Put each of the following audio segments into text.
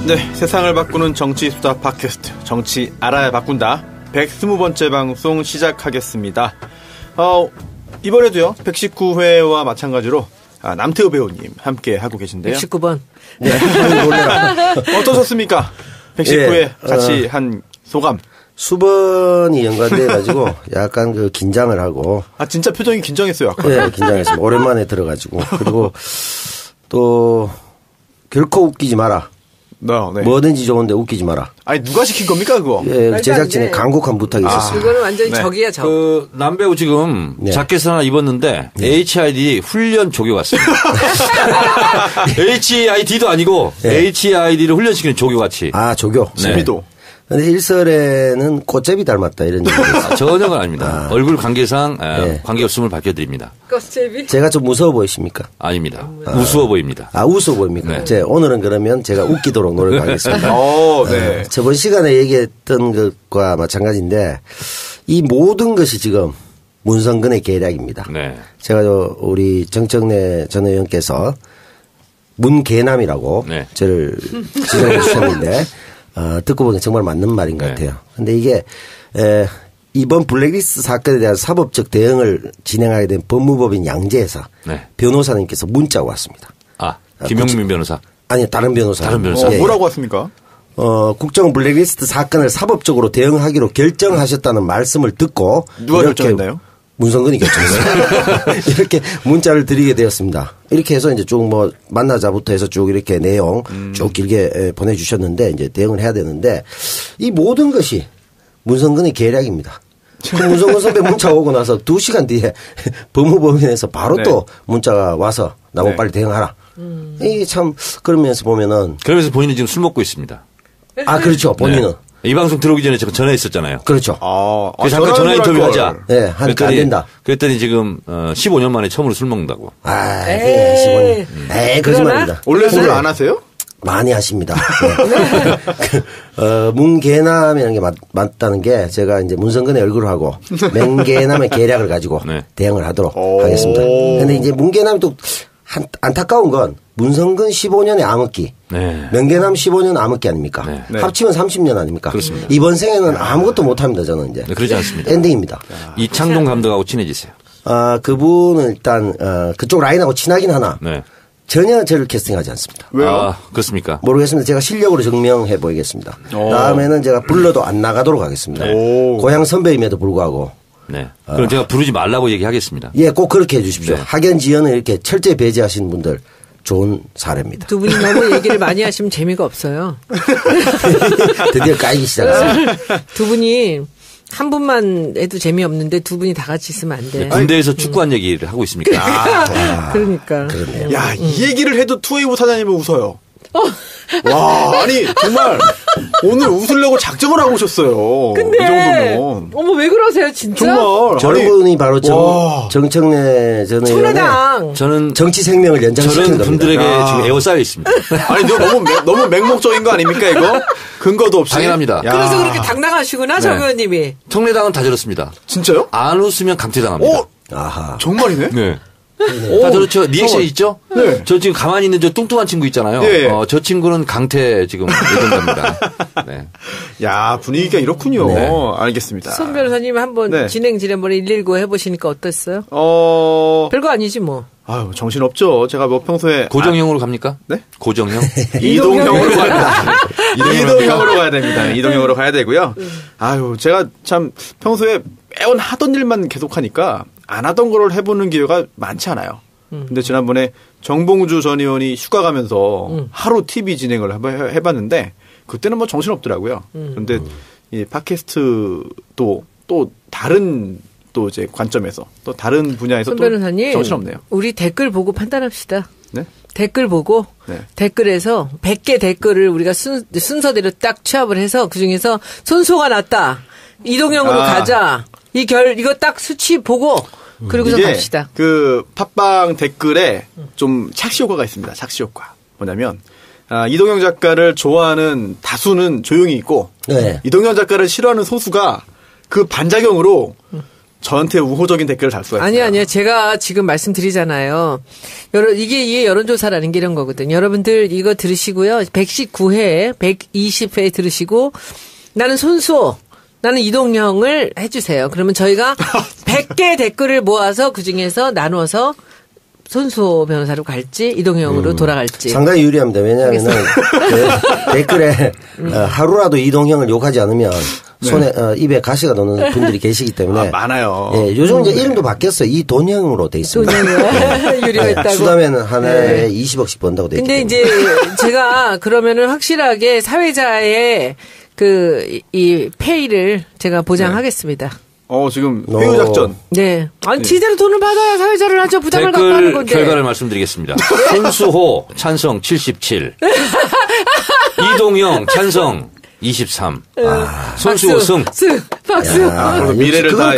네, 세상을 바꾸는 정치 수다 팟캐스트 정치 알아야 바꾼다 120번째 방송 시작하겠습니다. 이번에도요 119회와 마찬가지로 남태우 배우님 함께 하고 계신데요. 119번. 네, 놀래라. 어떠셨습니까? 119회 네, 같이 한 소감. 수번이 연관돼가지고 약간 그 긴장을 하고. 진짜 표정이 긴장했어요, 아까. 네, 긴장했습니다. 오랜만에 들어가지고. 그리고 또 결코 웃기지 마라. 네. 뭐든지 좋은데 웃기지 마라. 아니 누가 시킨 겁니까 그거? 예, 제작진의 간곡한 부탁이 있었어요. 그거는 완전히 네. 적이야 적. 그 남배우 지금 네. 자켓을 하나 입었는데 HID 훈련 조교 같습니다. HID도 아니고 네. HID를 훈련시키는 조교 같이. 조교. 재미도. 근데 일설에는 꽃제비 닮았다 이런 얘기 있어요. 전혀가 아닙니다. 얼굴 관계상 네. 관계없음을 밝혀드립니다. 꽃제비? 제가 좀 무서워 보이십니까? 아닙니다. 우스워 보입니다. 우스워 보입니까? 네. 오늘은 그러면 제가 웃기도록 노력하겠습니다. 네. 저번 시간에 얘기했던 것과 마찬가지인데 이 모든 것이 지금 문성근의 계략입니다. 네. 제가 우리 정청래 전 의원께서 문계남이라고 네. 저를 지적해 주셨는데 듣고 보니 정말 맞는 말인 것 네. 같아요. 근데 이게 이번 블랙리스트 사건에 대한 사법적 대응을 진행하게 된 법무법인 양재에서 네. 변호사님께서 문자가 왔습니다. 김영민 변호사. 아니 다른 변호사. 다른 변호사. 뭐라고 왔습니까? 국정 블랙리스트 사건을 사법적으로 대응하기로 결정하셨다는 말씀을 듣고 누가 결정했나요? 문성근이 결정했어요. 이렇게 문자를 드리게 되었습니다. 이렇게 해서 이제 쭉 만나자부터 해서 쭉 이렇게 내용 쭉 길게 보내주셨는데 이제 대응을 해야 되는데 이 모든 것이 문성근의 계략입니다. 그 문성근 선배 문자 오고 나서 2시간 뒤에 법무법인에서 바로 네. 또 문자가 와서 나보고 빨리 대응하라. 이게 참 그러면서 보면은 그러면서 본인은 지금 술 먹고 있습니다. 그렇죠. 본인은. 네. 이 방송 들어오기 전에 제가 전화했었잖아요. 그렇죠. 그래서 잠깐 전화 인터뷰 하자. 네, 하니까 안 된다. 그랬더니 지금 15년 만에 처음으로 술 먹는다고. 에이, 15년. 거짓말입니다. 원래 술을 안 하세요? 많이 하십니다. 네. 문계남이라는 게 맞다는 게 제가 이제 문성근의 얼굴을 하고 맹계남의 계략을 가지고 네. 대응을 하도록 하겠습니다. 근데 이제 문계남이 또 안타까운 건 문성근 15년의 암흑기, 네. 명계남 15년 암흑기 아닙니까? 네. 합치면 30년 아닙니까? 그렇습니다. 이번 생에는 아무것도 못합니다. 저는 이제. 네, 그러지 않습니다. 엔딩입니다. 이창동 감독하고 친해지세요. 그분은 일단 그쪽 라인하고 친하긴 하나 네. 전혀 저를 캐스팅하지 않습니다. 왜요? 그렇습니까? 모르겠습니다. 제가 실력으로 증명해 보이겠습니다. 다음에는 제가 불러도 안 나가도록 하겠습니다. 고향 선배임에도 불구하고. 네. 그럼 제가 부르지 말라고 얘기하겠습니다. 예, 꼭 그렇게 해 주십시오. 네. 학연 지연을 이렇게 철저히 배제하시는 분들 좋은 사례입니다. 두 분이 너무 얘기를 많이 하시면 재미가 없어요. 드디어 까이기 시작했어요. 두 분이 한 분만 해도 재미없는데 두 분이 다 같이 있으면 안 돼. 군대에서 축구한 얘기를 하고 있습니까? 그러니까. 그러네요. 야, 이 얘기를 해도 투웨이브 사장님은 웃어요. 와, 아니 정말 오늘 웃으려고 작정을 하고 오셨어요. 근데 이 정도면 어머 왜 그러세요 진짜? 정말 저분이 바로 와. 정청래 전 의원의 청래당. 저는 정치 생명을 연장시키는 저런 겁니다. 분들에게 지금 에워싸여 있습니다. 아니 너무 맹목적인 거 아닙니까 이거? 근거도 없이. 당연합니다. 야. 그래서 그렇게 당당하시구나 정 의원님이. 청래당은 다 저렇습니다. 진짜요? 안 웃으면 강퇴당합니다. 아하. 정말이네. 네. 다 저렇죠. 리액션 있죠? 네. 저 지금 가만히 있는 저 뚱뚱한 친구 있잖아요. 예. 저 친구는 강퇴 지금 예정됩니다. 네. 야, 분위기가 이렇군요. 네. 알겠습니다. 손 변호사님 한번 네. 진행 지난번에 119 해보시니까 어땠어요? 별거 아니지 뭐. 아유, 정신없죠. 제가 뭐 평소에. 고정형으로 갑니까? 네? 고정형? 이동형으로 가야 이동형으로 가야 됩니다. 이동형으로 가야 되고요. 아유, 제가 참 평소에 매번 하던 일만 계속하니까 안 하던 거를 해보는 기회가 많지 않아요. 근데 지난번에 정봉주 전 의원이 휴가 가면서 하루 TV 진행을 해봤는데 그때는 뭐 정신없더라고요. 그런데 이 팟캐스트도 또 다른 또 이제 관점에서 또 다른 분야에서 손 또 변호사님, 정신없네요. 우리 댓글 보고 판단합시다. 네? 댓글 보고 네. 댓글에서 100개 댓글을 우리가 순서대로 딱 취합을 해서 그중에서 손소가 났다. 이동형으로 가자. 이거 딱 수치 보고 그리고서 이게 갑시다. 그 팟빵 댓글에 좀 착시 효과가 있습니다. 착시 효과. 뭐냐면 이동형 작가를 좋아하는 다수는 조용히 있고 네. 이동형 작가를 싫어하는 소수가 그 반작용으로 저한테 우호적인 댓글을 달 수가 있어요. 아니요. 제가 지금 말씀드리잖아요. 이게 여론조사라는 게 이런 거거든요. 여러분들 이거 들으시고요. 119회, 120회 들으시고 나는 손수호, 나는 이동형을 해주세요. 그러면 저희가 100개 댓글을 모아서 그중에서 나눠서 손수호 변호사로 갈지 이동형으로 돌아갈지. 상당히 유리합니다. 왜냐하면은 댓글에 하루라도 이동형을 욕하지 않으면 손에 입에 가시가 도는 분들이 계시기 때문에 많아요. 예, 요즘 이제 이름도 바뀌었어요. 이돈형으로 돼 있습니다. 돈형이요. 유리했다고. 수다면은 하나에 20억씩 번다고 돼 있기 근데 때문에. 이제 제가 그러면은 확실하게 사회자의 이 페이를 제가 보장하겠습니다. 지금 회유 작전. 네. 아니 제대로 돈을 받아야 사회자를 하죠. 부담을 갖고 하는 댓글 건데. 결과를 말씀드리겠습니다. 손수호 찬성 77. 이동영 찬성 23. 손수호 승. 박수. 그래서 미래를 다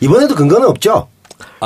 이번에도 근거는 없죠.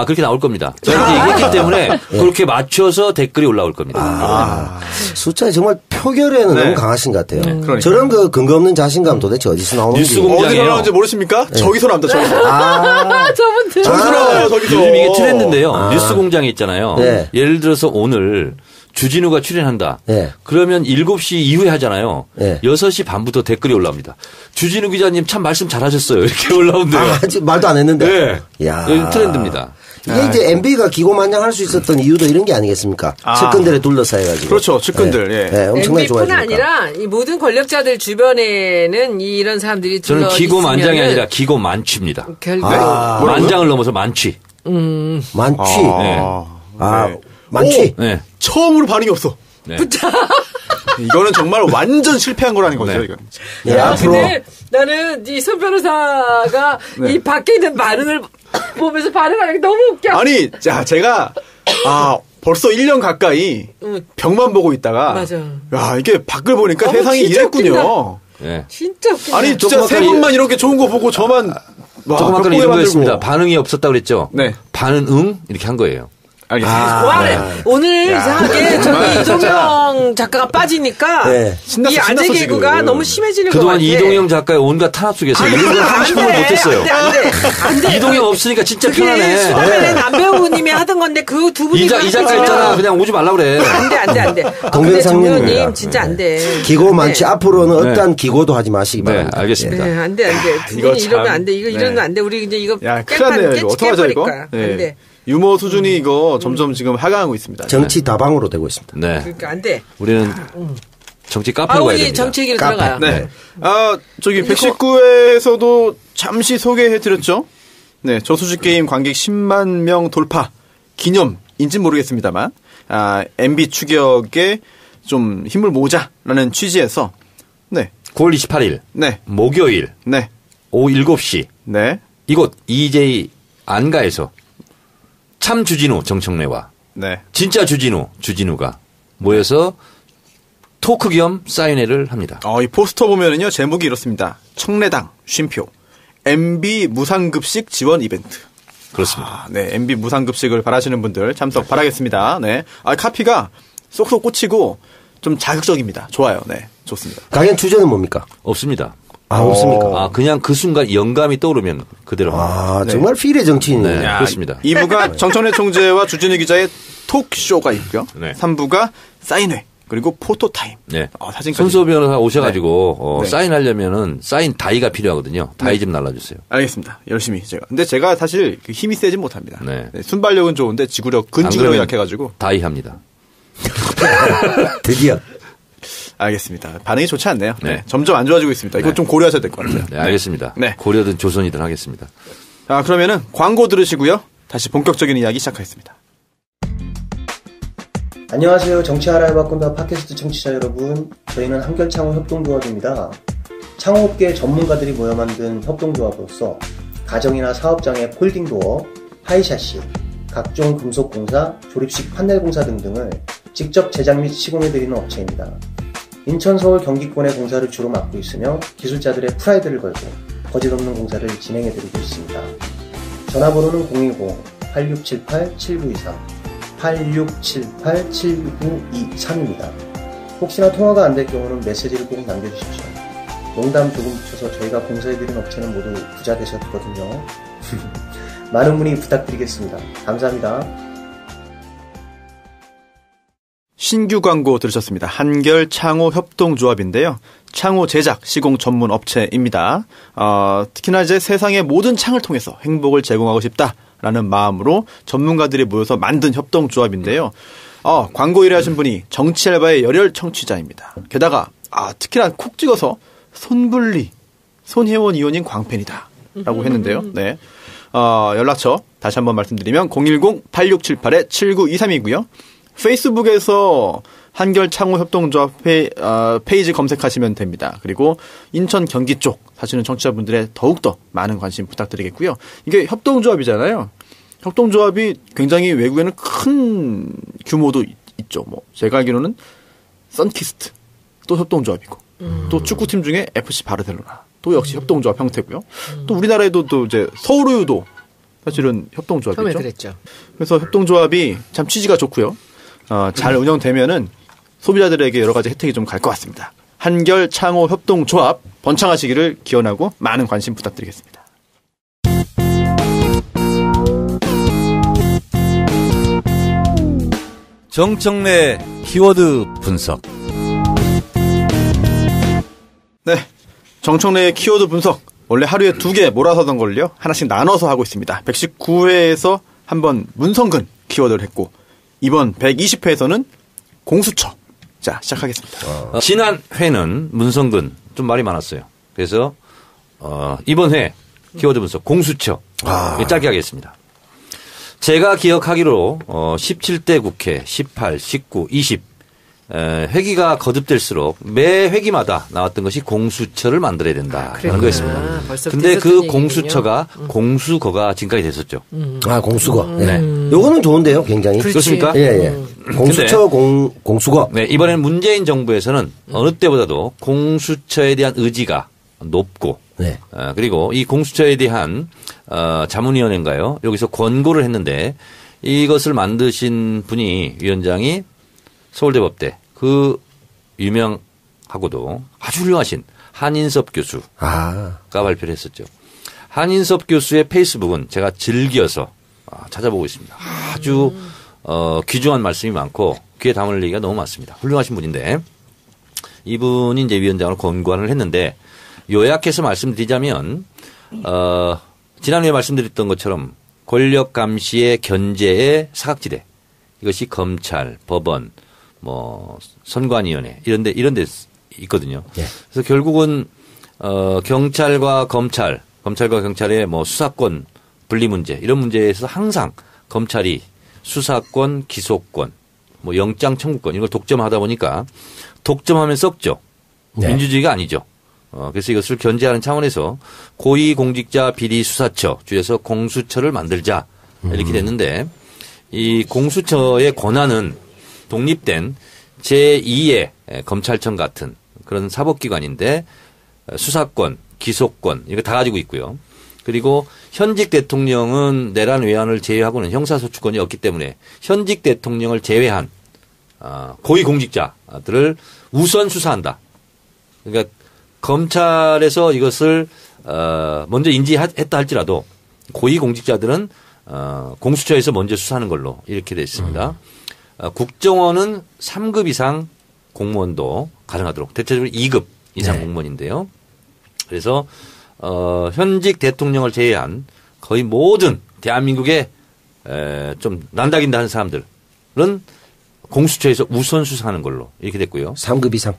그렇게 나올 겁니다. 저희가 얘기했기 때문에 그렇게 맞춰서 댓글이 올라올 겁니다. 숫자에 정말 표결에는 너무 강하신 것 같아요. 그러니까요. 저런 그 근거 없는 자신감 도대체 어디서 나오는지. 뉴스 공장이에요. 어디서 나오는지 모르십니까? 저기서 나옵니다. 저기서. 저분들. 저기서 나와요. 저기서. 요즘 이게 트렌드인데요. 뉴스 공장이 있잖아요. 네. 예를 들어서 오늘 주진우가 출연한다. 네. 그러면 7시 이후에 하잖아요. 네. 6시 반부터 댓글이 올라옵니다. 주진우 기자님 참 말씀 잘하셨어요. 이렇게 올라온대요. 아직 말도 안 했는데. 네. 야. 요즘 트렌드입니다. 이게 이제 MB가 기고만장할 수 있었던 이유도 이런 게 아니겠습니까? 측근들에 둘러싸여가지고. 그렇죠. 측근들. 예. 네, 엄청나게 MB뿐 좋아지니까. 아니라 이 모든 권력자들 주변에는 이런 사람들이 저는 둘러 기고만장이 있으면은 아니라 기고만취입니다. 결국 만장을 넘어서 만취. 만취. 네. 만취. 네. 처음으로 반응이 없어. 네. 이거는 정말 완전 실패한 거라는 거죠. 이건. 예, 앞으로. 근데 나는 이 손 변호사가 이 밖에 있는 반응을 보면서 반응하는 게 너무 웃겨. 아니, 제가 벌써 1년 가까이 벽만 보고 있다가 맞아. 야, 이게 밖을 보니까 어머, 세상이 진짜 이랬군요. 네. 진짜 웃긴다. 아니, 진짜 조그맣게 세 분만 이렇게 좋은 거 보고 저만 조금 아까 이런 거였습니다. 반응이 없었다고 그랬죠? 네. 반은 응? 이렇게 한 거예요. 알겠습니다. 와, 오늘 이상하게 저기 이동영 작가가 빠지니까 네. 이 아재 개그가 지금. 너무 심해지는 것 그동안 같아. 이동영 작가의 온갖 탄압 속에서 이런 걸 하고 싶은 걸 못했어요. 안 돼. 이동영 없으니까 진짜 그게 편하네. 수다맨의 남배우님이 하던 건데 그 두 분이 이 작가 있잖아. 그냥 오지 말라 그래. 안 돼. 동병상련입니다. 근데 정님 진짜 안 돼. 기고 많지. 네. 앞으로는 네. 어떠한 기고도 하지 마시기 네, 바랍니다. 알겠습니다. 네, 안 돼. 두 이거 분이 이러면 참. 안 돼. 이거 이러면 네. 안 돼. 우리 이제 이거 야, 큰일 났네요. 이거 어떡하죠, 이거? 거야. 안 돼. 유머 수준이 이거 점점 지금 하강하고 있습니다. 정치 다방으로 되고 있습니다. 네. 그러니까 안 돼. 우리는 정치 카페로 가야 우리 됩니다. 정치 얘기로 카페. 들어가요. 네. 저기 119회에서도 잠시 소개해드렸죠. 네, 저수지 게임 관객 10만 명 돌파 기념인지는 모르겠습니다만, MB 추격에 좀 힘을 모으자라는 취지에서, 네, 9월 28일 네, 목요일 네, 오후 7시 네, 이곳 EJ 안가에서 참 주진우 정청래와 네. 진짜 주진우가 모여서 토크 겸 사인회를 합니다. 이 포스터 보면은요, 제목이 이렇습니다. 청래당 쉼표 MB 무상급식 지원 이벤트. 그렇습니다. 네, MB 무상급식을 바라시는 분들 참석 바라겠습니다. 네, 카피가 쏙쏙 꽂히고 좀 자극적입니다. 좋아요. 네, 좋습니다. 강연 주제는 뭡니까? 없습니다. 없습니까? 그냥 그 순간 영감이 떠오르면 그대로 합니다. 정말 필의 정치인이네요. 네. 그렇습니다. 2부가 정청래 총재와 주진우 기자의 톡쇼가 있고요. 네. 3부가 사인회 그리고 포토타임. 네. 사진까지. 손수호 변호사 오셔가지고 네. 사인하려면은 사인 다이가 필요하거든요. 다이 좀 날라주세요. 알겠습니다. 열심히 제가. 근데 제가 사실 힘이 세진 못합니다. 네. 순발력은 좋은데 근지구력이 그러면 약해가지고. 다이 합니다. 드디어. 알겠습니다. 반응이 좋지 않네요. 네. 네. 점점 안 좋아지고 있습니다. 이거 네. 좀 고려하셔야 될 것 같아요. 네, 알겠습니다. 네. 고려든 조선이든 하겠습니다. 자, 그러면은 광고 들으시고요. 다시 본격적인 이야기 시작하겠습니다. 안녕하세요. 정치 알아야 바꾼다 팟캐스트 청취자 여러분. 저희는 한결창호 협동조합입니다. 창호업계 전문가들이 모여 만든 협동조합으로서 가정이나 사업장의 폴딩도어, 하이샤시, 각종 금속공사, 조립식 판넬공사 등등을 직접 제작 및 시공해드리는 업체입니다. 인천, 서울, 경기권의 공사를 주로 맡고 있으며 기술자들의 프라이드를 걸고 거짓없는 공사를 진행해드리고 있습니다. 전화번호는 010-8678-7923 8678-7923입니다. 혹시나 통화가 안 될 경우는 메시지를 꼭 남겨주십시오. 농담 조금 붙여서 저희가 공사해드린 업체는 모두 부자 되셨거든요. 많은 문의 부탁드리겠습니다. 감사합니다. 신규 광고 들으셨습니다. 한결 창호 협동조합인데요. 창호 제작 시공 전문 업체입니다. 특히나 이제 세상의 모든 창을 통해서 행복을 제공하고 싶다라는 마음으로 전문가들이 모여서 만든 협동조합인데요. 광고 일하신 분이 정치 알바의 열혈 청취자입니다. 게다가 특히나 콕 찍어서 손분리, 손혜원 의원님 광팬이다 라고 했는데요. 네. 연락처 다시 한번 말씀드리면 010-8678-7923이고요. 페이스북에서 한결 창호 협동조합 페이지 검색하시면 됩니다. 그리고 인천 경기 쪽 사시는 청취자분들의 더욱더 많은 관심 부탁드리겠고요. 이게 협동조합이잖아요. 협동조합이 굉장히 외국에는 큰 규모도 있죠. 뭐 제가 알기로는 선키스트 또 협동조합이고 또 축구팀 중에 FC 바르셀로나 또 역시 협동조합 형태고요. 또 우리나라에도 또 이제 서울우유도 사실은 협동조합이죠. 처음에 그랬죠. 그래서 협동조합이 참 취지가 좋고요. 잘 운영되면은 소비자들에게 여러 가지 혜택이 좀 갈 것 같습니다. 한결 창호 협동조합 번창하시기를 기원하고 많은 관심 부탁드리겠습니다. 정청래 키워드 분석. 네, 정청래의 키워드 분석. 원래 하루에 2개 몰아서던 걸요. 하나씩 나눠서 하고 있습니다. 119회에서 한번 문성근 키워드를 했고 이번 120회에서는 공수처. 자, 시작하겠습니다. 지난 회는 문성근 좀 말이 많았어요. 그래서 이번 회 키워드 분석 공수처 짧게 하겠습니다. 제가 기억하기로 17대 국회 18, 19, 20 회기가 거듭될수록 매 회기마다 나왔던 것이 공수처를 만들어야 된다라는 거였습니다. 근데 그 공수처가 공수거가 지금까지 됐었죠. 공수거. 네. 요거는 좋은데요, 굉장히. 그렇습니까? 예. 공수처 공수거. 네, 이번에는 문재인 정부에서는 어느 때보다도 공수처에 대한 의지가 높고 네. 그리고 이 공수처에 대한 자문위원회인가요? 여기서 권고를 했는데 이것을 만드신 분이 위원장이 서울대법대 그 유명하고도 아주 훌륭하신 한인섭 교수가 발표를 했었죠. 한인섭 교수의 페이스북은 제가 즐겨서 찾아보고 있습니다. 아주 귀중한 말씀이 많고 귀에 담을 얘기가 너무 많습니다. 훌륭하신 분인데 이분이 이제 위원장으로 권고안을 했는데 요약해서 말씀드리자면 지난주에 말씀드렸던 것처럼 권력 감시의 견제의 사각지대 이것이 검찰, 법원, 뭐 선관위원회 이런 데 있거든요. 네. 그래서 결국은 경찰과 검찰과 경찰의 뭐 수사권 분리 문제 이런 문제에서 항상 검찰이 수사권, 기소권, 뭐 영장 청구권 이걸 독점하다 보니까 독점하면 썩죠. 네. 민주주의가 아니죠. 그래서 이것을 견제하는 차원에서 고위공직자 비리수사처 줄여서 공수처를 만들자 이렇게 됐는데 이 공수처의 권한은 독립된 제2의 검찰청 같은 그런 사법기관인데 수사권, 기소권 이거 다 가지고 있고요. 그리고 현직 대통령은 내란 외환을 제외하고는 형사소추권이 없기 때문에 현직 대통령을 제외한 고위공직자들을 우선 수사한다. 그러니까 검찰에서 이것을 먼저 인지했다 할지라도 고위공직자들은 공수처에서 먼저 수사하는 걸로 이렇게 되어 있습니다. 국정원은 3급 이상 공무원도 가능하도록 대체적으로 2급 이상 공무원인데요. 그래서 현직 대통령을 제외한 거의 모든 대한민국에 좀 난다긴다 하는 사람들은 공수처에서 우선 수사하는 걸로 이렇게 됐고요. 3급 이상.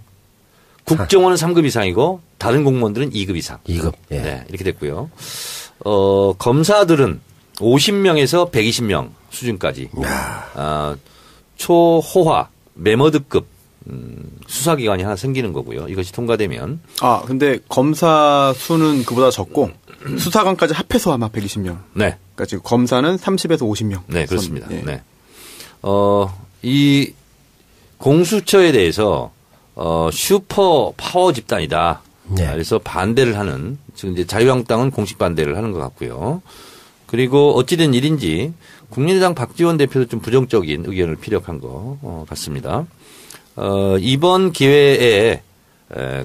국정원은 3급 이상이고 다른 공무원들은 2급 이상. 2급. 예. 네, 이렇게 됐고요. 검사들은 50명에서 120명 수준까지 초호화 메머드급 수사기관이 하나 생기는 거고요. 이것이 통과되면. 근데 검사 수는 그보다 적고 수사관까지 합해서 아마 120명. 네. 그러니까 지금 검사는 30에서 50명. 네, 그렇습니다. 예. 네. 이 공수처에 대해서 슈퍼 파워 집단이다. 네. 그래서 반대를 하는 지금 이제 자유한국당은 공식 반대를 하는 것 같고요. 그리고 어찌된 일인지 국민의당 박지원 대표도 좀 부정적인 의견을 피력한 것 같습니다. 이번 기회에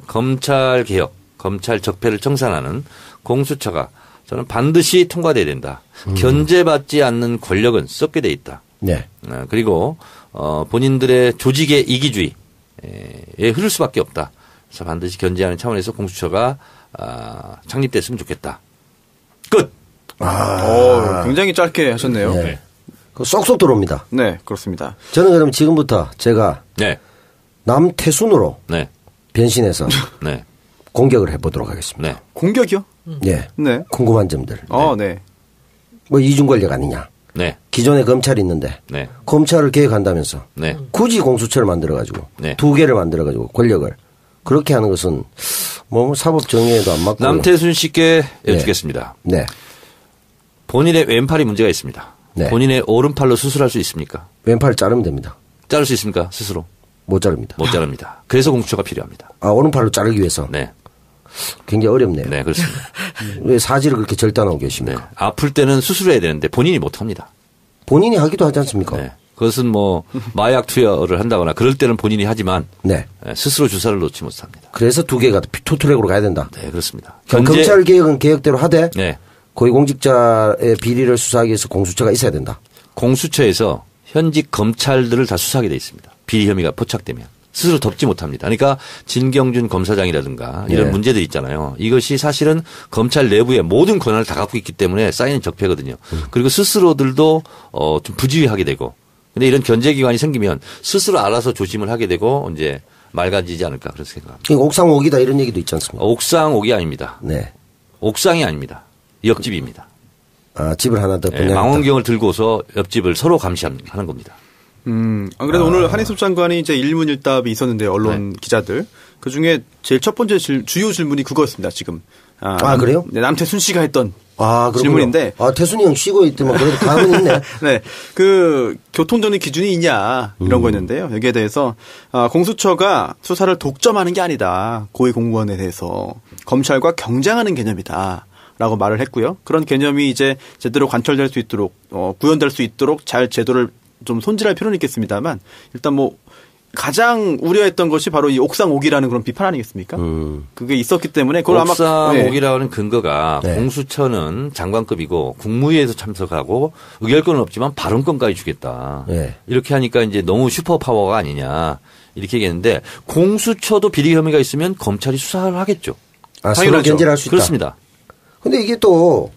검찰 개혁, 검찰 적폐를 청산하는 공수처가 저는 반드시 통과돼야 된다. 견제받지 않는 권력은 썩게 돼 있다. 네. 그리고 본인들의 조직의 이기주의에 흐를 수밖에 없다. 그래서 반드시 견제하는 차원에서 공수처가 창립됐으면 좋겠다. 끝. 굉장히 짧게 하셨네요. 네. 쏙쏙 들어옵니다. 네, 그렇습니다. 저는 그럼 지금부터 제가 네. 남태순으로 네. 변신해서 네. 공격을 해보도록 하겠습니다. 네. 공격이요? 네. 네. 궁금한 점들. 네. 뭐 이중 권력 아니냐. 네. 기존에 검찰이 있는데 네. 검찰을 개혁한다면서 네. 굳이 공수처를 만들어가지고 네. 2개를 만들어가지고 권력을 그렇게 하는 것은 뭐 사법 정의에도 안 맞고. 남태순 씨께 여쭙겠습니다. 네. 본인의 왼팔이 문제가 있습니다. 네. 본인의 오른팔로 수술할 수 있습니까? 왼팔 자르면 됩니다. 자를 수 있습니까? 스스로? 못 자릅니다. 못 자릅니다. 그래서 공수처가 필요합니다. 오른팔로 자르기 위해서. 네. 굉장히 어렵네요. 네, 그렇습니다. 왜 사지를 그렇게 절단하고 네. 계십니까? 아플 때는 수술해야 되는데 본인이 못 합니다. 본인이 하기도 하지 않습니까? 네. 그것은 뭐 마약 투여를 한다거나 그럴 때는 본인이 하지만 네. 스스로 주사를 놓지 못합니다. 그래서 2개가 투트랙으로 가야 된다. 네, 그렇습니다. 검찰 개혁은 개혁대로 하되 네. 고위공직자의 비리를 수사하기 위해서 공수처가 있어야 된다. 공수처에서 현직 검찰들을 다 수사하게 돼 있습니다. 비리 혐의가 포착되면. 스스로 덮지 못합니다. 그러니까 진경준 검사장이라든가 이런 네. 문제들이 있잖아요. 이것이 사실은 검찰 내부의 모든 권한을 다 갖고 있기 때문에 쌓이는 적폐거든요. 그리고 스스로들도 좀 부지휘하게 되고 근데 이런 견제기관이 생기면 스스로 알아서 조심을 하게 되고 이제 맑아지지 않을까 그런 생각합니다. 그러니까 옥상 옥이다 이런 얘기도 있지 않습니까? 옥상 옥이 아닙니다. 네. 옥상이 아닙니다. 옆집입니다. 집을 하나 더 네, 분양했다. 망원경을 들고서 옆집을 서로 감시하는 겁니다. 안 그래도 오늘 한인섭 장관이 이제 일문일답이 있었는데 언론 기자들 그 중에 제일 첫 번째 주요 질문이 그거였습니다. 지금. 그래요? 네, 남태순 씨가 했던 그렇군요. 질문인데. 태순이 형 쉬고 있더만 그래도 감은 있네. 네. 그 교통정리 기준이 있냐 이런 거였는데요. 여기에 대해서 공수처가 수사를 독점하는 게 아니다. 고위 공무원에 대해서 검찰과 경쟁하는 개념이다. 라고 말을 했고요. 그런 개념이 이제 제대로 관철될 수 있도록 구현될 수 있도록 잘 제도를 좀 손질할 필요는 있겠습니다만 일단 뭐 가장 우려했던 것이 바로 이 옥상 옥이라는 그런 비판 아니겠습니까? 그게 있었기 때문에 그걸 옥상 아마 옥이라는 근거가 네. 공수처는 장관급이고 국무위에서 참석하고 의결권은 없지만 발언권까지 주겠다. 네. 이렇게 하니까 이제 너무 슈퍼파워가 아니냐 이렇게 얘기했는데 공수처도 비리 혐의가 있으면 검찰이 수사를 하겠죠. 서로 당연하죠. 견제를 할 수 있다. 그렇습니다. 근데 이게 또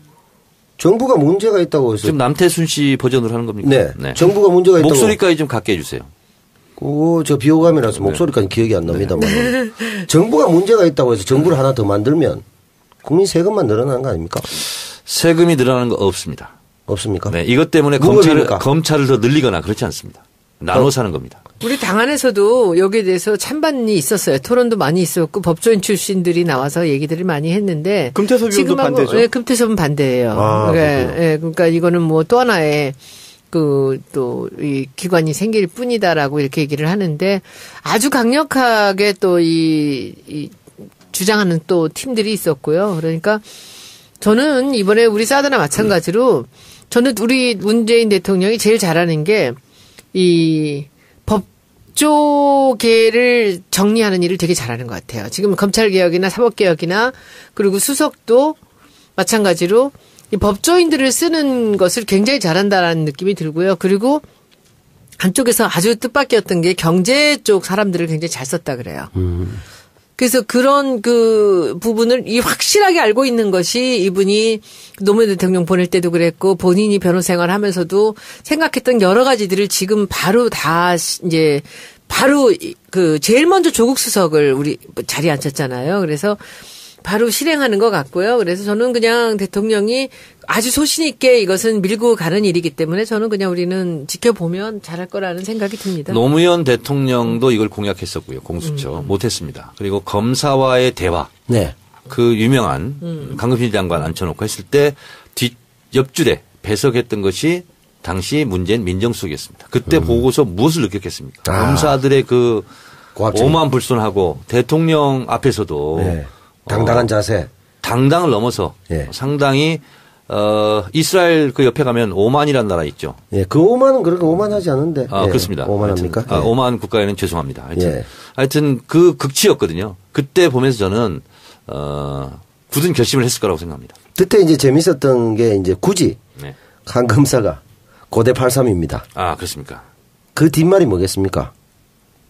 정부가 문제가 있다고 해서 지금 남태순 씨 버전으로 하는 겁니까? 네. 정부가 문제가 있다고. 목소리까지 좀 갖게 해주세요. 저 비호감이라서 목소리까지 기억이 안 납니다만 정부가 문제가 있다고 해서 정부를 하나 더 만들면 국민 세금만 늘어나는 거 아닙니까? 세금이 늘어나는 거 없습니다. 없습니까? 네, 이것 때문에 무급입니까? 검찰을 더 늘리거나 그렇지 않습니다. 나눠 사는 겁니다. 우리 당 안에서도 여기에 대해서 찬반이 있었어요. 토론도 많이 있었고 법조인 출신들이 나와서 얘기들을 많이 했는데 금태섭 의원도 반대죠. 네, 금태섭은 반대예요. 그러니까 이거는 뭐 또 하나의 또 이 기관이 생길 뿐이다라고 이렇게 얘기를 하는데 아주 강력하게 또 이 주장하는 또 팀들이 있었고요. 그러니까 저는 이번에 우리 사드나 마찬가지로 저는 우리 문재인 대통령이 제일 잘하는 게 이 법조계를 정리하는 일을 되게 잘하는 것 같아요. 지금 검찰개혁이나 사법개혁이나 그리고 수석도 마찬가지로 이 법조인들을 쓰는 것을 굉장히 잘한다라는 느낌이 들고요. 그리고 한쪽에서 아주 뜻밖이었던 게 경제 쪽 사람들을 굉장히 잘 썼다 그래요. 그래서 그런 그 부분을 확실하게 알고 있는 것이 이분이 노무현 대통령 보낼 때도 그랬고 본인이 변호 생활하면서도 생각했던 여러 가지들을 지금 바로 다 이제 바로 그 제일 먼저 조국 수석을 우리 자리에 앉혔잖아요. 그래서 바로 실행하는 것 같고요. 그래서 저는 그냥 대통령이 아주 소신 있게 이것은 밀고 가는 일이기 때문에 저는 그냥 우리는 지켜보면 잘할 거라는 생각이 듭니다. 노무현 대통령도 이걸 공약했었고요. 공수처 못했습니다. 그리고 검사와의 대화. 네. 그 유명한 강금실 장관 앉혀놓고 했을 때 옆줄에 배석했던 것이 당시 문재인 민정수석이었습니다. 그때 보고서 무엇을 느꼈겠습니까? 검사들의 그 오만불손하고 대통령 앞에서도 네. 당당한 자세. 당당을 넘어서 상당히 이스라엘 그 옆에 가면 오만이라는 나라 있죠. 예, 그 오만은 그렇게 오만하지 않은데. 그렇습니다. 오만합니까? 오만 국가에는 죄송합니다. 하여튼 그 극치였거든요. 그때 보면서 저는 굳은 결심을 했을 거라고 생각합니다. 그때 이제 재밌었던 게 이제 굳이 네. 한 검사가 고대 83입니다. 아, 그렇습니까? 그 뒷말이 뭐겠습니까?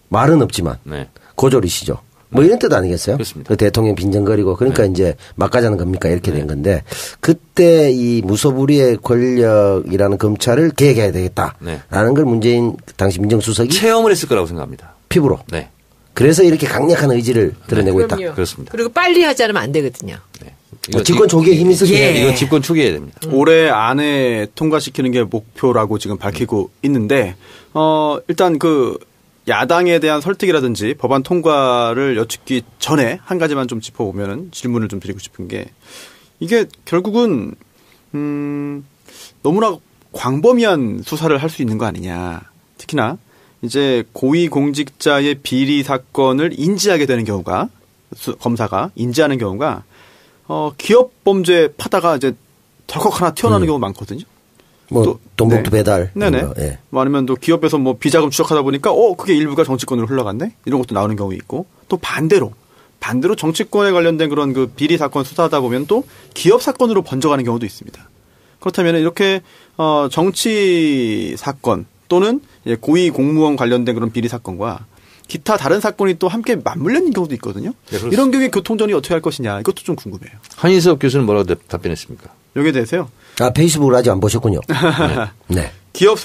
말은 없지만 네. 고졸이시죠. 뭐 이런 뜻 아니겠어요? 그렇습니다. 그 대통령 빈정거리고 그러니까 네. 이제 막가자는 겁니까 이렇게 된 건데 그때 이 무소불위의 권력이라는 검찰을 개혁해야 되겠다라는 네. 걸 문재인 당시 민정수석이 체험을 했을 거라고 생각합니다. 피부로. 네. 그래서 이렇게 강력한 의지를 드러내고 있다. 그럼요. 그렇습니다. 그리고 빨리 하지 않으면 안 되거든요. 네. 집권 초기에 힘이 쓰세요. 예. 이건 집권 초기에 됩니다. 올해 안에 통과시키는 게 목표라고 지금 밝히고 있는데, 일단 그 야당에 대한 설득이라든지 법안 통과를 여쭙기 전에 한 가지만 좀 짚어보면은 질문을 좀 드리고 싶은 게 이게 결국은, 너무나 광범위한 수사를 할 수 있는 거 아니냐. 특히나 이제 고위공직자의 비리 사건을 인지하게 되는 경우가 검사가 인지하는 경우가 기업 범죄 파다가 이제 덜컥 하나 튀어나오는 경우가 많거든요. 뭐 돈봉투 네. 배달. 네네. 이런 거, 예. 뭐 아니면 또 기업에서 뭐 비자금 추적하다 보니까 그게 일부가 정치권으로 흘러갔네. 이런 것도 나오는 경우 있고 또 반대로 정치권에 관련된 그런 그 비리 사건 수사하다 보면 또 기업 사건으로 번져가는 경우도 있습니다. 그렇다면 이렇게 정치 사건 또는 고위 공무원 관련된 그런 비리 사건과 기타 다른 사건이 또 함께 맞물려 있는 경우도 있거든요. 네, 이런 경우에 교통정리 어떻게 할 것이냐 이것도 좀 궁금해요. 한인섭 교수는 뭐라고 답변했습니까? 여기에 대해서요. 페이스북을 아직 안 보셨군요. 네. 기업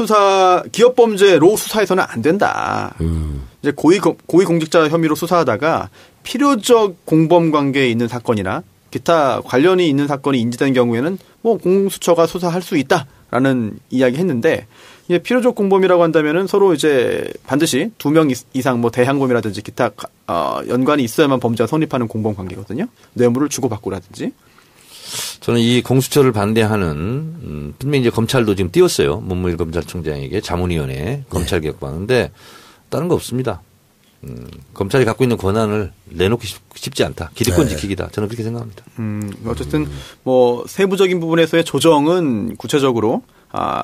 범죄로 수사해서는 안 된다. 이제 고위 공직자 혐의로 수사하다가 필요적 공범 관계에 있는 사건이나 기타 관련이 있는 사건이 인지된 경우에는 뭐 공수처가 수사할 수 있다라는 이야기 했는데 이게 필요적 공범이라고 한다면은 서로 이제 반드시 2명 이상 뭐 대항범이라든지 기타 연관이 있어야만 범죄가 성립하는 공범 관계거든요. 뇌물을 주고받고라든지. 저는 이 공수처를 반대하는 분명히 이제 검찰도 지금 띄웠어요. 문무일 검찰총장에게 자문위원회 검찰 개혁하는데 다른 거 없습니다. 검찰이 갖고 있는 권한을 내놓기 쉽지 않다. 기득권 지키기다. 저는 그렇게 생각합니다. 어쨌든 뭐 세부적인 부분에서의 조정은 구체적으로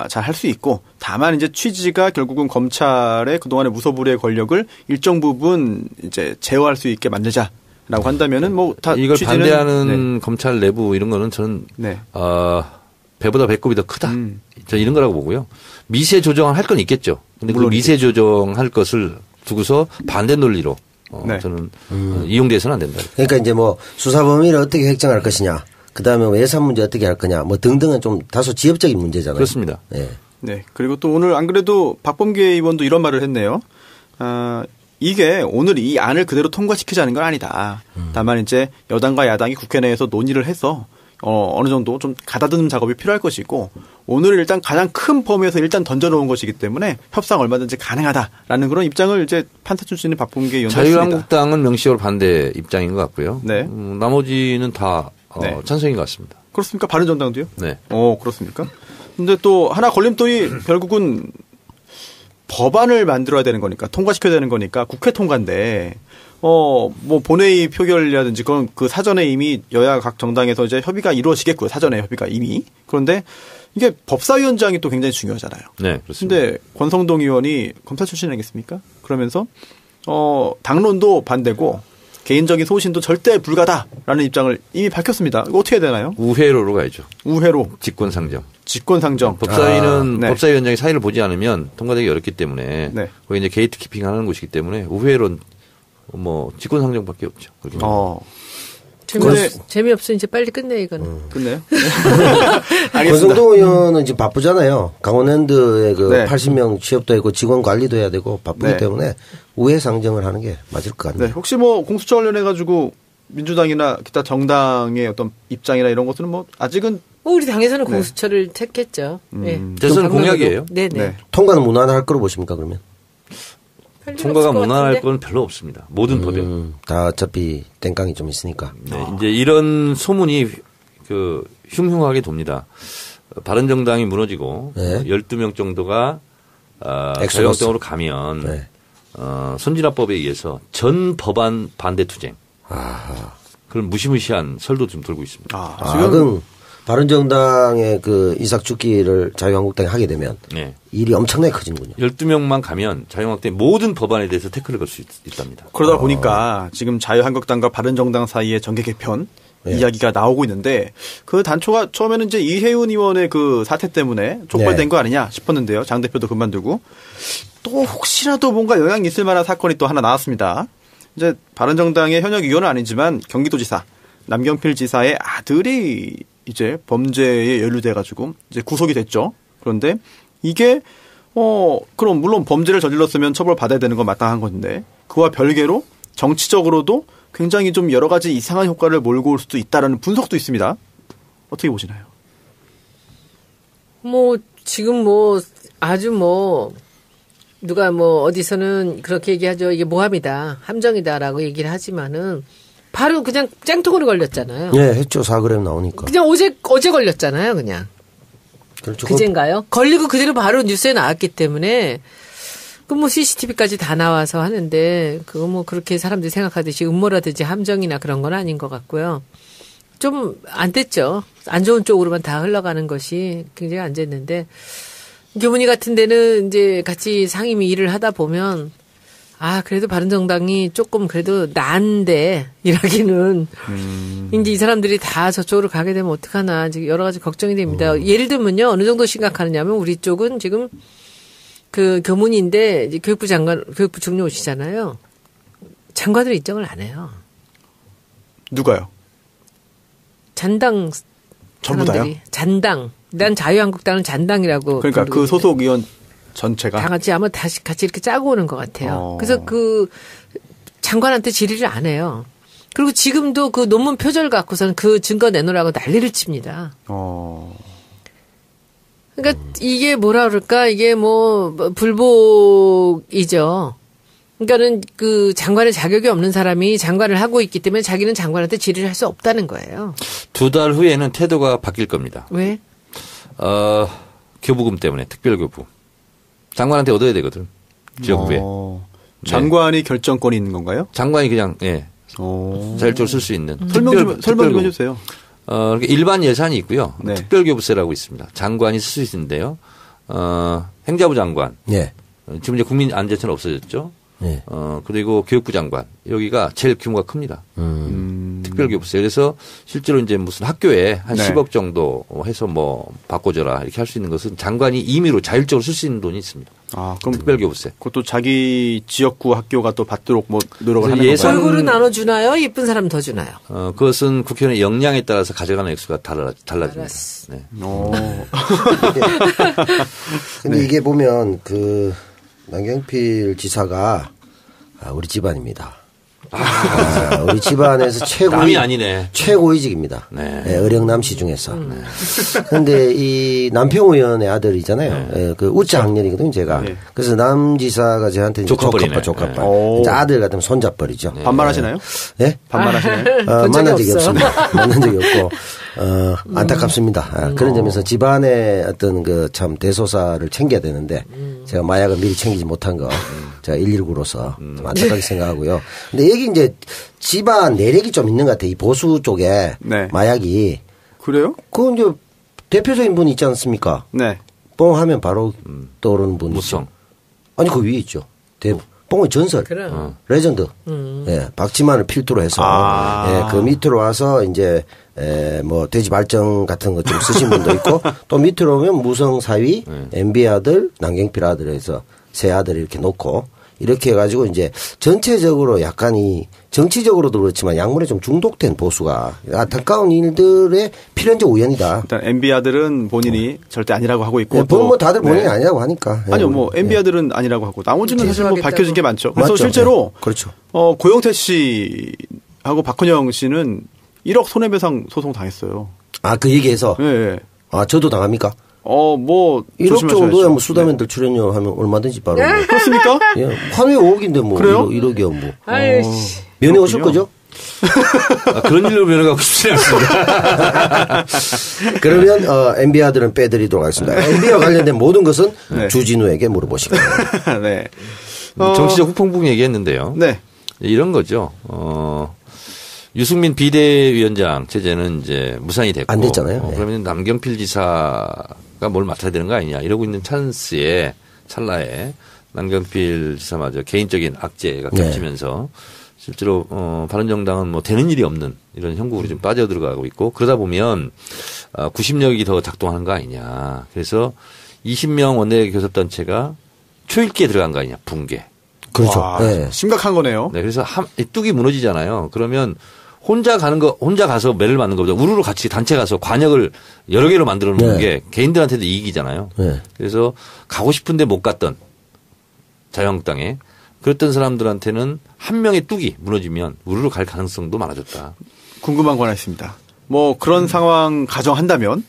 잘 할 수 있고 다만 이제 취지가 결국은 검찰의 그동안의 무소불위의 권력을 일정 부분 이제 제어할 수 있게 만들자라고 한다면은 뭐 다 이걸 취지는 반대하는 검찰 내부 이런 거는 저는 배보다 배꼽이 더 크다. 저는 이런 거라고 보고요. 미세 조정을 할 건 있겠죠. 근데 그 미세 조정할 것을 두고서 반대 논리로 저는 이용돼서는 안 된다. 그러니까 이제 뭐 수사 범위를 어떻게 획정할 것이냐, 그 다음에 뭐 예산 문제 어떻게 할 거냐, 뭐 등등은 좀 다소 지엽적인 문제잖아요. 그렇습니다. 네. 네. 그리고 또 오늘 안 그래도 박범계 의원도 이런 말을 했네요. 이게 오늘 이 안을 그대로 통과시키자는 건 아니다. 다만 이제 여당과 야당이 국회 내에서 논의를 해서 어느 정도 좀 가다듬는 작업이 필요할 것이고 오늘 일단 가장 큰 범위에서 일단 던져놓은 것이기 때문에 협상 얼마든지 가능하다라는 그런 입장을 이제 판타 출신의 박범계 의원도 했습니다. 자유한국당은 명시적으로 반대 입장인 것 같고요. 네. 나머지는 다 네. 찬성인 것 같습니다. 그렇습니까? 바른정당도요? 네. 그렇습니까? 근데 또 하나 걸림돌이 결국은 법안을 만들어야 되는 거니까 통과시켜야 되는 거니까 국회 통과인데 뭐 본회의 표결이라든지 그건 그 사전에 이미 여야 각 정당에서 이제 협의가 이루어지겠고요. 사전에 협의가 이미. 그런데 이게 법사위원장이 또 굉장히 중요하잖아요. 네, 그렇습니다. 근데 권성동 의원이 검사 출신 아니겠습니까? 그러면서 당론도 반대고 개인적인 소신도 절대 불가다라는 입장을 이미 밝혔습니다. 이거 어떻게 해야 되나요? 우회로로 가야죠. 우회로. 직권상정. 법사위는 네. 법사위원장이 사의를 보지 않으면 통과되기 어렵기 때문에 네. 거기 이제 게이트 키핑하는 곳이기 때문에 우회로 뭐 직권상정밖에 없죠. 재미없어 이제 빨리 끝내 이거는. 끝내요? 권성동 의원은 지금 바쁘잖아요. 강원랜드의 그 네. 80명 취업도 있고 직원 관리도 해야 되고 바쁘기 네. 때문에 우회 상정을 하는 게 맞을 것 같네요. 네. 혹시 뭐 공수처 관련해 가지고 민주당이나 기타 정당의 어떤 입장이나 이런 것들은 뭐 아직은 우리 당에서는 공수처를 택했죠. 네. 대선 공약이에요. 네네. 네. 통과는 무난할 거로 보십니까 그러면? 통과가 무난할 건 별로 없습니다. 모든 법에. 다 어차피 땡깡이 좀 있으니까. 네, 이제 이런 소문이 흉흉하게 돕니다. 바른정당이 무너지고 네. 12명 정도가 엑소더스. 자유한국당으로 가면 네. 선진화법에 의해서 전 법안 반대 투쟁. 아하. 그런 무시무시한 설도 좀 돌고 있습니다. 그럼 바른정당의 그 이삭 죽기를 자유한국당이 하게 되면 네. 일이 엄청나게 커지는군요. 12명만 가면 자유한국당의 모든 법안에 대해서 태클을 걸 수 있답니다. 그러다 보니까 지금 자유한국당과 바른정당 사이의 정계 개편 이야기가 나오고 있는데 그 단초가 처음에는 이제 이혜훈 의원의 그 사태 때문에 촉발된 거 아니냐 싶었는데요. 장 대표도 그만두고 또 혹시라도 뭔가 영향이 있을 만한 사건이 또 하나 나왔습니다. 이제 바른정당의 현역 의원은 아니지만 경기도지사 남경필 지사의 아들이 이제 범죄에 연루돼가지고 이제 구속이 됐죠. 그런데 이게 그럼 물론 범죄를 저질렀으면 처벌받아야 되는 건 마땅한 건데 그와 별개로 정치적으로도 굉장히 좀 여러 가지 이상한 효과를 몰고 올 수도 있다라는 분석도 있습니다. 어떻게 보시나요? 지금 아주 누가 어디서는 그렇게 얘기하죠. 이게 모함이다, 함정이다라고 얘기를 하지만은 바로 그냥 짱통으로 걸렸잖아요. 네, 했죠. 4g 나오니까. 그냥 어제 걸렸잖아요, 그냥. 그렇죠. 그젠가요? 걸리고 그대로 바로 뉴스에 나왔기 때문에 CCTV까지 다 나와서 하는데 그거 그렇게 사람들이 생각하듯이 음모라든지 함정이나 그런 건 아닌 것 같고요. 좀 안 됐죠. 안 좋은 쪽으로만 다 흘러가는 것이 굉장히 안 됐는데 교문위 같은 데는 이제 같이 상임위 일을 하다 보면 그래도 바른정당이 조금 그래도 나은데 일하기는 이제 이 사람들이 다 저쪽으로 가게 되면 어떡하나 지금 여러 가지 걱정이 됩니다. 예를 들면요. 어느 정도 심각하느냐면 우리 쪽은 지금 그 교문인데 이제 교육부 중요 오시잖아요. 장관으로 인정을 안 해요. 누가요? 잔당 전부 사람들이. 다요? 잔당. 난 자유한국당은 잔당이라고. 그러니까 그 소속 의원 전체가 다 같이 아마 같이 이렇게 짜고 오는 것 같아요. 그래서 그 장관한테 질의를 안 해요. 그리고 지금도 그 논문 표절 갖고서는 그 증거 내놓으라고 난리를 칩니다. 그러니까 이게 뭐라 그럴까? 이게 불복이죠. 그러니까는 그 장관의 자격이 없는 사람이 장관을 하고 있기 때문에 자기는 장관한테 질의를 할 수 없다는 거예요. 2달 후에는 태도가 바뀔 겁니다. 왜? 교부금 때문에 특별교부. 장관한테 얻어야 되거든. 지역구에. 장관이 결정권이 있는 건가요? 장관이 그냥 자율적으로 쓸 수 있는. 설명 좀 해주세요. 그러니까 일반 예산이 있고요. 네. 특별교부세라고 있습니다. 장관이 쓸 수 있는데요. 행자부 장관. 네. 지금 이제 국민안전처는 없어졌죠. 네. 그리고 교육부 장관. 여기가 제일 규모가 큽니다. 특별교부세. 그래서 실제로 이제 무슨 학교에 한 10억 정도 해서 바꿔줘라 이렇게 할 수 있는 것은 장관이 임의로 자율적으로 쓸 수 있는 돈이 있습니다. 그럼 특별교부세. 그것도 자기 지역구 학교가 또 받도록 노력을 하는 건가요? 골고루 나눠주나요? 예쁜 사람 더 주나요? 그것은 국회의원의 역량에 따라서 가져가는 액수가 달라집니다. 네. 근데 이게 보면 남경필 지사가 우리 집안입니다. 우리 집안에서 남이 아니네. 최고위직입니다. 네. 어령남씨 중에서. 그런데 이 남평 의원의 아들이잖아요. 그 우짜 학년이거든요, 제가. 네. 그래서 남 지사가 저한테 조카뻘. 이제 아들 같으면 손잡벌이죠. 반말하시나요? 네? 반말하시나요? 만난 적이 없습니다. 만난 적이 없고. 안타깝습니다. 그런 점에서 집안의 어떤 참 대소사를 챙겨야 되는데 제가 마약을 미리 챙기지 못한 거 제가 119로서 좀 안타깝게 생각하고요. 근데 여기 이제 집안 내력이 좀 있는 것 같아요. 이 보수 쪽에 마약이. 그래요? 그건 이제 대표적인 분이 있지 않습니까? 네. 뽕 하면 바로 떠오르는 분. 무성. 아니 그 위에 있죠. 뽕의 전설. 레전드. 박지만을 필두로 해서 그 밑으로 와서 이제 돼지 발정 같은 거 좀 쓰신 분도 있고 또 밑으로 오면 무성 사위, MB 아들, 남경필 아들 해서 세 아들 이렇게 놓고 이렇게 해가지고 이제 전체적으로 약간 정치적으로도 그렇지만 약물에 좀 중독된 보수가 안타까운 일들의 필연적 우연이다. 일단 MB 아들은 본인이 절대 아니라고 하고 있고. 다들 본인이 아니라고 하니까. 아니요, MB 아들은 아니라고 하고 나머지는 사실 밝혀진 게 많죠. 그래서 맞죠. 실제로 그렇죠. 고영태 씨하고 박헌영 씨는 1억 손해배상 소송 당했어요. 그 얘기해서. 네. 저도 당합니까? 1억 정도야 수다맨들 출연료 하면 얼마든지 바로. 그렇습니까? 환위 5억인데 그래요? 1억이요 아이씨. 면회 오실 거죠? 그런 일로 면허가고 싶지 않습니다. 그러면 MB 아들은 빼드리도록 하겠습니다. MB와 관련된 모든 것은 주진우에게 물어보시기 바랍니다. 네. 정치적 후폭풍 얘기했는데요. 네. 이런 거죠. 유승민 비대위원장 체제는 이제 무산이 됐고 안 됐잖아요. 그러면 남경필 지사가 뭘 맡아야 되는 거 아니냐 이러고 있는 찰나에 남경필 지사마저 개인적인 악재가 겹치면서 실제로 바른정당은 뭐 되는 일이 없는 이런 형국으로 좀 빠져들어가고 있고 그러다 보면 90력이 더 작동하는 거 아니냐. 그래서 20명 원내 교섭단체가 초읽기에 들어간 거 아니냐. 붕괴. 그렇죠. 와, 네. 심각한 거네요. 네, 그래서 뚝이 무너지잖아요. 그러면 혼자 가서 매를 맞는 것보다 우르르 같이 단체 가서 관역을 여러 개로 만들어 놓는 네. 게 개인들한테도 이익이잖아요. 네. 그래서 가고 싶은데 못 갔던 자유한국당에 그랬던 사람들한테는 한 명의 뚝이 무너지면 우르르 갈 가능성도 많아졌다. 궁금한 거 하나 있습니다. 뭐 그런 상황 가정한다면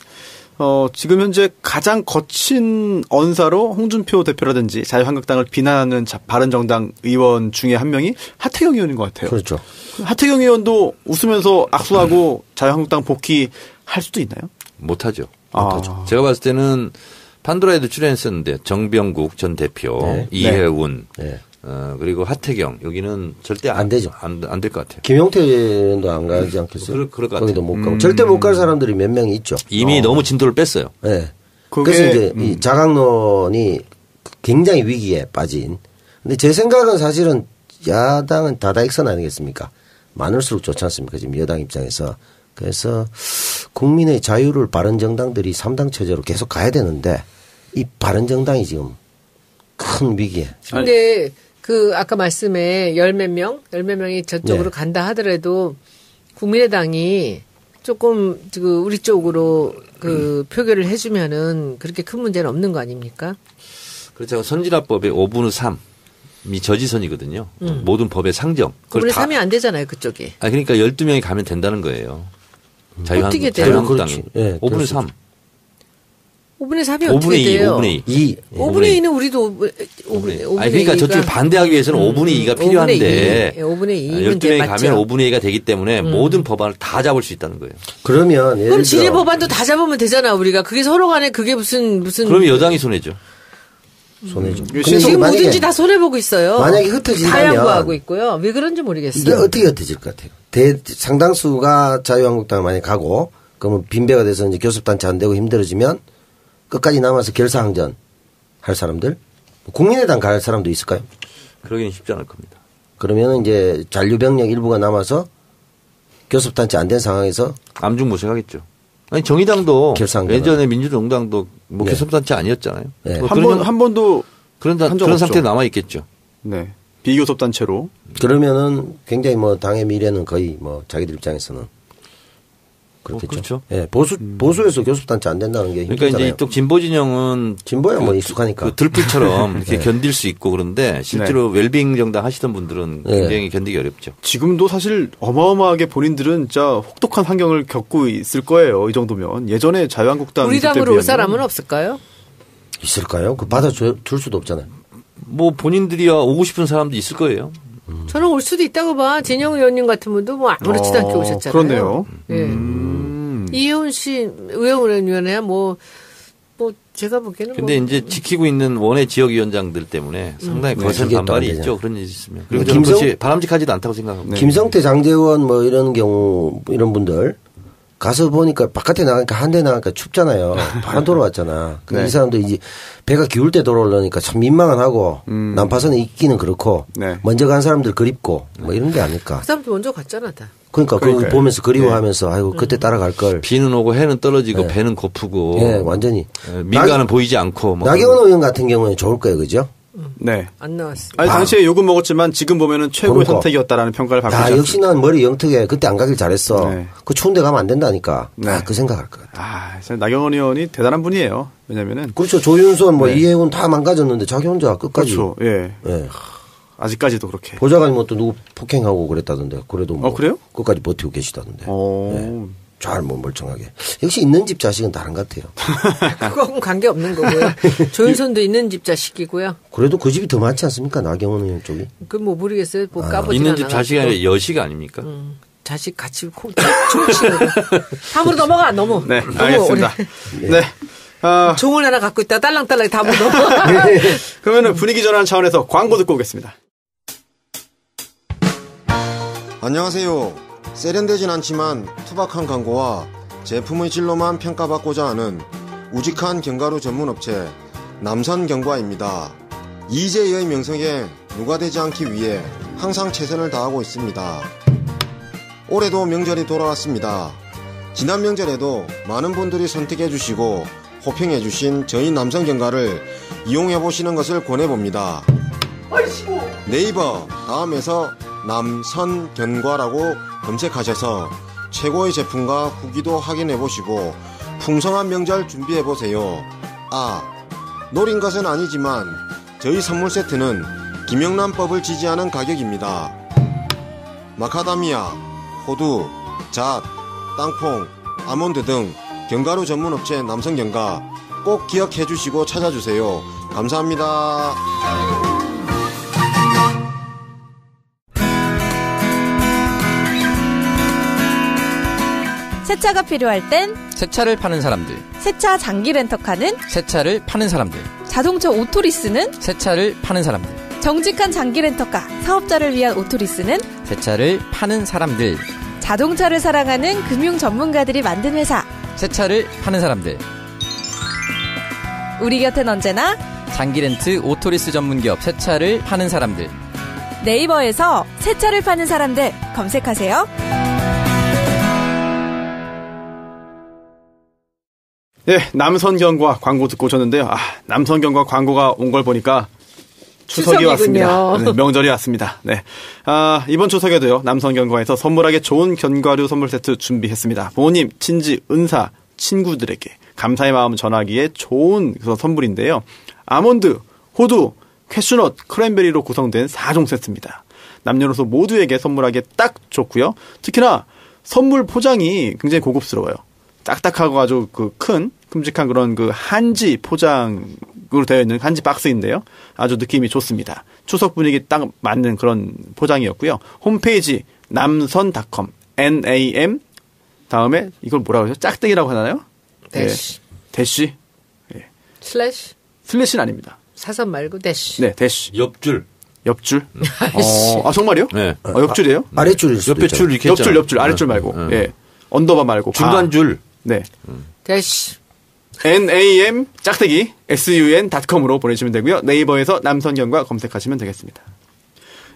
지금 현재 가장 거친 언사로 홍준표 대표라든지 자유한국당을 비난하는 바른정당 의원 중에 한 명이 하태경 의원인 것 같아요. 그렇죠. 하태경 의원도 웃으면서 악수하고 자유한국당 복귀할 수도 있나요? 못하죠. 못하죠. 제가 봤을 때는 판도라에도 출연했었는데 정병국 전 대표, 네. 이해운, 네. 그리고 하태경 여기는 절대 안 되죠. 안 될 것 같아요. 김용태 의원도 안 가지 않겠어요? 그럴 것 같아요. 거기도 못 가고. 절대 못 갈 사람들이 몇 명이 있죠. 이미 너무 진도를 뺐어요. 네. 그게, 그래서 이제 이 자강론이 굉장히 위기에 빠진. 근데 제 생각은 사실은 야당은 다다익선 아니겠습니까? 많을수록 좋지 않습니까? 지금 여당 입장에서. 그래서 국민의 자유를 바른정당들이 3당 체제로 계속 가야 되는데 이 바른정당이 지금 큰 위기에. 근데 그 아까 말씀에 열 몇 명이 저쪽으로 네. 간다 하더라도 국민의당이 조금 그 우리 쪽으로 그 표결을 해주면은 그렇게 큰 문제는 없는 거 아닙니까? 그렇죠. 선진화법의 5분 후 3이 저지선이거든요. 모든 법의 상정. 그분이 3이 안 되잖아요, 그쪽이. 그러니까 12명이 가면 된다는 거예요. 어떻게 돼요? 자유한국당이. 그렇지. 네, 5분의 3. 5분의 3이 5분의 어떻게 2, 돼요? 5분의 2. 2. 5분의 2는 우리도 5분의 2. 5분의 아니, 그러니까 저쪽에 반대하기 위해서는 5분의 2가 필요한데 5분의 2면 12명이 맞죠. 가면 5분의 2가 되기 때문에 모든 법안을 다 잡을 수 있다는 거예요. 그러면 예를 그럼 지뢰 들어 법안도 다 잡으면 되잖아, 우리가. 그게 서로 간에 그게 무슨 그러면 여당이 손해죠. 손해죠. 근데 지금 만약에 뭐든지 다 손해보고 있어요. 만약에 흩어진다면 다 양보하고 있고요. 왜 그런지 이게 모르겠어요. 어떻게 흩어질 것 같아요? 상당수가 자유한국당을 만약에 가고 그러면 빈배가 돼서 이제 교섭단체 안 되고 힘들어지면 끝까지 남아서 결사항전 할 사람들 국민의당 갈 사람도 있을까요? 그러기는 쉽지 않을 겁니다. 그러면 이제 잔류병력 일부가 남아서 교섭단체 안 된 상황에서 암중무색하겠죠. 아니 정의당도 결사항전 예전에 민주정당도 뭐 네. 교섭단체 아니었잖아요. 네. 뭐 한 번도 그런 한적 그런 없죠. 상태에 남아 있겠죠. 네. 비교섭 단체로. 그러면은 굉장히 뭐 당의 미래는 거의 뭐 자기들 입장에서는 그렇겠죠. 그렇죠. 예, 보수에서 교섭단체 안 된다는 게 그러니까 힘들잖아요. 이제 이쪽 진보 진영은 진보야 뭐 익숙하니까. 그 들불처럼 이렇게 네. 견딜 수 있고 그런데 실제로 웰빙 정당 하시던 분들은 네. 굉장히 견디기 어렵죠. 지금도 사실 어마어마하게 본인들은 진짜 혹독한 환경을 겪고 있을 거예요. 이 정도면. 예전에 자유한국당 우리 있을 때 당으로 올 비하면 사람은 없을까요? 있을까요? 그 받아줄 수도 없잖아요. 뭐 본인들이야 오고 싶은 사람도 있을 거예요. 저는 올 수도 있다고 봐. 진영 의원님 같은 분도 뭐 아무렇지도 않게 오셨잖아요. 그렇네요. 예. 이혜훈 씨 의원위원회야 뭐 제가 보기에는 근데 이제 지키고 있는 원외 지역위원장들 때문에 상당히 거센 그게 또 반발이 안 되죠. 있죠. 그런 일이 있으면. 그리고 저는 그것이 바람직하지도 않다고 생각합니다. 김성태, 장재원 뭐 이런 경우 이런 분들 가서 보니까 바깥에 나가니까 한 대 나가니까 춥잖아요. 바람 돌아왔잖아. 네. 이 사람도 이제 배가 기울 때 돌아오려니까 참 민망하고 난파선에 있기는 그렇고 네. 먼저 간 사람들 그립고 뭐 이런 게 아닐까. 그 사람도 먼저 갔잖아 다. 그러니까 그거 그러니까요. 보면서 그리워하면서 아이고 그때 따라갈 걸. 비는 오고 해는 떨어지고 네. 배는 고프고 예, 완전히. 민가는 보이지 않고 뭐 나경원 의원 같은 경우는 좋을 거예요, 그죠? 네. 안 나왔어. 아니 당시에 욕은 먹었지만 지금 보면은 최고의 그러니까. 선택이었다라는 평가를 받고 야, 있지 역시 않습니까? 난 머리 영특해. 그때 안 가길 잘했어. 네. 그 추운데 가면 안 된다니까. 네. 그 생각할 것 같아. 아, 진짜 나경원 의원이 대단한 분이에요. 왜냐면은 그렇죠. 조윤선, 뭐 네. 이해훈 다 망가졌는데 자기 혼자 끝까지. 그렇죠. 예. 예. 아직까지도 그렇게. 보좌관이 뭐 또 누구 폭행하고 그랬다던데. 그래도 뭐 그래요? 끝까지 버티고 계시다던데. 어. 잘 뭐 멀쩡하게. 역시 있는 집 자식은 다른 것 같아요. 그거하고는 관계없는 거고요. 조윤선도 있는 집 자식이고요. 그래도 그 집이 더 많지 않습니까? 나경원 의원 쪽이. 그 뭐 모르겠어요. 뭐 까보지 있는 집 자식이 아니라 여식 아닙니까? 자식 같이 총치고. 다음으로 넘어가. 넘어. 네, 너무 알겠습니다. 네. 아, 종을 하나 갖고 있다 딸랑딸랑 다음으로 넘어. 그러면은 분위기 전환 차원에서 광고 듣고 오겠습니다. 안녕하세요. 세련되진 않지만 투박한 광고와 제품의 질로만 평가받고자 하는 우직한 견과류 전문업체 남선경과입니다. 이재희의 명성에 누가 되지 않기 위해 항상 최선을 다하고 있습니다. 올해도 명절이 돌아왔습니다. 지난 명절에도 많은 분들이 선택해주시고 호평해주신 저희 남성경과를 이용해보시는 것을 권해봅니다. 네이버 다음에서 남선견과라고 검색하셔서 최고의 제품과 후기도 확인해보시고 풍성한 명절 준비해보세요. 노린 것은 아니지만 저희 선물 세트는 김영란법을 지지하는 가격입니다. 마카다미아, 호두, 잣, 땅콩, 아몬드 등 견과류 전문업체 남성견과 꼭 기억해주시고 찾아주세요. 감사합니다. 세차가 필요할 땐 세차를 파는 사람들, 세차 장기 렌터카는 세차를 파는 사람들, 자동차 오토리스는 세차를 파는 사람들, 정직한 장기 렌터카 사업자를 위한 오토리스는 세차를 파는 사람들, 자동차를 사랑하는 금융 전문가들이 만든 회사 세차를 파는 사람들. 우리 곁엔 언제나 장기렌트 오토리스 전문기업 세차를 파는 사람들. 네이버에서 세차를 파는 사람들 검색하세요. 네, 남선경과 광고 듣고 오셨는데요. 남선경과 광고가 온 걸 보니까 추석이 왔습니다. 네, 명절이 왔습니다. 네. 이번 추석에도요, 남선경과에서 선물하기 좋은 견과류 선물 세트 준비했습니다. 부모님, 친지, 은사, 친구들에게 감사의 마음 전하기에 좋은 선물인데요. 아몬드, 호두, 캐슈넛, 크랜베리로 구성된 4종 세트입니다. 남녀노소 모두에게 선물하기에 딱 좋고요. 특히나 선물 포장이 굉장히 고급스러워요. 딱딱하고 아주 큰 큼직한 그런 한지 포장으로 되어 있는 한지 박스인데요. 아주 느낌이 좋습니다. 추석 분위기 딱 맞는 그런 포장이었고요. 홈페이지 남선.com NAM 다음에 이걸 뭐라고 하죠? 짝대기라고 하나요? 대시. 네. 대시. 네. 슬래시? 슬래시는 아닙니다. 사선 말고 대시. 네, 대시. 옆줄. 정말요? 네. 옆줄이에요? 아랫줄일 수도 옆에 줄 이렇게 옆줄, 아랫줄 말고. 예. 언더바 말고. 중간 줄. 네. 대시. NAM 짝대기 sun.com으로 보내주시면 되고요. 네이버에서 남선경과 검색하시면 되겠습니다.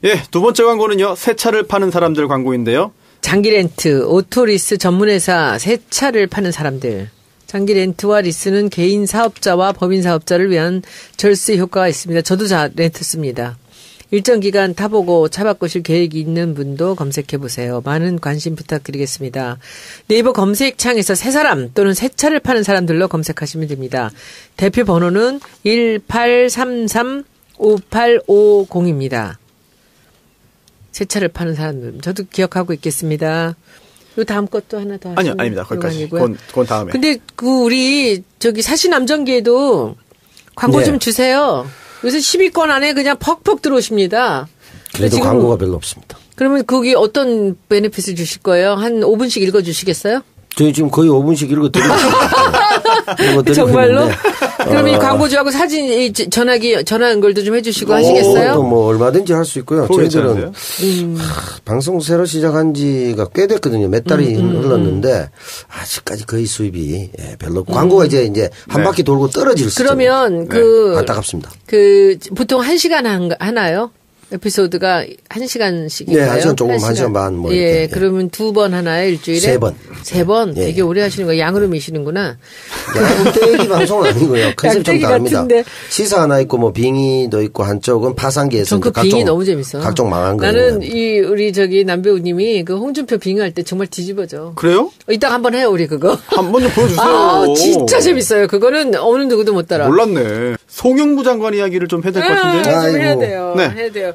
예, 두 번째 광고는요. 새 차를 파는 사람들 광고인데요. 장기 렌트, 오토리스 전문회사 새 차를 파는 사람들. 장기 렌트와 리스는 개인 사업자와 법인 사업자를 위한 절세 효과가 있습니다. 저도 렌트 씁니다. 일정 기간 타보고 차 바꾸실 계획이 있는 분도 검색해보세요. 많은 관심 부탁드리겠습니다. 네이버 검색창에서 새 사람 또는 새 차를 파는 사람들로 검색하시면 됩니다. 대표 번호는 1833-5850입니다. 새 차를 파는 사람들. 저도 기억하고 있겠습니다. 요 다음 것도 하나 더 하시면 아닙니다. 거기까지. 그건 다음에. 근데 우리 사시남정기에도 광고 네. 좀 주세요. 요새 10위권 안에 그냥 퍽퍽 들어오십니다. 그래도 지금 광고가 별로 없습니다. 그러면 거기 어떤 베네핏을 주실 거예요? 한 5분씩 읽어주시겠어요? 저희 지금 거의 5분씩 읽어드리고 있습니다. 정말로? 그럼 이 광고주하고 사진, 전화 연결도 좀 해주시고 하시겠어요? 또 얼마든지 할 수 있고요. 저희들은 방송 새로 시작한 지가 꽤 됐거든요. 몇 달이 흘렀는데 아직까지 거의 수입이 별로 없고 광고가 이제 한 바퀴 돌고 떨어질 수 있어요. 그러면 안타깝습니다. 보통 1시간 하나요? 에피소드가 1시간씩인가요? 네, 1시간 조금, 1시간 반, 뭐. 예, 이렇게. 그러면 2번 하나요? 일주일에? 3번. 3번? 예. 되게 오래 하시는 거예요. 양으로 미시는구나. 양떼기 방송은 아니고요. 컨셉 좀 양떼기 다릅니다. 같은데. 시사 하나 있고, 빙의도 있고, 한쪽은 파산기에서. 전 그 빙의 너무 재밌어. 각종 망한 거예요. 나는 우리 남배우님이 홍준표 빙의할 때 정말 뒤집어져. 그래요? 이따가 한번 해요, 우리 그거. 한번 좀 보여주세요. 진짜 재밌어요. 그거는 어느 누구도 못 따라. 몰랐네. 송영무 장관 이야기를 좀 해야 될 것 같은데. 좀 해야 돼요. 네. 해야 돼요.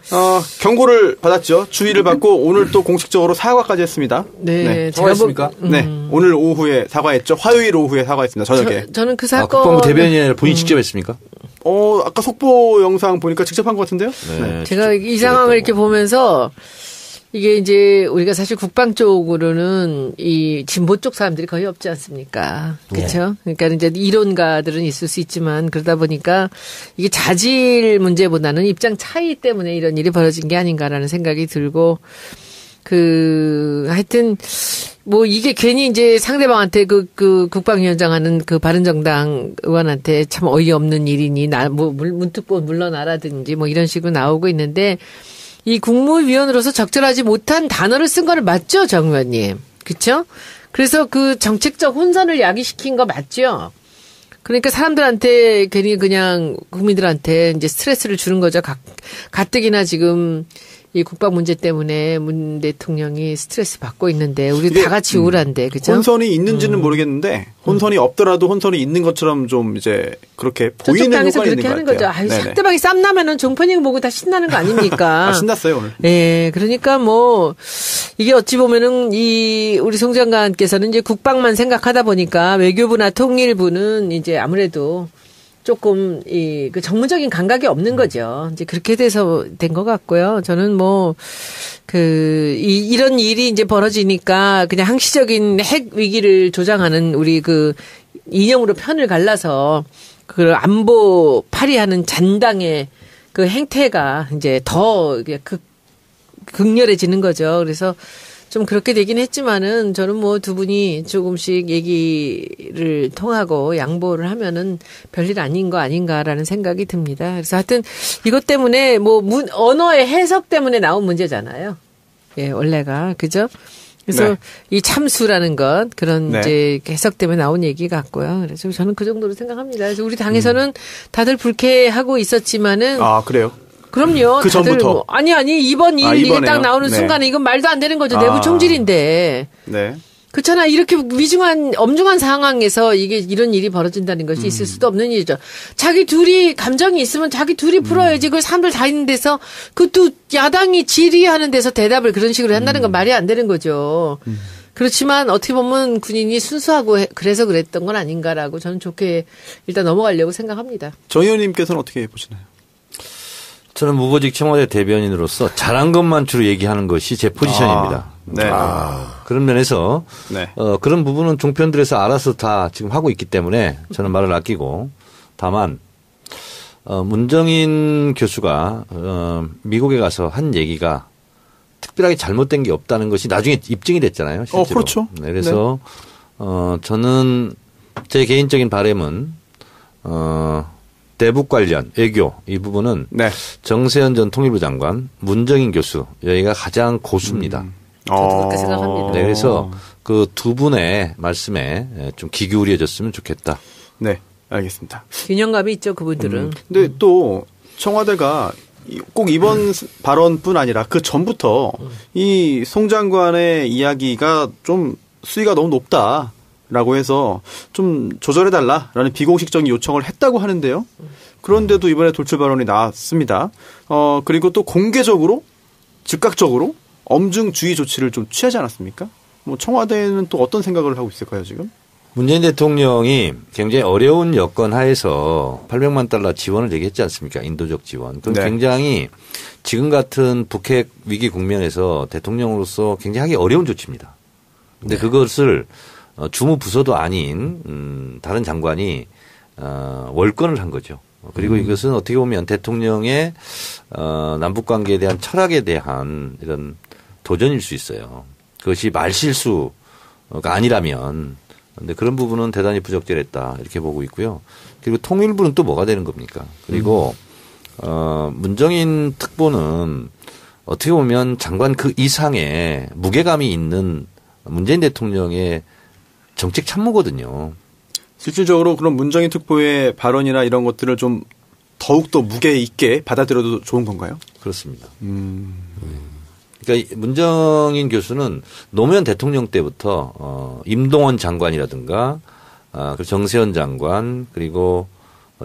경고를 받았죠. 주의를 받고 오늘 또 공식적으로 사과까지 했습니다. 네. 사과했습니까? 네. 오늘 오후에 사과했죠. 화요일 오후에 사과했습니다. 저녁에. 저는 그 사건. 국방부 대변인이 아니라 본인이 직접 했습니까? 아까 속보 영상 보니까 직접 한 것 같은데요? 네. 제가 이 상황을 이렇게 보면서 이게 이제 우리가 사실 국방 쪽으로는 이 진보 쪽 사람들이 거의 없지 않습니까? 그렇죠? 그러니까 이제 이론가들은 있을 수 있지만 그러다 보니까 이게 자질 문제보다는 입장 차이 때문에 이런 일이 벌어진 게 아닌가라는 생각이 들고 하여튼 뭐 이게 괜히 이제 상대방한테 그 국방위원장 하는 그 바른정당 의원한테 참 어이없는 일이니 뭐 문득 물러나라든지 뭐 이런 식으로 나오고 있는데 이 국무위원으로서 적절하지 못한 단어를 쓴 거는 맞죠, 정 의원님? 그렇죠? 그래서 그 정책적 혼선을 야기시킨 거 맞죠? 그러니까 사람들한테 괜히 그냥 국민들한테 이제 스트레스를 주는 거죠. 가뜩이나 지금 이 국방 문제 때문에 문 대통령이 스트레스 받고 있는데 우리 다 같이 우울한데 그죠? 혼선이 있는지는 모르겠는데 혼선이 없더라도 혼선이 있는 것처럼 좀 이제 그렇게 보이는 효과가 있는 것 하는 같아요. 거죠. 아유, 상대방이 쌈나면은 종편이 보고 다 신나는 거 아닙니까? 신났어요 오늘. 네, 그러니까 뭐 이게 어찌 보면은 이 우리 송 장관께서는 이제 국방만 생각하다 보니까 외교부나 통일부는 이제 아무래도 조금 그 정무적인 감각이 없는 거죠. 이제 그렇게 돼서 된 것 같고요. 저는 뭐 이런 일이 이제 벌어지니까 그냥 항시적인 핵 위기를 조장하는 우리 그 이념으로 편을 갈라서 그 안보 파리하는 잔당의 그 행태가 이제 더 극렬해지는 거죠. 그래서 좀 그렇게 되긴 했지만은 저는 뭐 두 분이 조금씩 얘기를 통하고 양보를 하면은 별일 아닌 거 아닌가라는 생각이 듭니다. 그래서 하여튼 이것 때문에 뭐 언어의 해석 때문에 나온 문제잖아요. 예, 원래가. 그죠? 그래서 네. 이 참수라는 것 그런 네. 이제 해석 때문에 나온 얘기 같고요. 그래서 저는 그 정도로 생각합니다. 그래서 우리 당에서는 다들 불쾌하고 있었지만은 아, 그래요? 그럼요. 그 다들 전부터. 뭐, 아니 이번 일 이게 딱 나오는 네. 순간에 이건 말도 안 되는 거죠. 내부 총질인데. 네. 그렇잖아. 이렇게 엄중한 상황에서 이게 이런 일이 벌어진다는 것이 있을 수도 없는 일이죠. 자기 둘이 감정이 있으면 자기 둘이 풀어야지. 그 사람들 다 있는 데서 그 또 야당이 질의하는 데서 대답을 그런 식으로 한다는 건 말이 안 되는 거죠. 그렇지만 어떻게 보면 군인이 순수하고 그래서 그랬던 건 아닌가라고 저는 좋게 일단 넘어가려고 생각합니다. 정 의원님께서는 어떻게 보시나요? 저는 무보직 청와대 대변인으로서 잘한 것만 주로 얘기하는 것이 제 포지션입니다. 네. 그런 면에서 네. 그런 부분은 종편들에서 알아서 다 지금 하고 있기 때문에 저는 말을 아끼고 다만 문정인 교수가 미국에 가서 한 얘기가 특별하게 잘못된 게 없다는 것이 나중에 입증이 됐잖아요. 실제로. 그렇죠. 네, 그래서 저는 제 개인적인 바람은 대북 관련 외교 이 부분은 네. 정세현 전 통일부 장관, 문정인 교수 여기가 가장 고수입니다. 저도 그렇게 생각합니다. 네, 그래서 그 두 분의 말씀에 좀 귀 기울여졌으면 좋겠다. 네, 알겠습니다. 균형감이 있죠, 그분들은. 근데 또 청와대가 꼭 이번 발언뿐 아니라 그 전부터 이 송 장관의 이야기가 좀 수위가 너무 높다라고 해서 좀 조절해달라라는 비공식적인 요청을 했다고 하는데요. 그런데도 이번에 돌출 발언이 나왔습니다. 그리고 또 공개적으로 즉각적으로 엄중 주의 조치를 좀 취하지 않았습니까? 뭐 청와대는 또 어떤 생각을 하고 있을까요, 지금? 문재인 대통령이 굉장히 어려운 여건 하에서 800만 달러 지원을 얘기했지 않습니까? 인도적 지원. 그럼 네. 굉장히 지금 같은 북핵 위기 국면에서 대통령으로서 굉장히 하기 어려운 조치입니다. 근데 그것을 주무 부서도 아닌 다른 장관이 월권을 한 거죠. 그리고 이것은 어떻게 보면 대통령의 남북 관계에 대한 철학에 대한 이런 도전일 수 있어요. 그것이 말실수가 아니라면 근데 그런 부분은 대단히 부적절했다 이렇게 보고 있고요. 그리고 통일부는 또 뭐가 되는 겁니까? 그리고 문정인 특보는 어떻게 보면 장관 그 이상의 무게감이 있는 문재인 대통령의 정책 참모거든요. 실질적으로 그런 문정인 특보의 발언이나 이런 것들을 좀 더욱더 무게 있게 받아들여도 좋은 건가요? 그렇습니다. 그러니까 문정인 교수는 노무현 대통령 때부터 임동원 장관이라든가 그리고 정세현 장관 그리고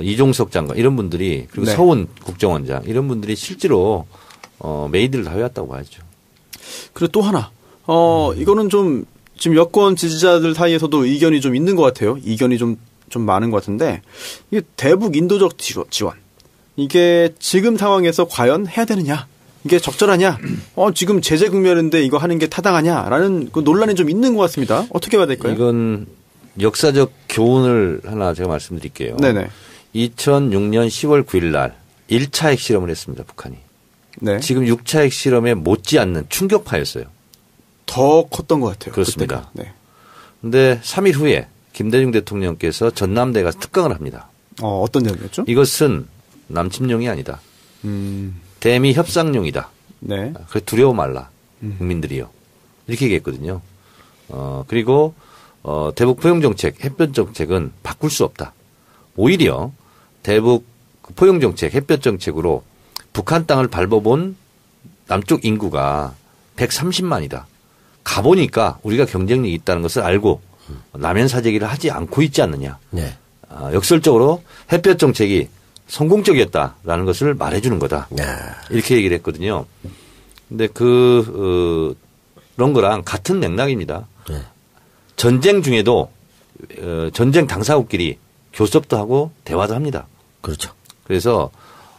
이종석 장관 이런 분들이 그리고 네. 서훈 국정원장 이런 분들이 실제로 메이드를 다 해왔다고 봐야죠. 그리고 또 하나 이거는 좀 지금 여권 지지자들 사이에서도 의견이 좀 있는 것 같아요. 이견이 좀 많은 것 같은데 이게 대북 인도적 지원 이게 지금 상황에서 과연 해야 되느냐 이게 적절하냐 지금 제재 국면인데 이거 하는 게 타당하냐라는 그 논란이 좀 있는 것 같습니다. 어떻게 봐야 될까요? 이건 역사적 교훈을 하나 제가 말씀드릴게요. 네네. 2006년 10월 9일 날 1차 핵실험을 했습니다. 북한이. 네. 지금 6차 핵실험에 못지않는 충격파였어요. 더 컸던 것 같아요. 그렇습니다. 네. 근데 3일 후에 김대중 대통령께서 전남대에 가서 특강을 합니다. 어떤 내용이었죠? 이것은 남침용이 아니다. 대미 협상용이다. 네. 그래서 두려워 말라. 국민들이요. 이렇게 얘기했거든요. 그리고 대북 포용정책, 햇볕정책은 바꿀 수 없다. 오히려 대북 포용정책, 햇볕정책으로 북한 땅을 밟아본 남쪽 인구가 130만이다. 가보니까 우리가 경쟁력이 있다는 것을 알고 남연 사재기를 하지 않고 있지 않느냐. 네. 역설적으로 햇볕정책이 성공적이었다라는 것을 말해주는 거다. 이렇게 얘기를 했거든요. 근데 그런 거랑 같은 맥락입니다. 네. 전쟁 중에도 전쟁 당사국끼리 교섭도 하고 대화도 합니다. 그렇죠. 그래서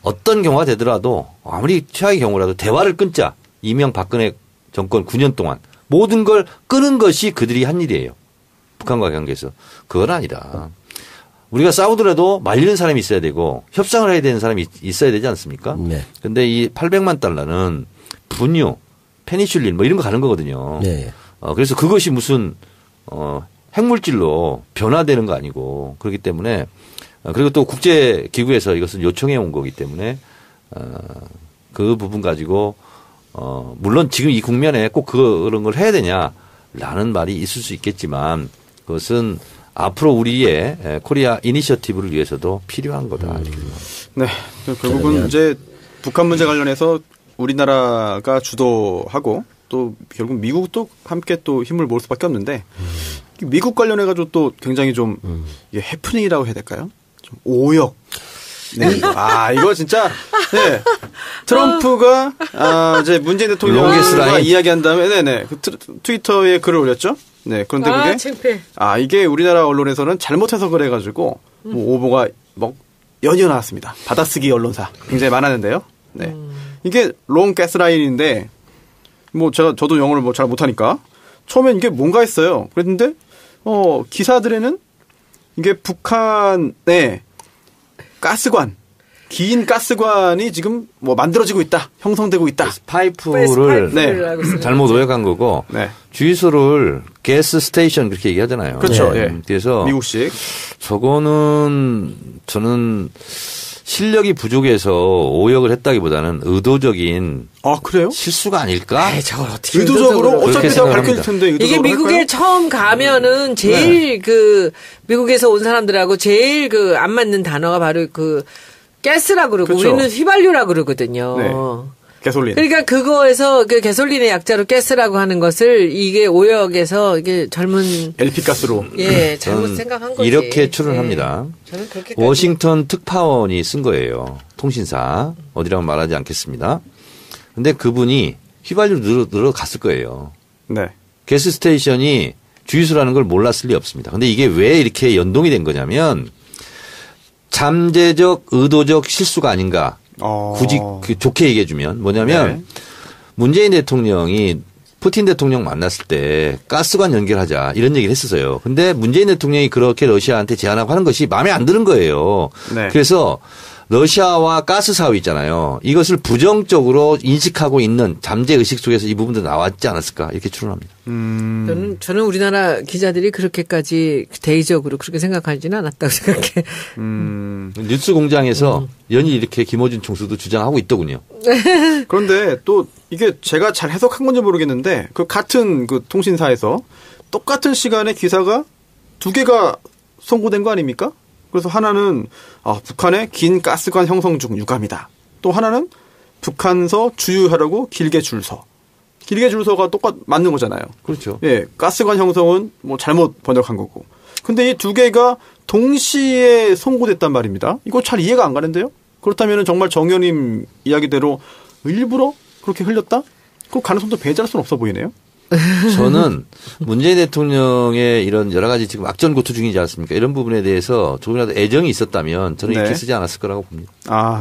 어떤 경우가 되더라도 아무리 최악의 경우라도 대화를 끊자. 이명박근혜 정권 9년 동안 모든 걸 끄는 것이 그들이 한 일이에요. 북한과 관계에서. 그건 아니다. 우리가 싸우더라도 말리는 사람이 있어야 되고 협상을 해야 되는 사람이 있어야 되지 않습니까? 네. 근데 이 800만 달러는 분유, 페니슐린 뭐 이런 거 가는 거거든요. 네. 그래서 그것이 무슨 핵물질로 변화되는 거 아니고 그렇기 때문에 그리고 또 국제기구에서 이것을 요청해 온 거기 때문에 그 부분 가지고 물론 지금 이 국면에 꼭 그런 걸 해야 되냐라는 말이 있을 수 있겠지만 그것은 앞으로 우리의 코리아 이니셔티브를 위해서도 필요한 거다. 네. 결국은 이제 북한 문제 관련해서 우리나라가 주도하고 또 결국 미국도 함께 또 힘을 모을 수밖에 없는데 미국 관련해가지고 또 굉장히 좀 이게 해프닝이라고 해야 될까요? 좀 오역. 네. 이거 진짜, 네. 트럼프가, 이제 문재인 대통령과 이야기한 다음에, 네네. 그 트위터에 글을 올렸죠? 네. 그런데 그게. 창피해. 이게 우리나라 언론에서는 잘못해서 그래가지고, 뭐 오보가 뭐 연이어 나왔습니다. 받아쓰기 언론사. 굉장히 많았는데요. 네. 이게 롱 가스라인인데, 뭐 저도 영어를 뭐 잘 못하니까, 처음엔 이게 뭔가 했어요. 그랬는데, 기사들에는 이게 북한의 가스관, 긴 가스관이 지금 뭐 만들어지고 있다, 형성되고 있다. 파이프를 네. 잘못 오역한 거고 네. 주유소를 가스 스테이션 그렇게 얘기하잖아요. 그렇죠. 네. 예. 그래서 미국식. 저거는 저는 실력이 부족해서 오역을 했다기보다는 의도적인 그래요? 실수가 아닐까? 저걸 어떻게 의도적으로 어차피 다 밝힐 텐데 이게 미국에 할까요? 처음 가면은 제일 그 미국에서 온 사람들하고 제일 그 안 맞는 단어가 바로 그 가스라 그러고 그렇죠. 우리는 휘발유라 그러거든요. 네. 가솔린. 그러니까 그거에서 그 가솔린의 약자로 가스라고 하는 것을 이게 오역에서 이게 젊은 LP 가스로 잘못 생각한 거지. 이렇게 추론합니다. 저는 그렇게 워싱턴 특파원이 쓴 거예요. 통신사 어디라고 말하지 않겠습니다. 근데 그분이 휘발유 늘어갔을 거예요. 네. 가스 스테이션이 주유소라는 걸 몰랐을 리 없습니다. 근데 이게 왜 이렇게 연동이 된 거냐면 잠재적 의도적 실수가 아닌가. 굳이 좋게 얘기해주면 뭐냐면 문재인 대통령이 푸틴 대통령 만났을 때 가스관 연결하자 이런 얘기를 했었어요. 근데 문재인 대통령이 그렇게 러시아한테 제안하고 하는 것이 마음에 안 드는 거예요. 네. 그래서 러시아와 가스 사업 있잖아요. 이것을 부정적으로 인식하고 있는 잠재의식 속에서 이 부분도 나왔지 않았을까 이렇게 추론합니다. 저는 우리나라 기자들이 그렇게까지 대의적으로 그렇게 생각하지는 않았다고 생각해. 뉴스 공장에서 연일 이렇게 김어준 총수도 주장하고 있더군요. 그런데 또 이게 제가 잘 해석한 건지 모르겠는데 그 같은 그 통신사에서 똑같은 시간에 기사가 두 개가 송고된 거 아닙니까? 그래서 하나는 북한의 긴 가스관 형성 중 유감이다. 또 하나는 북한서 주유하려고 길게 줄 서. 길게 줄 서가 맞는 거잖아요. 그렇죠. 예, 가스관 형성은 뭐 잘못 번역한 거고. 근데 이 두 개가 동시에 송고됐단 말입니다. 이거 잘 이해가 안 가는데요? 그렇다면 정말 정 의원님 이야기대로 일부러 그렇게 흘렸다? 그 가능성도 배제할 수는 없어 보이네요. 저는 문재인 대통령의 이런 여러 가지 지금 악전고투 중이지 않습니까? 이런 부분에 대해서 조금이라도 애정이 있었다면 저는 이렇게 쓰지 않았을 거라고 봅니다.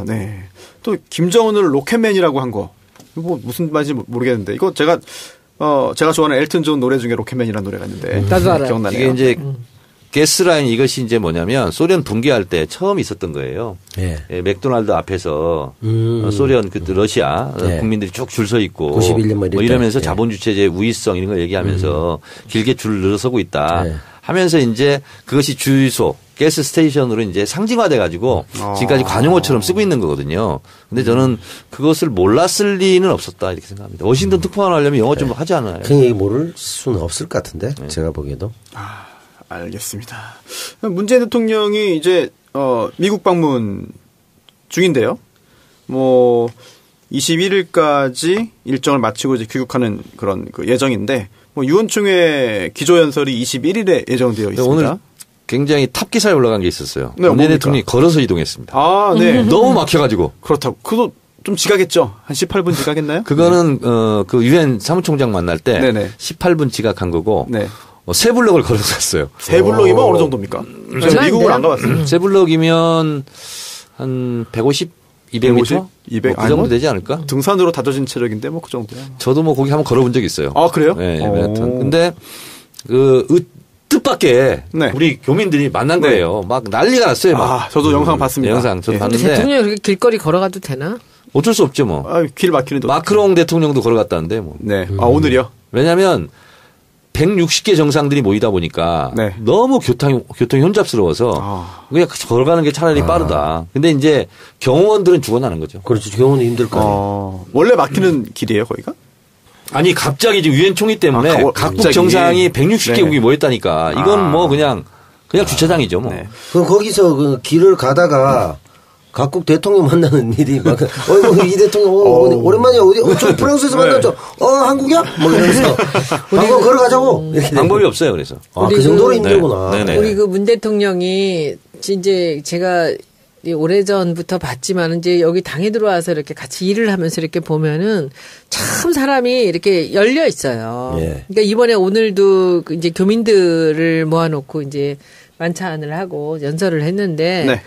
네. 또 김정은을 로켓맨이라고 한 거. 이거 무슨 말인지 모르겠는데 이거 제가 좋아하는 엘튼 존 노래 중에 로켓맨이라는 노래가 있는데 나도 알아요. 기억나네요. 이게 이제 가스라인 이것이 이제 뭐냐면 소련 붕괴할 때 처음 있었던 거예요. 예, 맥도날드 앞에서 소련 그 러시아 국민들이 쭉 줄 서 있고 91년 뭐 이러면서 자본주체제의 우위성 이런 걸 얘기하면서 길게 줄 늘어서고 있다 하면서 이제 그것이 주유소 가스 스테이션으로 이제 상징화돼 가지고 지금까지 관용어처럼 쓰고 있는 거거든요. 근데 저는 그것을 몰랐을 리는 없었다 이렇게 생각합니다. 워싱턴 특파원 하려면 영어 좀 하지 않아요? 그 얘기 모를 수는 없을 것 같은데 제가 보기에도. 알겠습니다. 문재인 대통령이 이제 미국 방문 중인데요. 뭐 21일까지 일정을 마치고 이제 귀국하는 그런 그 예정인데 뭐 유엔총회 기조연설이 21일에 예정되어 있습니다. 오늘 굉장히 탑 기사에 올라간 게 있었어요. 네, 문재인 대통령이 걸어서 이동했습니다. 아, 네. 너무 막혀가지고. 그렇다고. 그거 좀 지각했죠? 한 18분 지각했나요? 그거는 그 유엔 사무총장 만날 때 네네. 18분 지각한 거고 네. 세 블럭을 걸어서 갔어요. 세 블럭이면 어느 정도입니까? 제가 미국을 안 가봤어요. 세 블럭이면 한 150, 200m? 200? 그 정도 되지 않을까? 등산으로 다져진 체력인데 뭐 그 정도야. 저도 뭐 거기 한번 걸어본 적이 있어요. 아, 그래요? 네, 맨하탄. 근데 그 뜻밖의 우리 교민들이 만난 거예요. 막 난리가 났어요. 막. 저도 영상 봤습니다. 영상 저도 봤는데. 대통령이 그렇게 길거리 걸어가도 되나? 어쩔 수 없죠 뭐. 길 막히는데. 마크롱 대통령도 걸어갔다는데 뭐. 네. 오늘이요? 왜냐하면 160개 정상들이 모이다 보니까 너무 교통이 혼잡스러워서 그냥 걸어가는 게 차라리 빠르다. 근데 이제 경호원들은 죽어나는 거죠. 그렇죠. 경호원은 힘들 거예요. 원래 막히는 길이에요, 거기가? 아니 갑자기 이제 유엔 총회 때문에 각국 정상이 160개국이 모였다니까 이건 뭐 그냥 주차장이죠 뭐. 그럼 거기서 그 길을 가다가 각국 대통령 만나는 일이 막, 이 대통령, 오랜만이야, 저 프랑스에서 만났죠. 한국이야? 뭐 이러면서, 방금 걸어가자고. 방법이 없어요, 그래서. 그 정도로 힘들구나. 네. 우리 그 문 대통령이, 이제 제가 오래전부터 봤지만, 이제 여기 당에 들어와서 이렇게 같이 일을 하면서 이렇게 보면은 참 사람이 이렇게 열려 있어요. 그러니까 이번에 오늘도 이제 교민들을 모아놓고 이제 만찬을 하고 연설을 했는데,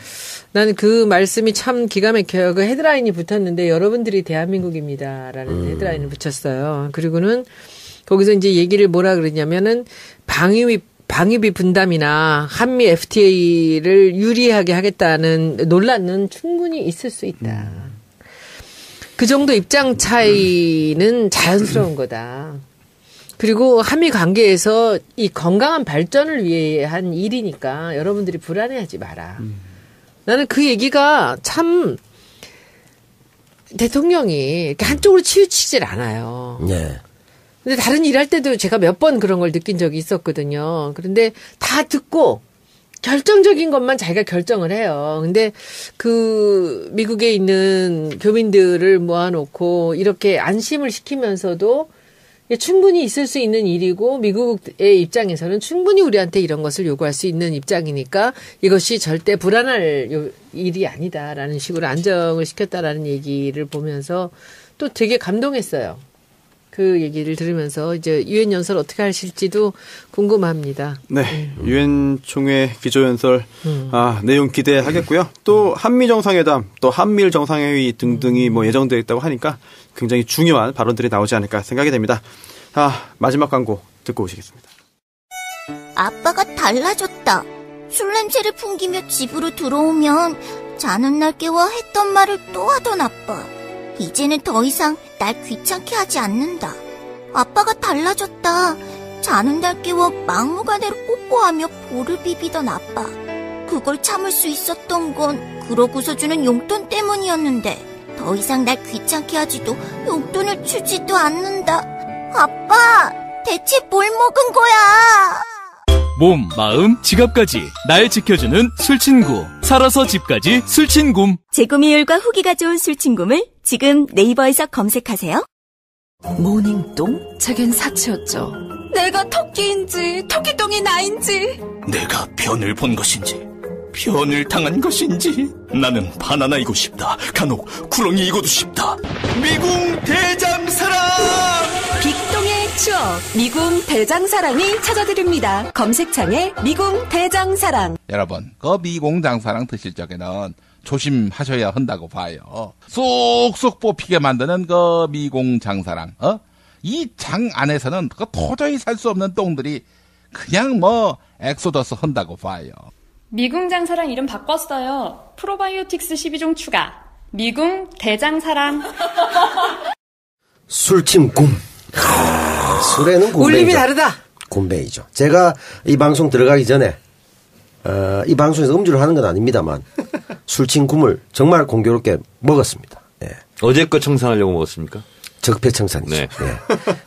나는 그 말씀이 참 기가 막혀요. 그 헤드라인이 붙었는데 여러분들이 대한민국입니다라는 헤드라인을 붙였어요. 그리고는 거기서 이제 얘기를 뭐라 그러냐면은 방위비 분담이나 한미 FTA를 유리하게 하겠다는 논란은 충분히 있을 수 있다. 그 정도 입장 차이는 자연스러운 거다. 그리고 한미 관계에서 이 건강한 발전을 위해 한 일이니까 여러분들이 불안해하지 마라. 나는 그 얘기가 참 대통령이 이렇게 한쪽으로 치우치질 않아요. 근데 다른 일 할 때도 제가 몇 번 그런 걸 느낀 적이 있었거든요. 그런데 다 듣고 결정적인 것만 자기가 결정을 해요. 근데 그 미국에 있는 교민들을 모아놓고 이렇게 안심을 시키면서도 충분히 있을 수 있는 일이고 미국의 입장에서는 충분히 우리한테 이런 것을 요구할 수 있는 입장이니까 이것이 절대 불안할 일이 아니다라는 식으로 안정을 시켰다라는 얘기를 보면서 또 되게 감동했어요. 그 얘기를 들으면서 이제 유엔 연설 어떻게 하실지도 궁금합니다. 네, 유엔 총회 기조연설 내용 기대하겠고요. 또 한미 정상회담, 또 한미일 정상회의 등등이 뭐 예정되어 있다고 하니까 굉장히 중요한 발언들이 나오지 않을까 생각이 됩니다. 마지막 광고 듣고 오시겠습니다. 아빠가 달라졌다. 술 냄새를 풍기며 집으로 들어오면 자는 날 깨워 했던 말을 또 하던 아빠. 이제는 더 이상 날 귀찮게 하지 않는다. 아빠가 달라졌다. 자는 날 깨워 막무가내로 뽀뽀하며 볼을 비비던 아빠. 그걸 참을 수 있었던 건 그러고서 주는 용돈 때문이었는데 더 이상 날 귀찮게 하지도 용돈을 주지도 않는다. 아빠, 대체 뭘 먹은 거야? 몸, 마음, 지갑까지 날 지켜주는 술친구. 살아서 집까지 술친굼. 재구미율과 후기가 좋은 술친굼을 지금 네이버에서 검색하세요. 모닝똥? 제겐 사치였죠. 내가 토끼인지 토끼똥이 나인지, 내가 변을 본 것인지 변을 당한 것인지, 나는 바나나이고 싶다. 간혹 구렁이이고도 싶다. 미궁 대장사랑! 빅동의 추억 미궁 대장사랑이 찾아드립니다. 검색창에 미궁 대장사랑. 여러분, 그 미궁 장사랑 드실 적에는 조심하셔야 한다고 봐요. 쏙쏙 뽑히게 만드는 그 미궁 장사랑, 이 장 안에서는 그 도저히 살 수 없는 똥들이 그냥 뭐 엑소더스 한다고 봐요. 미궁 장사랑 이름 바꿨어요. 프로바이오틱스 12종 추가. 미궁 대장사랑. 술침꿈. 술에는 굼벵이죠. 울림이 다르다. 굼벵이죠. 제가 이 방송 들어가기 전에 이 방송에서 음주를 하는 건 아닙니다만 술침꿈을 정말 공교롭게 먹었습니다. 예. 어제 거 청산하려고 먹었습니까? 적폐청산이죠. 네.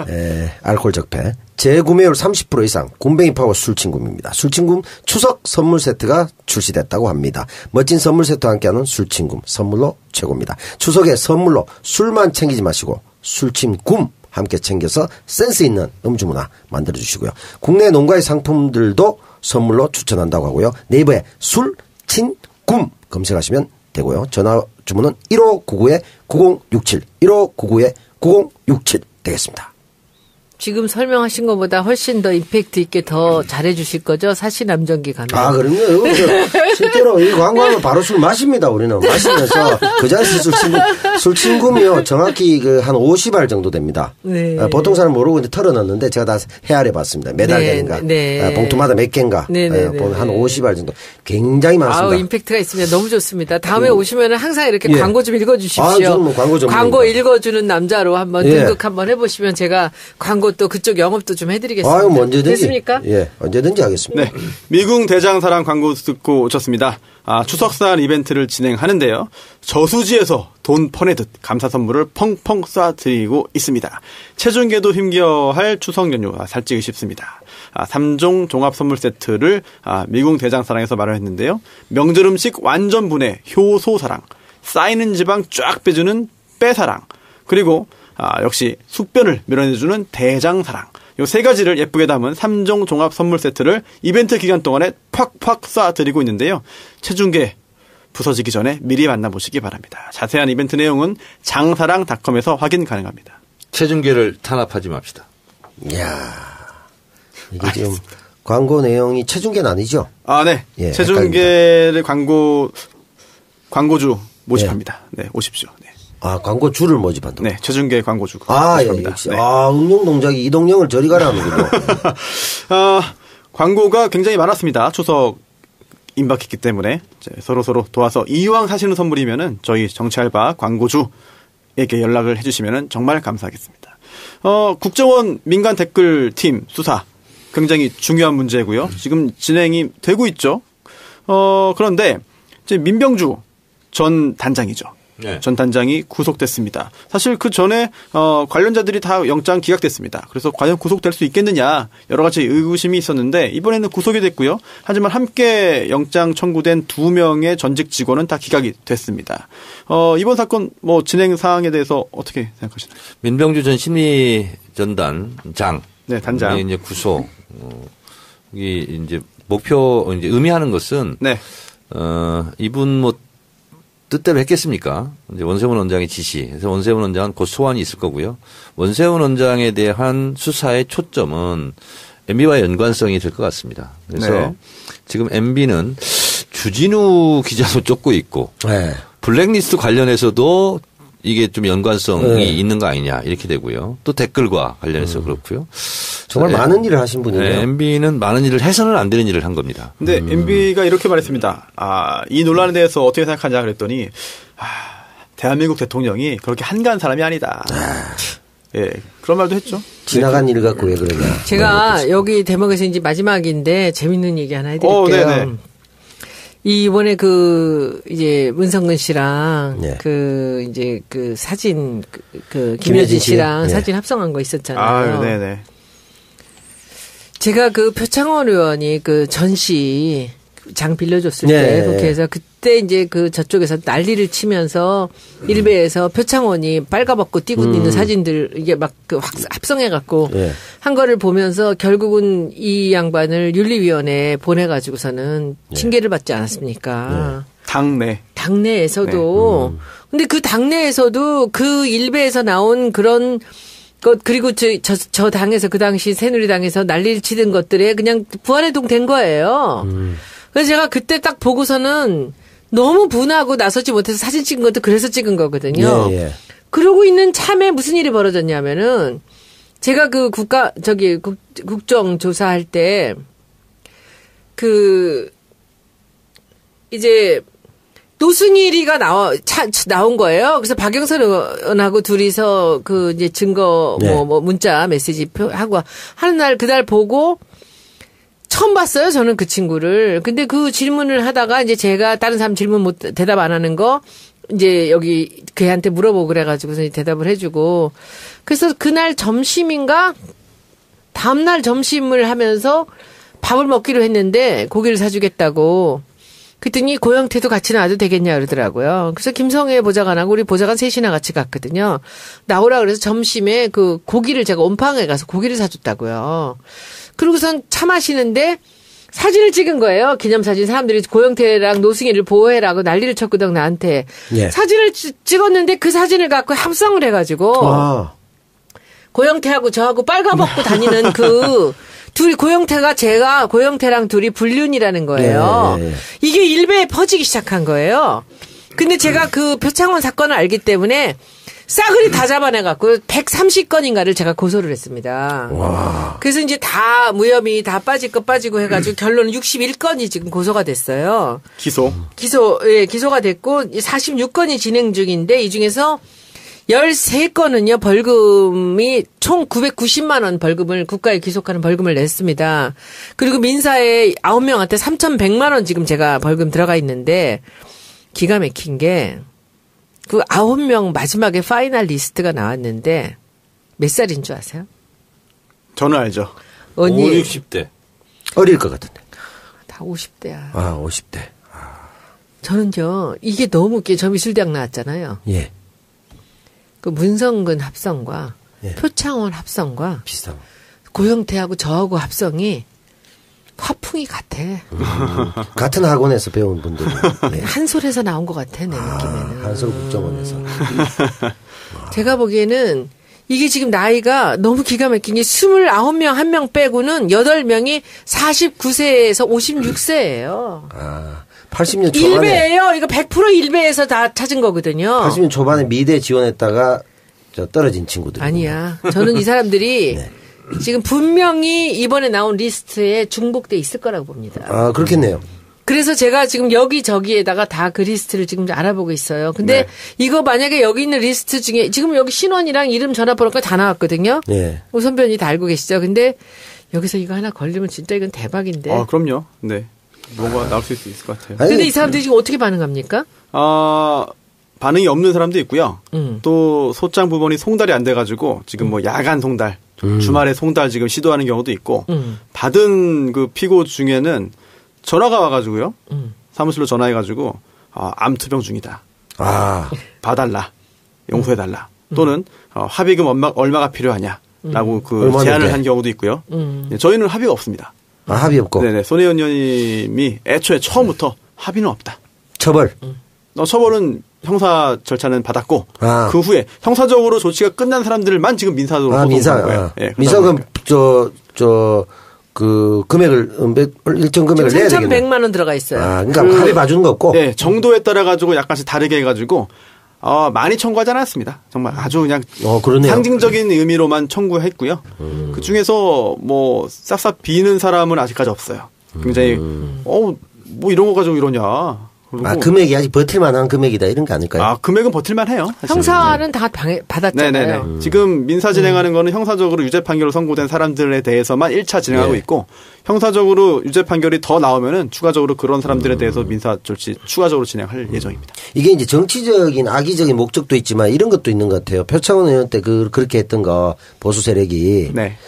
예. 알코올 적폐. 재구매율 30% 이상 굼벵이 파워 술친굼입니다. 술친굼 추석 선물 세트가 출시됐다고 합니다. 멋진 선물 세트와 함께하는 술친굼 선물로 최고입니다. 추석에 선물로 술만 챙기지 마시고 술친굼 함께 챙겨서 센스 있는 음주 문화 만들어주시고요. 국내 농가의 상품들도 선물로 추천한다고 하고요. 네이버에 술친굼 검색하시면 되고요. 전화 주문은 1599-9067 1599-9067 되겠습니다. 지금 설명하신 것보다 훨씬 더 임팩트 있게 더 잘해주실 거죠? 사시남정기 가면. 아, 그럼요. 실제로 이 광고하면 바로 술 마십니다. 우리는 마시면서 그 자리에서 술친굼이요. 정확히 한 50알 정도 됩니다. 네. 보통 사람 모르고 이제 털어놨는데 제가 다 헤아려 봤습니다. 몇 알인가. 네. 봉투마다 몇 개인가. 한 50알 정도. 굉장히 많습니다. 아우, 임팩트가 있으면 너무 좋습니다. 다음에 오시면 항상 이렇게 광고 좀 읽어주십시오. 아, 저는 뭐 광고 좀. 광고 읽어주는 남자로 한번 등극 한번 해보시면 제가 광고 또 그쪽 영업도 좀 해드리겠습니다. 아유, 뭐 언제든지. 됐습니까? 예, 언제든지 하겠습니다. 네. 미궁 대장사랑 광고 듣고 오셨습니다. 추석살 이벤트를 진행하는데요. 저수지에서 돈 퍼내듯 감사 선물을 펑펑 쏴드리고 있습니다. 체중계도 힘겨할 추석 연휴 살찌기 쉽습니다. 3종 종합 선물 세트를 미궁 대장사랑에서 마련했는데요. 명절 음식 완전 분해 효소사랑, 쌓이는 지방 쫙 빼주는 빼사랑, 그리고 역시 숙변을 밀어내주는 대장사랑. 요 세 가지를 예쁘게 담은 3종 종합 선물 세트를 이벤트 기간 동안에 팍팍 쏴드리고 있는데요. 체중계 부서지기 전에 미리 만나보시기 바랍니다. 자세한 이벤트 내용은 장사랑닷컴에서 확인 가능합니다. 체중계를 탄압하지 맙시다. 이야, 이게 지금 광고 내용이 체중계는 아니죠? 아, 네. 예, 체중계를 광고주 모집합니다. 네, 오십시오. 네. 아, 광고주를 모집한다. 네, 체중계 광고주. 아, 예, 역시. 네. 응용 동작이 이동영을 저리 가라 하는군요. 광고가 굉장히 많았습니다. 추석 임박했기 때문에 서로 도와서 이왕 사시는 선물이면은 저희 정치알바 광고주에게 연락을 해주시면은 정말 감사하겠습니다. 국정원 민간 댓글 팀 수사 굉장히 중요한 문제고요. 지금 진행이 되고 있죠. 그런데 이제 민병주 전 단장이죠. 네. 전 단장이 구속됐습니다. 사실 그 전에 관련자들이 다 영장 기각됐습니다. 그래서 과연 구속될 수 있겠느냐 여러 가지 의구심이 있었는데 이번에는 구속이 됐고요. 하지만 함께 영장 청구된 2명의 전직 직원은 다 기각이 됐습니다. 이번 사건 뭐 진행 사항에 대해서 어떻게 생각하시나요? 민병주 전 심리전단 장, 네, 단장 이제 구속. 이 이제 목표 이제 의미하는 것은 네. 이분 뭐 뜻대로 했겠습니까? 이제 원세훈 원장의 지시. 그래서 원세훈 원장은 곧 소환이 있을 거고요. 원세훈 원장에 대한 수사의 초점은 MB와의 연관성이 될 것 같습니다. 그래서 네. 지금 MB는 주진우 기자도 쫓고 있고 네. 블랙리스트 관련해서도 이게 좀 연관성이 네. 있는 거 아니냐 이렇게 되고요. 또 댓글과 관련해서 그렇고요. 정말 많은 일을 하신 분이에요. 네, MB는 많은 일을 해서는 안 되는 일을 한 겁니다. 근데 MB가 이렇게 말했습니다. 이 논란에 대해서 어떻게 생각하냐 그랬더니 대한민국 대통령이 그렇게 한가한 사람이 아니다. 예, 그런 말도 했죠. 지나간 일 갖고 왜 그러냐. 제가 여기 대목에서 이제 마지막인데 재밌는 얘기 하나 해드릴게요. 네네. 이번에 이제 문성근 씨랑 이제 사진 김여진 씨랑 사진 합성한 거 있었잖아요. 네네. 제가 표창원 의원이 전시 장 빌려줬을 때 국회에서 그때 이제 저쪽에서 난리를 치면서 일베에서 표창원이 빨가벗고 뛰고 있는 사진들 이게 막 합성해갖고 한 거를 보면서 결국은 이 양반을 윤리위원회에 보내가지고서는 징계를 받지 않았습니까? 당내에서도. 근데 그 당내에서도 그 일베에서 나온 그런 그리고 저 당에서 그 당시 새누리당에서 난리를 치던 것들에 그냥 부안해동 거예요. 그래서 제가 그때 딱 보고서는 너무 분하고 나서지 못해서 사진 찍은 것도 그래서 찍은 거거든요. 그러고 있는 참에 무슨 일이 벌어졌냐면은 제가 그 국정조사할 때, 이제, 노승일이가 나온 거예요. 그래서 박영선 의원하고 둘이서 이제 증거, 네. 문자, 메시지 하고 하는 날, 그날 보고 처음 봤어요. 저는 그 친구를. 근데 그 질문을 하다가 이제 제가 다른 사람 질문 대답 안 하는 거, 이제 여기 걔한테 물어보고 그래가지고서 대답을 해주고. 그래서 그날 점심인가? 다음날 점심을 하면서 밥을 먹기로 했는데 고기를 사주겠다고. 그랬더니 고영태도 같이 나와도 되겠냐 그러더라고요. 그래서 김성애 보좌관하고 우리 보좌관 셋이나 같이 갔거든요. 나오라 그래서 점심에 그 고기를 제가 온팡에 가서 고기를 사줬다고요. 그러고선 차 마시는데 사진을 찍은 거예요. 기념사진. 사람들이 고영태랑 노승일을 보호해라고 난리를 쳤거든 나한테. 예. 사진을 찍었는데 그 사진을 갖고 합성을 해가지고 고영태하고 저하고 빨가벗고 다니는 둘이 고영태랑 둘이 불륜이라는 거예요. 네. 이게 일베에 퍼지기 시작한 거예요. 근데 제가 그 표창원 사건을 알기 때문에 싸그리 다 잡아내갖고 130건인가를 제가 고소를 했습니다. 와. 그래서 이제 다 무혐의 다 빠질 거 빠지고 해가지고 결론은 61건이 지금 고소가 됐어요. 기소가 됐고 46건이 진행 중인데 이 중에서 13건은요, 벌금이 총 990만 원 벌금을 국가에 귀속하는 벌금을 냈습니다. 그리고 민사에 9명한테 3,100만 원 지금 제가 벌금 들어가 있는데 기가 막힌 게 그 9명 마지막에 파이널 리스트가 나왔는데 몇 살인 줄 아세요? 저는 알죠. 언니. 5, 60대. 어릴 것 같은데. 다 50대야. 아, 50대. 저는요, 이게 너무 웃겨. 저 미술대학 나왔잖아요. 예. 그 문성근 합성과 예. 표창원 합성과 비슷한. 고영태하고 저하고 합성이 화풍이 같아. 같은 학원에서 배운 분들. 네. 한솔에서 나온 것 같아, 내 느낌에는. 한솔 국정원에서. 제가 보기에는 이게 지금 나이가 너무 기가 막힌 게 29명, 1명 빼고는 8명이 49세에서 56세예요. 아, 80년 초반에. 일베예요. 이거 100% 일베에서 다 찾은 거거든요. 80년 초반에 미대 지원했다가 떨어진 친구들. 아니야. 저는 이 사람들이 네. 지금 분명히 이번에 나온 리스트에 중복돼 있을 거라고 봅니다. 아, 그렇겠네요. 그래서 제가 지금 여기저기에다가 다 그 리스트를 지금 알아보고 있어요. 근데 네. 이거 만약에 여기 있는 리스트 중에 지금 여기 신원이랑 이름 전화번호가 다 나왔거든요. 네. 우선변이 다 알고 계시죠. 근데 여기서 이거 하나 걸리면 진짜 이건 대박인데. 아, 그럼요. 네. 뭔가 나올 수 있을 것 같아요. 근데 이 사람들이 지금 어떻게 반응합니까? 반응이 없는 사람도 있고요. 또 소장 부분이 송달이 안 돼가지고 지금 뭐 야간 송달, 주말에 송달 지금 시도하는 경우도 있고 받은 그 피고 중에는 전화가 와가지고요. 사무실로 전화해가지고 암투병 중이다. 봐달라, 용서해달라. 또는 합의금 얼마가 필요하냐라고 그 제안을 한 경우도 있고요. 저희는 합의가 없습니다. 아, 합의 없고. 네네. 손혜원 의원님이 애초에 처음부터 합의는 없다. 처벌. 처벌은 형사 절차는 받았고 그 후에 형사적으로 조치가 끝난 사람들만 지금 민사적으로 소송한 거예요. 네, 민사금 그 금액을 일정 금액을 내야 되겠네요. 3,100만 원 들어가 있어요. 아, 그러니까 합의 봐주는 거 없고. 네, 정도에 따라 가지고 약간씩 다르게 해가지고 많이 청구하지 않았습니다. 정말 아주 그냥 상징적인 의미로만 청구했고요. 그 중에서 뭐 싹싹 비는 사람은 아직까지 없어요. 굉장히 뭐 이런 거 가지고 이러냐. 금액이 아직 버틸만한 금액이다 이런 거 아닐까요? 금액은 버틸만해요. 사실. 형사는 다 받았잖아요. 네네네. 지금 민사 진행하는 거는 형사적으로 유죄 판결로 선고된 사람들에 대해서만 1차 진행하고 있고 형사적으로 유죄 판결이 더 나오면은 추가적으로 그런 사람들에 대해서 민사 조치 추가적으로 진행할 예정입니다. 이게 이제 정치적인 악의적인 목적도 있지만 이런 것도 있는 것 같아요. 표창원 의원 때 그렇게 했던 거 보수 세력이. 네.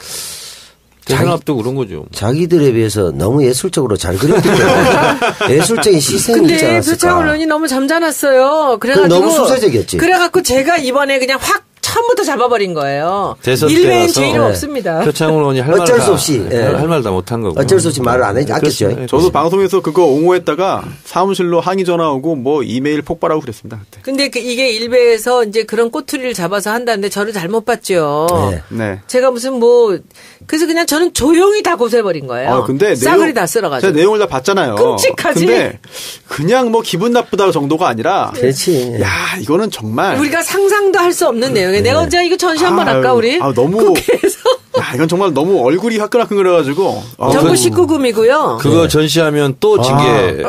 대상합도 그런 거죠. 자기들에 비해서 너무 예술적으로 잘 그렸기 때문에 예술적인 시선이 있지 않았을까. 근데 표창원 의원이 너무 점잖았어요. 그래가지고 너무 수세적이었지. 그래갖고 제가 이번에 그냥 확 처음부터 잡아버린 거예요. 일베엔 죄는 없습니다. 표창원 의원이 할 어쩔 수 없이 할 말 다 못한 거고. 어쩔 수 없이 말을 안 했겠죠. 저도 방송에서 그거 옹호했다가 사무실로 항의 전화 오고 뭐 이메일 폭발하고 그랬습니다. 그때. 근데 이게 일베에서 이제 그런 꼬투리를 잡아서 한다는데 저를 잘못 봤죠. 네. 제가 무슨 그래서 그냥 저는 조용히 다 고소해버린 거예요. 근데 싸그리 다 쓸어가지고. 제가 내용을 다 봤잖아요. 끔찍하지. 근데 그냥 뭐 기분 나쁘다 정도가 아니라. 그렇지. 야, 이거는 정말. 우리가 상상도 할 수 없는 내용이에요. 내가 언제 이거 전시 한번 할까, 우리? 너무. 야, 이건 정말 너무 얼굴이 화끈화끈거려가지고. 정부 19금이고요. 그거 전시하면 또 징계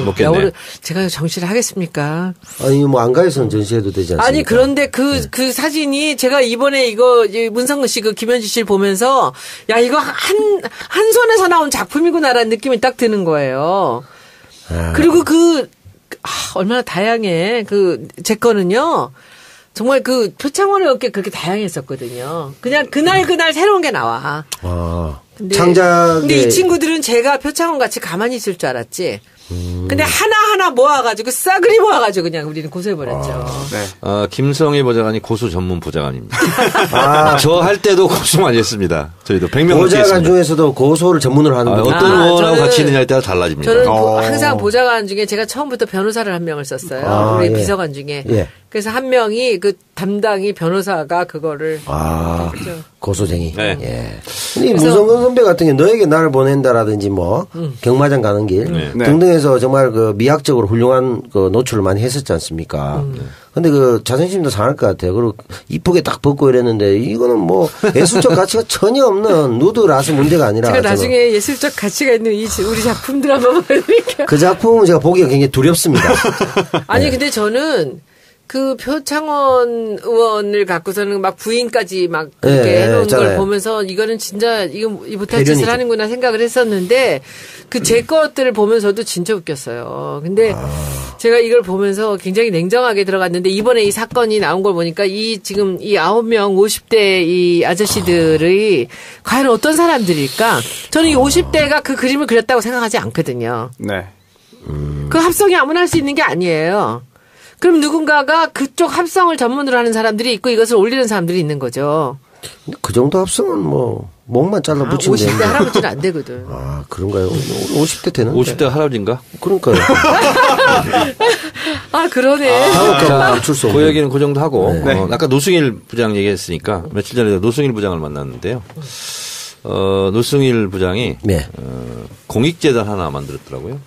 먹겠네. 제가 정시를 하겠습니까? 아니, 뭐, 안가에서는 전시해도 되지 않습니까? 아니, 그런데 그 사진이 제가 이번에 이거 문성근 씨 그 김현지 씨를 보면서 야, 이거 한 손에서 나온 작품이구나라는 느낌이 딱 드는 거예요. 그리고 얼마나 다양해. 제 거는요. 정말 표창원의 어깨 그렇게 다양했었거든요. 그냥 그날 새로운 게 나와. 근데 이 친구들은 제가 표창원 같이 가만히 있을 줄 알았지. 근데 하나하나 모아가지고 싸그리 모아가지고 그냥 우리는 고소해버렸죠. 김성희 보좌관이 고소 전문 보좌관입니다. 저 할 때도 고소 많이 했습니다. 저희도 100명 보좌관 중에서도 고소를 전문으로 하는 어떤 의원하고 같이 있느냐에 따라 달라집니다. 저는 항상 보좌관 중에 제가 처음부터 변호사를 한 명을 썼어요. 우리 비서관 중에. 그래서 한 명이 담당이 변호사가 그거를 고소쟁이. 예. 근데 문성근 선배 같은 게 너에게 나를 보낸다라든지 뭐 경마장 가는 길 등등해서 정말 미학적으로 훌륭한 노출을 많이 했었지 않습니까? 근데 자존심도 상할 것 같아요. 그리고 이쁘게 딱 벗고 이랬는데 이거는 뭐 예술적 가치가 전혀 없는 누드라서 문제가 아니라. 제가 나중에 예술적 가치가 있는 우리 작품들 한번 봐드릴게요. 그 작품은 제가 보기가 굉장히 두렵습니다. 아니 근데 저는 표창원 의원을 갖고서는 막 부인까지 막 그렇게 해놓은 걸 보면서 이거는 진짜 이거 못할 짓을 하는구나 생각을 했었는데 제 것들을 보면서도 진짜 웃겼어요. 근데 제가 이걸 보면서 굉장히 냉정하게 들어갔는데 이번에 이 사건이 나온 걸 보니까 지금 이 9명 50대 이 아저씨들이 과연 어떤 사람들일까? 저는 이 50대가 그 그림을 그렸다고 생각하지 않거든요. 네. 그 합성이 아무나 할 수 있는 게 아니에요. 그럼 누군가가 그쪽 합성을 전문으로 하는 사람들이 있고 이것을 올리는 사람들이 있는 거죠. 그 정도 합성은 뭐 목만 잘라 붙이면 50대 할아버지는 안 되거든. 그런가요? 50대 되는데. 50대 할아버지인가? 그러니까요. 그러네. 그 얘기는 그 정도 하고 아까 노승일 부장 얘기했으니까 며칠 전에 노승일 부장을 만났는데요. 노승일 부장이 공익재단 하나 만들었더라고요.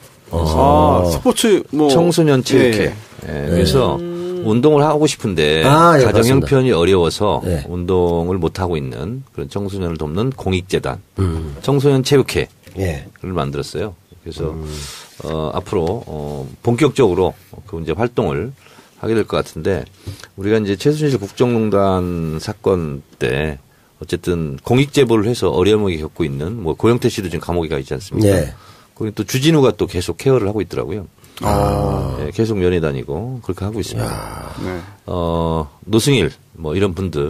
스포츠 청소년 체육회. 그래서 운동을 하고 싶은데 가정 형편이 어려워서 운동을 못 하고 있는 그런 청소년을 돕는 공익재단, 청소년 체육회를 만들었어요. 그래서 앞으로 본격적으로 이제 활동을 하게 될 것 같은데 우리가 이제 최순실 국정농단 사건 때 어쨌든 공익 제보를 해서 어려움을 겪고 있는 고영태 씨도 지금 감옥에 가 있지 않습니까? 거기 또 주진우가 또 계속 케어를 하고 있더라고요. 계속 면회 다니고 그렇게 하고 있습니다. 노승일 이런 분들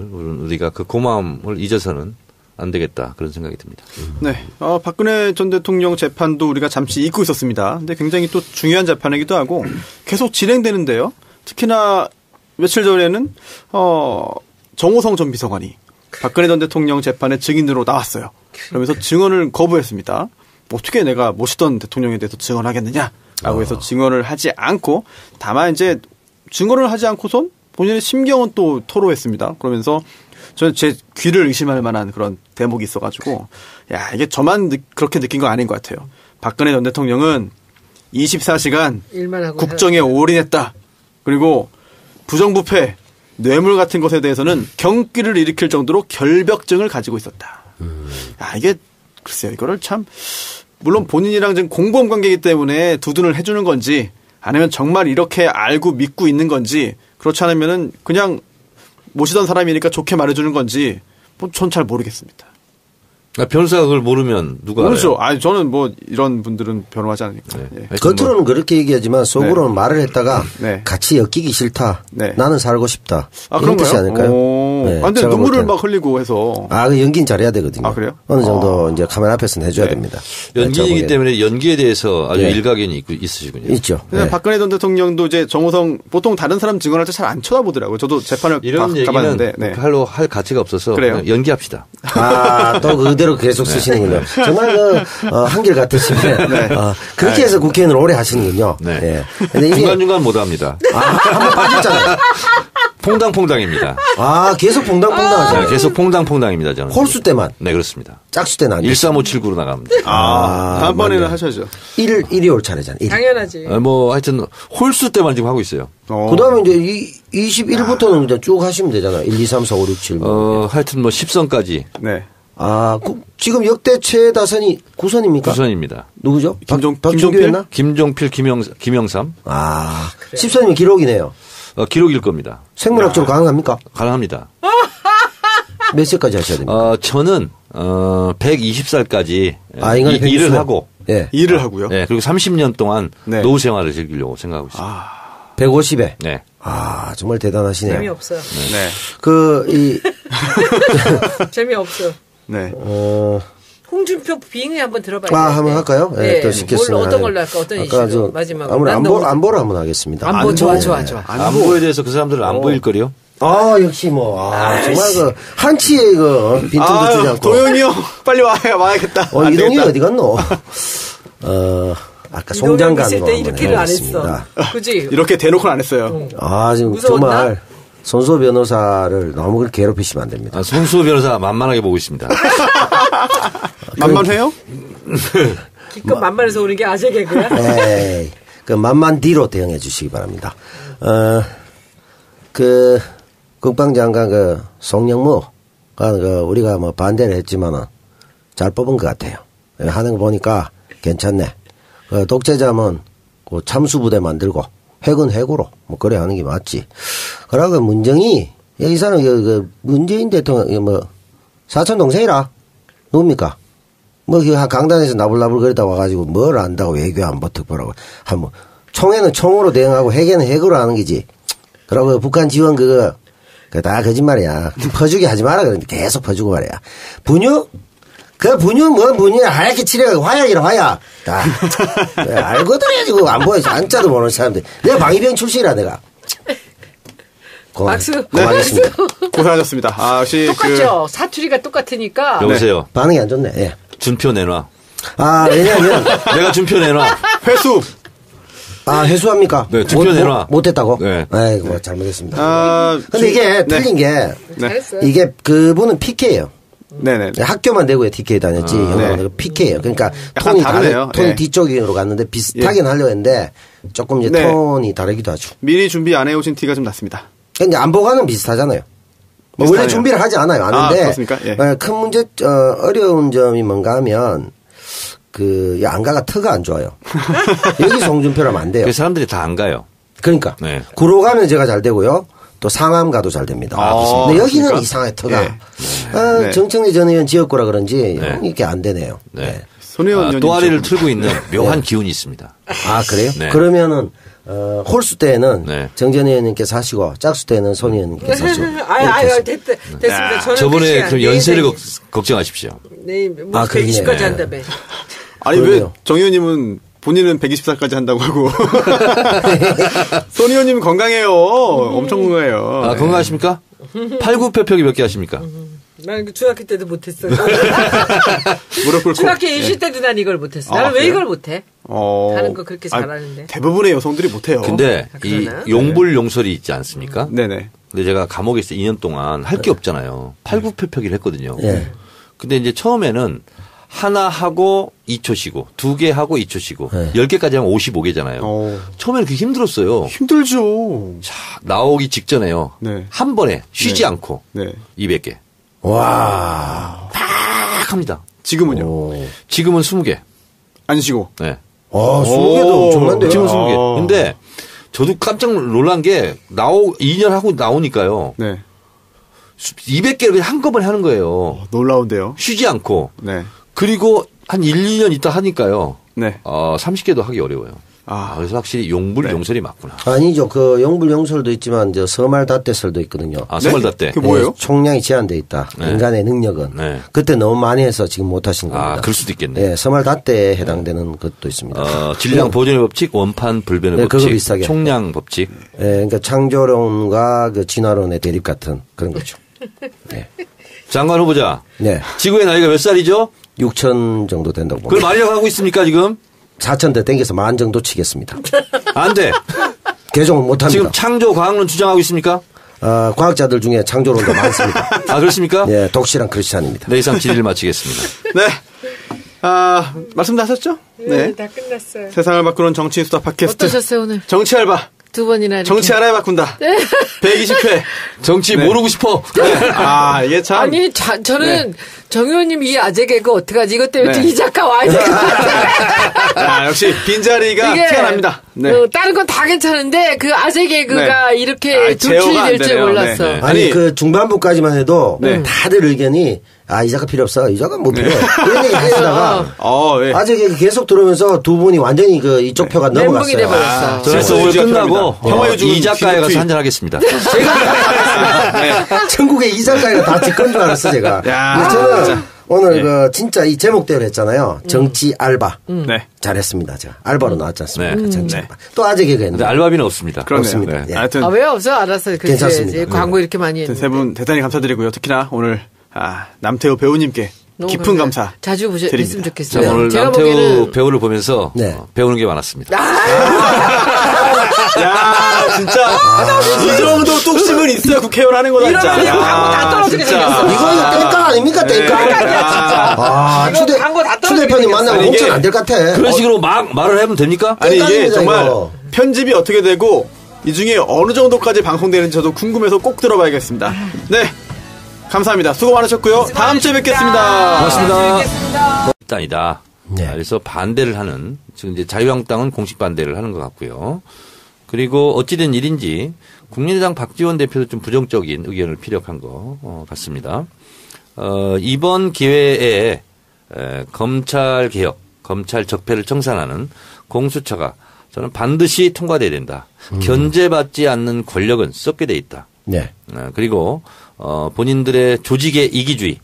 우리가 그 고마움을 잊어서는 안 되겠다 그런 생각이 듭니다. 네, 박근혜 전 대통령 재판도 우리가 잠시 잊고 있었습니다. 근데 굉장히 또 중요한 재판이기도 하고 계속 진행되는데요. 특히나 며칠 전에는 정호성 전 비서관이 박근혜 전 대통령 재판의 증인으로 나왔어요. 그러면서 증언을 거부했습니다. 어떻게 내가 모시던 대통령에 대해서 증언하겠느냐라고 해서 증언을 하지 않고 다만 이제 증언을 하지 않고선 본인의 심경은 또 토로했습니다. 그러면서 저는 제 귀를 의심할 만한 그런 대목이 있어가지고 이게 저만 그렇게 느낀 거 아닌 것 같아요. 박근혜 전 대통령은 24시간 국정에 올인했다. 그리고 부정부패, 뇌물 같은 것에 대해서는 경기를 일으킬 정도로 결벽증을 가지고 있었다. 이게 글쎄요. 이거를 참 물론 본인이랑 지금 공범 관계이기 때문에 두둔을 해주는 건지 아니면 정말 이렇게 알고 믿고 있는 건지 그렇지 않으면은 그냥 모시던 사람이니까 좋게 말해주는 건지 전 잘 모르겠습니다. 변호사가 그걸 모르면 누가 모르죠. 저는 이런 분들은 변호하지 않으니까. 겉으로는 그렇게 얘기하지만 속으로는 말을 했다가 같이 엮이기 싫다. 나는 살고 싶다. 그런 뜻이 아닐까요? 근데 눈물을 막 흘리고 해서. 그 연기는 잘해야 되거든요. 그래요? 어느 정도 이제 카메라 앞에서는 해줘야 됩니다. 연기이기 때문에 연기에 대해서 아주 일가견이 있으시군요. 있죠. 박근혜 전 대통령도 이제 정호성 보통 다른 사람 증언할 때 잘 안 쳐다보더라고요. 저도 재판을 이런 얘기는 별로 할 가치가 없어서 그냥 연기합시다. 또 그대로 계속 쓰시는군요. 정말 한결 같으시네. 그렇게 해서 국회의원을 오래 하시는군요. 근데 중간중간 못 합니다. 한번 빠졌잖아요. 퐁당퐁당입니다. 아, 계속 퐁당퐁당. 네, 계속 퐁당퐁당입니다, 저는. 홀수 때만. 네, 그렇습니다. 짝수 때는 안 돼. 13579로 나갑니다. 다음번에는 맞네. 하셔야죠. 1이 올 차례잖아. 1. 당연하지. 뭐 하여튼 홀수 때만 지금 하고 있어요. 그 다음에 이제 21부터는 이제 쭉 하시면 되잖아. 1, 2, 3, 4, 5, 6, 7. 하여튼 뭐 10선까지. 네. 아, 지금 역대 최다선이 9선입니까? 9선입니다. 누구죠? 김종필? 김종필, 김영삼. 아, 10선이면 기록이네요. 기록일 겁니다. 생물학적으로 가능합니까? 가능합니다. 몇 세까지 하셔야 됩니까? 저는 120살까지 인간이 일을 하고 예. 일을 하고요. 네, 그리고 30년 동안 네. 노후 생활을 즐기려고 생각하고 있습니다. 150에. 네. 아, 정말 대단하시네요. 재미없어요. 네. 재미없어. 네. 홍준표 빙의 한번 들어봐야죠. 한번 할까요? 네. 또 시켰으면. 어떤 걸로 할까? 어떤 이슈로 마지막으로. 안보를 한번 하겠습니다. 안보 좋아. 안보에 대해서 그 사람들은 안 보일 거리요? 역시 정말 한치의 빈틈도 주지 않고. 도영이 형, 빨리 와야겠다. 이동이 어디 갔노? 아까 송장관 있을 때 이렇게를 안 했어. 그지? 이렇게 대놓고는 안 했어요. 지금 무서웠나? 정말 손수호 변호사를 너무 그렇게 괴롭히시면 안 됩니다. 손수호 변호사 만만하게 보고 있습니다. 만만해요? 기껏 만만해서 오는 게 아재 개그야? 에이, 만만디로 대응해 주시기 바랍니다. 국방장관 송영무가 우리가 뭐 반대를 했지만은 잘 뽑은 것 같아요. 하는 거 보니까 괜찮네. 독재자면 참수부대 만들고 핵은 핵으로 뭐 그래 하는 게 맞지. 그러고 문정이 이 사람 문재인 대통령 사촌 동생이라 누굽니까? 강단에서 나불나불 거리다 와가지고 뭘 안다고 외교안보 특보라고 하면 총에는 총으로 대응하고 핵에는 핵으로 하는 거지. 그러고 북한 지원 그거 다 거짓말이야. 퍼주기 하지 마라 그러는데 계속 퍼주고 말이야. 분유? 분유야. 하얗게 칠해가지고 화약이라 화약. 다. 알거든 해야지. 안 보여. 안짜도 모르는 사람들. 내가 방위병 출신이라 내가. 박수. 고맙습니다. 고생하셨습니다. 역시 똑같죠. 사투리가 똑같으니까. 여보세요. 반응이 안 좋네. 예. 준표 내놔. 왜냐면. 내가 준표 내놔. 회수. 회수합니까? 네, 준표 내놔. 못했다고? 네. 아이고, 잘못했습니다. 근데 이게 틀린 게. 잘했어요. 이게 그분은 PK예요. 네네. 학교만 대구에 TK 다녔지. 형은 PK예요. 그러니까 톤이 다르네요. 톤이 뒤쪽으로 갔는데 비슷하긴 하려고 했는데 조금 이제 톤이 다르기도 하죠. 미리 준비 안 해오신 티가 좀 났습니다. 근데 안보가는 비슷하잖아요. 원래 준비를 하지 않아요. 아는데 그렇습니까? 예. 큰 문제 어려운 점이 뭔가 하면 안가가 터가 안 좋아요. 여기 송준표라면 안 돼요. 그 사람들이 다 안 가요. 그러니까 네. 구로 가면 제가 잘 되고요. 또 상암 가도 잘 됩니다. 근데 여기는 이상하게 터가 정청래 전 의원 지역구라 그런지 이게 안 되네요. 네. 또아리를 틀고 있는 묘한 기운이 있습니다. 그래요? 네. 그러면은 홀수 때는 정전 의원님께서 하시고 짝수 때는 손 의원님께서 하시고. 됐습니다. 저는 저번에 그럼 연세를 걱정하십시오. 네, 뭐 120까지 한다며. 아니 왜 정 의원님은 본인은 120살까지 한다고 하고 손 의원님은 건강해요. 엄청 건강해요. 건강하십니까? 팔굽혀펴기 몇 개 하십니까? 난 중학교 때도 못했어. 무릎 꿇고. 중학교 인시 때도 난 이걸 못했어. 나는 왜 이걸 못해? 하는 거 그렇게 잘하는데. 대부분의 여성들이 못해요. 근데 이 용불용설이 있지 않습니까? 네네. 근데 제가 감옥에서 2년 동안 할 게 없잖아요. 팔굽혀펴기를 했거든요. 네. 근데 이제 처음에는 하나 하고 2초 쉬고 2개 하고 2초 쉬고 10개까지 하면 55개잖아요. 처음에는 그게 힘들었어요. 힘들죠. 자, 나오기 직전에요. 네. 한 번에 쉬지 않고 200개. 와. 팍 합니다. 지금은요? 지금은 20개. 안 쉬고. 네. 20개도 엄청난데요? 지금 20개. 근데 저도 깜짝 놀란 게 2년 하고 나오니까요. 네. 200개를 그냥 한꺼번에 하는 거예요. 놀라운데요. 쉬지 않고. 네. 그리고 한 1, 2년 있다 하니까요. 네. 30개도 하기 어려워요. 그래서 확실히 용불용설이 맞구나. 아니죠. 용불용설도 있지만 서말다떼설도 있거든요. 서말다떼. 그게 뭐예요? 총량이 제한돼 있다. 인간의 능력은. 그때 너무 많이 해서 지금 못하신 겁니다. 그럴 수도 있겠네요. 서말다떼에 해당되는 것도 있습니다. 질량 보존의 법칙, 원판 불변의 법칙, 비슷하게. 총량 법칙. 그러니까 창조론과 진화론의 대립 같은 그런 거죠. 네. 장관 후보자. 네. 지구의 나이가 몇 살이죠? 6천 정도 된다고 봅니다. 그걸 말이라고 하고 있습니까, 지금? 4,000대 땡겨서 10,000 정도 치겠습니다. 안 돼. 개종은 못합니다. 지금 창조 과학론 주장하고 있습니까? 과학자들 중에 창조론도 많습니다. 아, 그렇습니까? 네, 독실한 크리스찬입니다. 네, 이상 질의를 마치겠습니다. 네. 말씀 다 하셨죠? 네, 다 끝났어요. 세상을 바꾸는 정치 수다 팟캐스트. 어떠셨어요, 오늘? 정치 알바. 두 번이나 이렇게. 정치 알아야 바꾼다. 네. 120회. 정치 네. 모르고 싶어. 네. 이게 참. 아니, 저는 정 의원님 이 아재 개그 어떡하지? 이것 때문에 네. 이 작가 와야 될 것 같아요. 역시 빈자리가 티가 납니다. 네. 다른 건 다 괜찮은데 그 아재 개그가 이렇게 돌출이 될 줄 몰랐어. 네. 아니, 그 중반부까지만 해도 다들 의견이 이 작가 필요 없어. 이 작가 뭐 필요 없어. 이런 얘기 하시다가 아재 개그 계속 들으면서 두 분이 완전히 이쪽 표가 넘어갔어요. 돼버렸어. 그래서 오늘 끝나고 이 작가에 가서 한잔 하겠습니다. 전국에 이 작가가 다 직권 줄 알았어, 제가. 근데 저는 오늘 진짜 이 제목대로 했잖아요. 정치 알바. 네. 잘했습니다. 제가 알바로 나왔지 않습니까? 네. 정치 알바. 또 아재 개그 했는데. 알바비는 없습니다. 없습니다. 네. 하여튼. 왜 없어? 알았어요. 괜찮습니다. 광고 이렇게 많이 했는데. 세 분 대단히 감사드리고요. 특히나 오늘 남태호 배우님께 깊은 감사. 자주 뵀으면 좋겠어요. 자, 오늘 남태우 배우를 보면서 배우는 게 많았습니다. 야, 진짜. 이 정도 뚝심은 있어야 국회의원 하는 거다, 진짜. 이러면 광고 다 떨어지게 생겼어. 이거 땡깡 아닙니까, 땡깡? 광고 다 떨어지게 추대표님 만나면 공천 안 될 것 같아. 그런 식으로 막 말을 하면 됩니까? 아니, 이게 정말 편집이 어떻게 되고 이 중에 어느 정도까지 방송되는지 저도 궁금해서 꼭 들어봐야겠습니다. 네. 감사합니다. 수고 많으셨고요. 다음 주에 뵙겠습니다. 고맙습니다. 아니다. 그래서 반대를 하는, 지금 이제 자유한국당은 공식 반대를 하는 것 같고요. 그리고 어찌된 일인지 국민의당 박지원 대표도 좀 부정적인 의견을 피력한 것 같습니다. 이번 기회에 검찰 개혁, 검찰 적폐를 청산하는 공수처가 저는 반드시 통과돼야 된다. 견제받지 않는 권력은 썩게 돼 있다. 네. 그리고 본인들의 조직의 이기주의에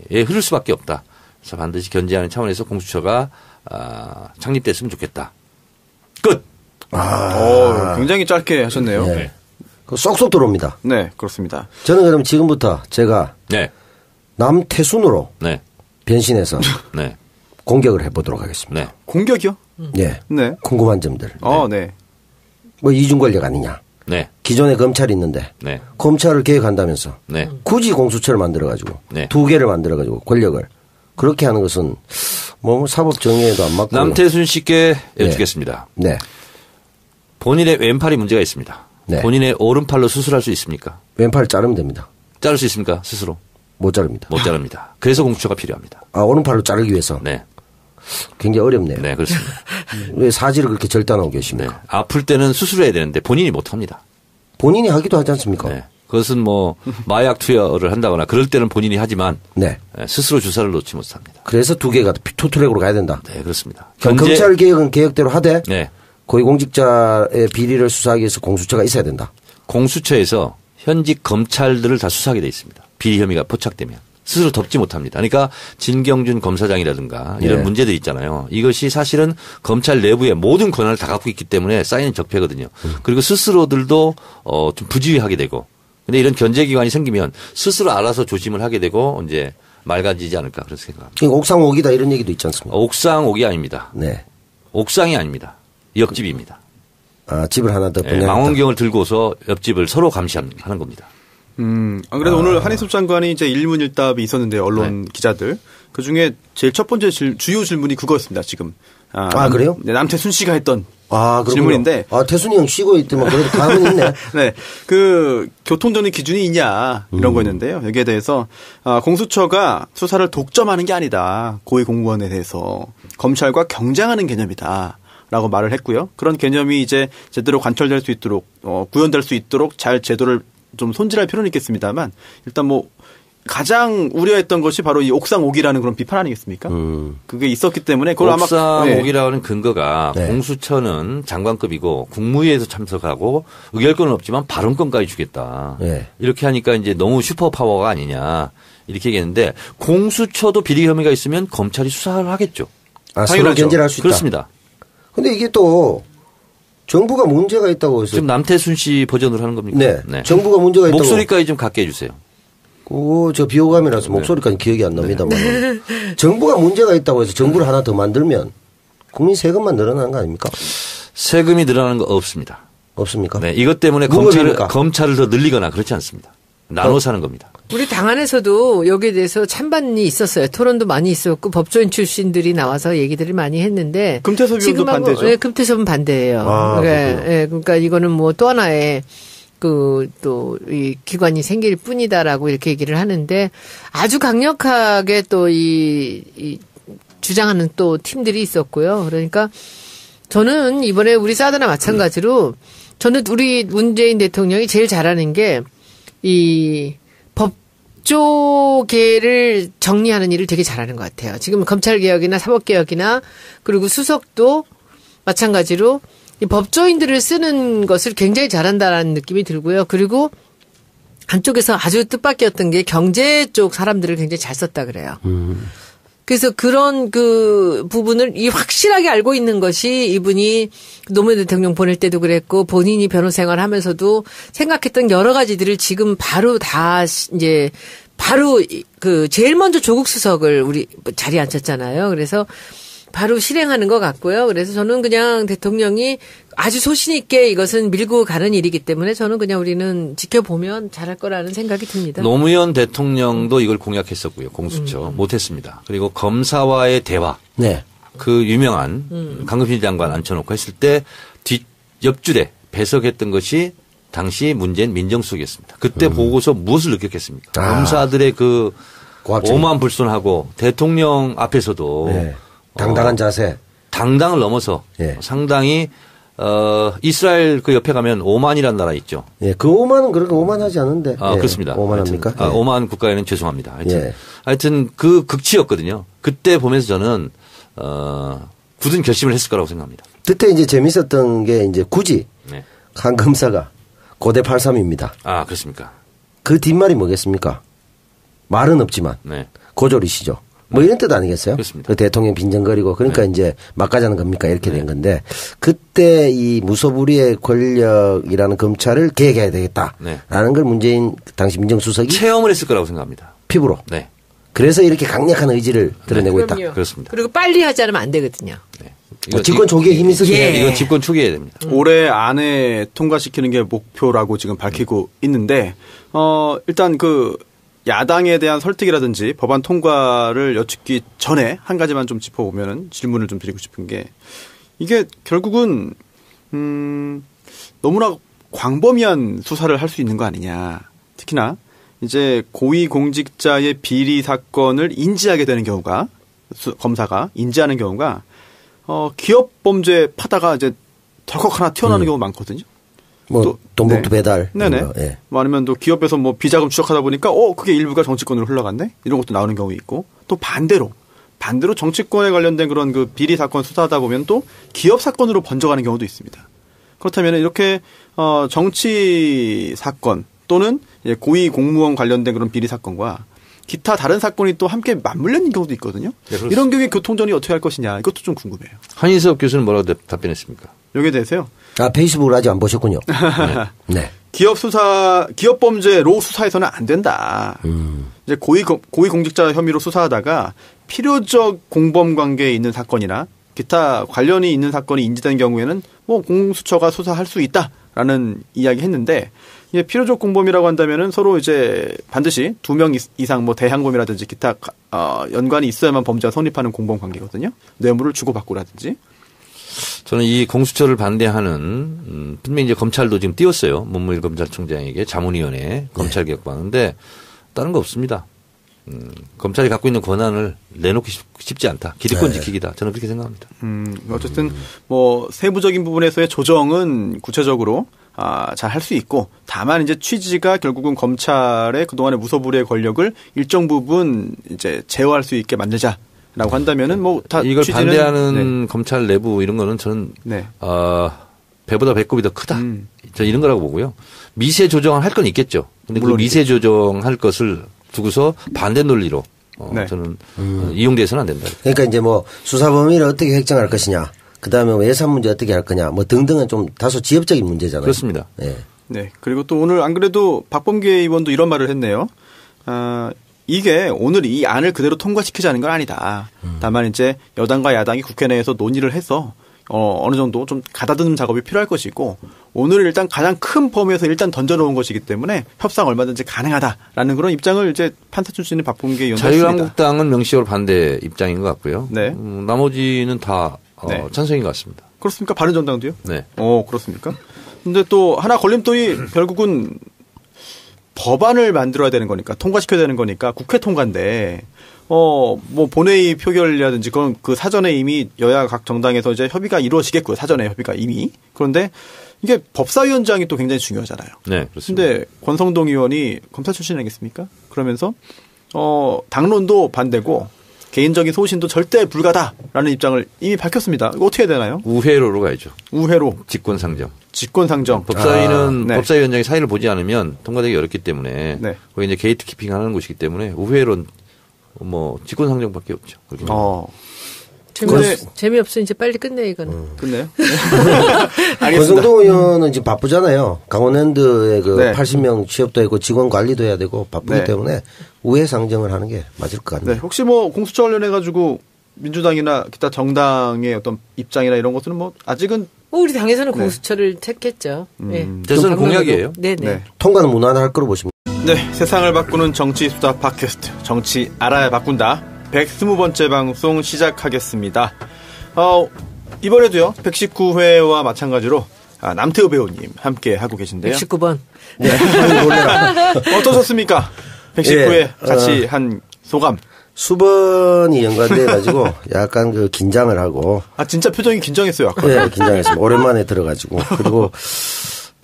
흐를 수밖에 없다. 그래서 반드시 견제하는 차원에서 공수처가 창립됐으면 좋겠다. 끝. 굉장히 짧게 하셨네요. 네. 쏙쏙 들어옵니다. 네, 그렇습니다. 저는 그럼 지금부터 제가 남태순으로 변신해서 공격을 해보도록 하겠습니다. 공격이요? 네. 궁금한 점들. 네. 뭐 이중 권력 아니냐. 네. 기존에 검찰이 있는데 검찰을 개혁한다면서 굳이 공수처를 만들어가지고 두 개를 만들어가지고 권력을 그렇게 하는 것은 뭐 사법 정의에도 안 맞고. 남태순 씨께 여쭙겠습니다. 네. 본인의 왼팔이 문제가 있습니다. 본인의 오른팔로 수술할 수 있습니까? 왼팔 자르면 됩니다. 자를 수 있습니까? 스스로? 못 자릅니다. 못 자릅니다. 그래서 공수처가 필요합니다. 오른팔로 자르기 위해서? 네. 굉장히 어렵네요. 네, 그렇습니다. 왜 사지를 그렇게 절단하고 계십니까? 아플 때는 수술해야 되는데 본인이 못 합니다. 본인이 하기도 하지 않습니까? 그것은 뭐 마약 투여를 한다거나 그럴 때는 본인이 하지만 스스로 주사를 놓지 못합니다. 그래서 두 개가 투트랙으로 가야 된다. 네, 그렇습니다. 검찰 개혁은 계획대로 하되 고위공직자의 비리를 수사하기 위해서 공수처가 있어야 된다. 공수처에서 현직 검찰들을 다 수사하게 돼 있습니다. 비리 혐의가 포착되면. 스스로 덮지 못합니다. 그러니까 진경준 검사장이라든가 이런 문제들이 있잖아요. 이것이 사실은 검찰 내부의 모든 권한을 다 갖고 있기 때문에 쌓이는 적폐거든요. 그리고 스스로들도 좀 부지휘하게 되고 근데 이런 견제기관이 생기면 스스로 알아서 조심을 하게 되고 이제 맑아지지 않을까 그런 생각합니다. 그러니까 옥상 옥이다 이런 얘기도 있지 않습니까? 옥상 옥이 아닙니다. 옥상이 아닙니다. 옆집입니다. 집을 하나 더 분양했다. 망원경을 들고서 옆집을 서로 감시하는 겁니다. 안 그래도 오늘 한인섭 장관이 이제 일문일답이 있었는데 언론 기자들 그 중에 제일 첫 번째 주요 질문이 그거였습니다. 지금 그래요? 네, 남태순 씨가 했던 그렇군요. 질문인데 태순이 형 쉬고 있더만 그래도 감은 있네. 네, 그 교통정리 기준이 있냐 이런 거였는데요. 여기에 대해서 공수처가 수사를 독점하는 게 아니다. 고위 공무원에 대해서 검찰과 경쟁하는 개념이다. 라고 말을 했고요. 그런 개념이 이제 제대로 관철될 수 있도록 구현될 수 있도록 잘 제도를 좀 손질할 필요는 있겠습니다만 일단 뭐 가장 우려했던 것이 바로 이 옥상 옥이라는 그런 비판 아니겠습니까? 그게 있었기 때문에 그걸 옥상 옥이라는 근거가 공수처는 장관급이고 국무회의에서 참석하고 의결권은 없지만 발언권까지 주겠다. 이렇게 하니까 이제 너무 슈퍼파워가 아니냐 이렇게 얘기했는데 공수처도 비리 혐의가 있으면 검찰이 수사를 하겠죠. 서로 견제를 할 수 있다. 그렇습니다. 근데 이게 또 정부가 문제가 있다고 해서 지금 남태순 씨 버전으로 하는 겁니까? 네. 정부가 문제가 있다고. 목소리까지 좀 갖게 해주세요. 저 비호감이라서 목소리까지 기억이 안 납니다만 정부가 문제가 있다고 해서 정부를 하나 더 만들면 국민 세금만 늘어나는 거 아닙니까? 세금이 늘어나는 거 없습니다. 없습니까? 네, 이것 때문에 검찰을 더 늘리거나 그렇지 않습니다. 나눠서 하는 겁니다. 우리 당 안에서도 여기에 대해서 찬반이 있었어요. 토론도 많이 있었고 법조인 출신들이 나와서 얘기들을 많이 했는데 금태섭 의원도 반대죠. 네, 금태섭은 반대예요. 네, 그러니까 이거는 뭐 또 하나의 또 이 기관이 생길 뿐이다라고 이렇게 얘기를 하는데 아주 강력하게 또 이 주장하는 또 팀들이 있었고요. 그러니까 저는 이번에 우리 사드나 마찬가지로 저는 우리 문재인 대통령이 제일 잘하는 게 이 법조계를 정리하는 일을 되게 잘하는 것 같아요. 지금 검찰개혁이나 사법개혁이나 그리고 수석도 마찬가지로 이 법조인들을 쓰는 것을 굉장히 잘한다라는 느낌이 들고요. 그리고 한쪽에서 아주 뜻밖이었던 게 경제 쪽 사람들을 굉장히 잘 썼다 그래요. 그래서 그런 그 부분을 확실하게 알고 있는 것이 이분이 노무현 대통령 보낼 때도 그랬고 본인이 변호 생활하면서도 생각했던 여러 가지들을 지금 바로 다 이제 바로 그 제일 먼저 조국 수석을 우리 자리에 앉혔잖아요. 그래서 바로 실행하는 것 같고요. 그래서 저는 그냥 대통령이 아주 소신 있게 이것은 밀고 가는 일이기 때문에 저는 그냥 우리는 지켜보면 잘할 거라는 생각이 듭니다. 노무현 대통령도 이걸 공약했었고요. 공수처 못했습니다. 그리고 검사와의 대화. 네. 그 유명한 강금실 장관 앉혀놓고 했을 때 옆줄에 배석했던 것이 당시 문재인 민정수석이었습니다. 그때 보고서 무엇을 느꼈겠습니까? 검사들의 그 오만불손하고 대통령 앞에서도 네. 당당한 자세. 당당을 넘어서 상당히 이스라엘 그 옆에 가면 오만이라는 나라 있죠. 예, 그 오만은 그렇게 오만하지 않은데. 그렇습니다. 오만합니까? 오만 국가에는 죄송합니다. 하여튼 그 극치였거든요. 그때 보면서 저는 굳은 결심을 했을 거라고 생각합니다. 그때 이제 재밌었던 게 이제 굳이 한 검사가 고대 83입니다. 아, 그렇습니까? 그 뒷말이 뭐겠습니까? 말은 없지만 고졸이시죠. 뭐 이런 뜻 아니겠어요? 그렇습니다. 그 대통령 빈정거리고 그러니까 이제 막가자는 겁니까? 이렇게 된 건데 그때 이 무소불위의 권력이라는 검찰을 개혁해야 되겠다라는 걸 문재인 당시 민정수석이 체험을 했을 거라고 생각합니다. 피부로. 네. 그래서 이렇게 강력한 의지를 드러내고 있다. 그렇습니다. 그리고 빨리 하지 않으면 안 되거든요. 집권 초기에 힘이 쓰게. 이건 집권 초기에 됩니다. 올해 안에 통과시키는 게 목표라고 지금 밝히고 있는데 일단 그 야당에 대한 설득이라든지 법안 통과를 여쭙기 전에 한 가지만 좀 짚어보면은 질문을 좀 드리고 싶은 게 이게 결국은 너무나 광범위한 수사를 할 수 있는 거 아니냐. 특히나 이제 고위공직자의 비리 사건을 인지하게 되는 경우가 검사가 인지하는 경우가 기업 범죄 파다가 이제 덜컥 하나 튀어나오는 경우가 많거든요. 뭐 돈봉투 배달. 네네. 예. 뭐 아니면 또 기업에서 뭐 비자금 추적하다 보니까 그게 일부가 정치권으로 흘러갔네. 이런 것도 나오는 경우 있고 또 반대로 정치권에 관련된 그런 그 비리 사건 수사하다 보면 또 기업 사건으로 번져가는 경우도 있습니다. 그렇다면 이렇게 정치 사건 또는 고위 공무원 관련된 그런 비리 사건과 기타 다른 사건이 또 함께 맞물려 있는 경우도 있거든요. 네, 이런 경우에 교통정리 어떻게 할 것이냐 이것도 좀 궁금해요. 한인섭 교수는 뭐라고 답변했습니까? 여기에 대해서요. 페이스북을 아직 안 보셨군요. 네. 기업 범죄로 수사해서는 안 된다. 이제 고위공직자 혐의로 수사하다가 필요적 공범 관계에 있는 사건이나 기타 관련이 있는 사건이 인지된 경우에는 뭐 공수처가 수사할 수 있다라는 이야기 했는데 필요적 공범이라고 한다면은 서로 이제 반드시 2명 이상 뭐 대항범이라든지 기타 연관이 있어야만 범죄가 성립하는 공범 관계거든요. 뇌물을 주고받고라든지. 저는 이 공수처를 반대하는 분명히 이제 검찰도 지금 띄웠어요. 문무일 검찰총장에게 자문위원회 검찰개혁하는데 다른 거 없습니다. 검찰이 갖고 있는 권한을 내놓기 쉽지 않다. 기득권 지키기다. 저는 그렇게 생각합니다. 어쨌든 뭐 세부적인 부분에서의 조정은 구체적으로 잘 할 수 있고 다만 이제 취지가 결국은 검찰의 그동안의 무소불위의 권력을 일정 부분 이제 제어할 수 있게 만들자라고 한다면은 뭐 다 이걸 취지는 반대하는 검찰 내부 이런 거는 저는 배보다 배꼽이 더 크다. 저 이런 거라고 보고요. 미세 조정을 할 건 있겠죠. 근데 그 미세 조정할 것을 두고서 반대 논리로 저는 이용돼서는 안 된다. 그러니까 이제 뭐 수사 범위를 어떻게 획정할 것이냐. 그다음에 뭐 예산 문제 어떻게 할 거냐. 뭐 등등은 좀 다소 지엽적인 문제잖아요. 그렇습니다. 네. 그리고 또 오늘 안 그래도 박범계 의원도 이런 말을 했네요. 이게 오늘 이 안을 그대로 통과시키자는 건 아니다. 다만 이제 여당과 야당이 국회 내에서 논의를 해서 어느 정도 좀 가다듬는 작업이 필요할 것이고 오늘 일단 가장 큰 범위에서 일단 던져놓은 것이기 때문에 협상 얼마든지 가능하다라는 그런 입장을 이제 판사 출신의 박범계 의원도 했습니다. 자유한국당은 명시적으로 반대 입장인 것 같고요. 네. 나머지는 다 네. 찬성인 것 같습니다. 그렇습니까? 바른정당도요? 네. 그렇습니까? 근데 또 하나 걸림돌이 결국은 법안을 만들어야 되는 거니까 통과시켜야 되는 거니까 국회 통과인데 뭐 본회의 표결이라든지 그건 그 사전에 이미 여야 각 정당에서 이제 협의가 이루어지겠고요. 사전에 협의가 이미. 그런데 이게 법사위원장이 또 굉장히 중요하잖아요. 네, 그렇습니다. 근데 권성동 의원이 검사 출신 아니겠습니까? 그러면서 당론도 반대고 개인적인 소신도 절대 불가다라는 입장을 이미 밝혔습니다. 이거 어떻게 해야 되나요? 우회로로 가야죠. 우회로. 직권상정. 법사위는 네. 법사위원장이 사의를 보지 않으면 통과되기 어렵기 때문에 네. 거기 이제 게이트 키핑하는 곳이기 때문에 우회로는 직권상정밖에 없죠. 재미없어 이제 빨리 끝내 이거는. 끝내요? 권성동 의원은 지금 바쁘잖아요. 강원랜드에 네. 80명 취업도 했고 직원 관리도 해야 되고 바쁘기 네. 때문에 우회 상정을 하는 게 맞을 것 같네요. 네. 혹시 공수처 관련해 가지고 민주당이나 기타 정당의 어떤 입장이나 이런 것들은 아직은 우리 당에서는 공수처를 택했죠. 네. 대선 공약이에요. 네네. 통과는 무난할 거로 보십니다. 네, 세상을 바꾸는 정치 수다 팟캐스트 정치 알아야 바꾼다 120번째 방송 시작하겠습니다. 이번에도요 119회와 마찬가지로 남태우 배우님 함께 하고 계신데요. 119번. 네. 어떠셨습니까? 119회 같이 한 소감. 수번이 연관돼가지고 약간 긴장을 하고. 진짜 표정이 긴장했어요, 아까. 네, 긴장했습니다. 오랜만에 들어가지고. 그리고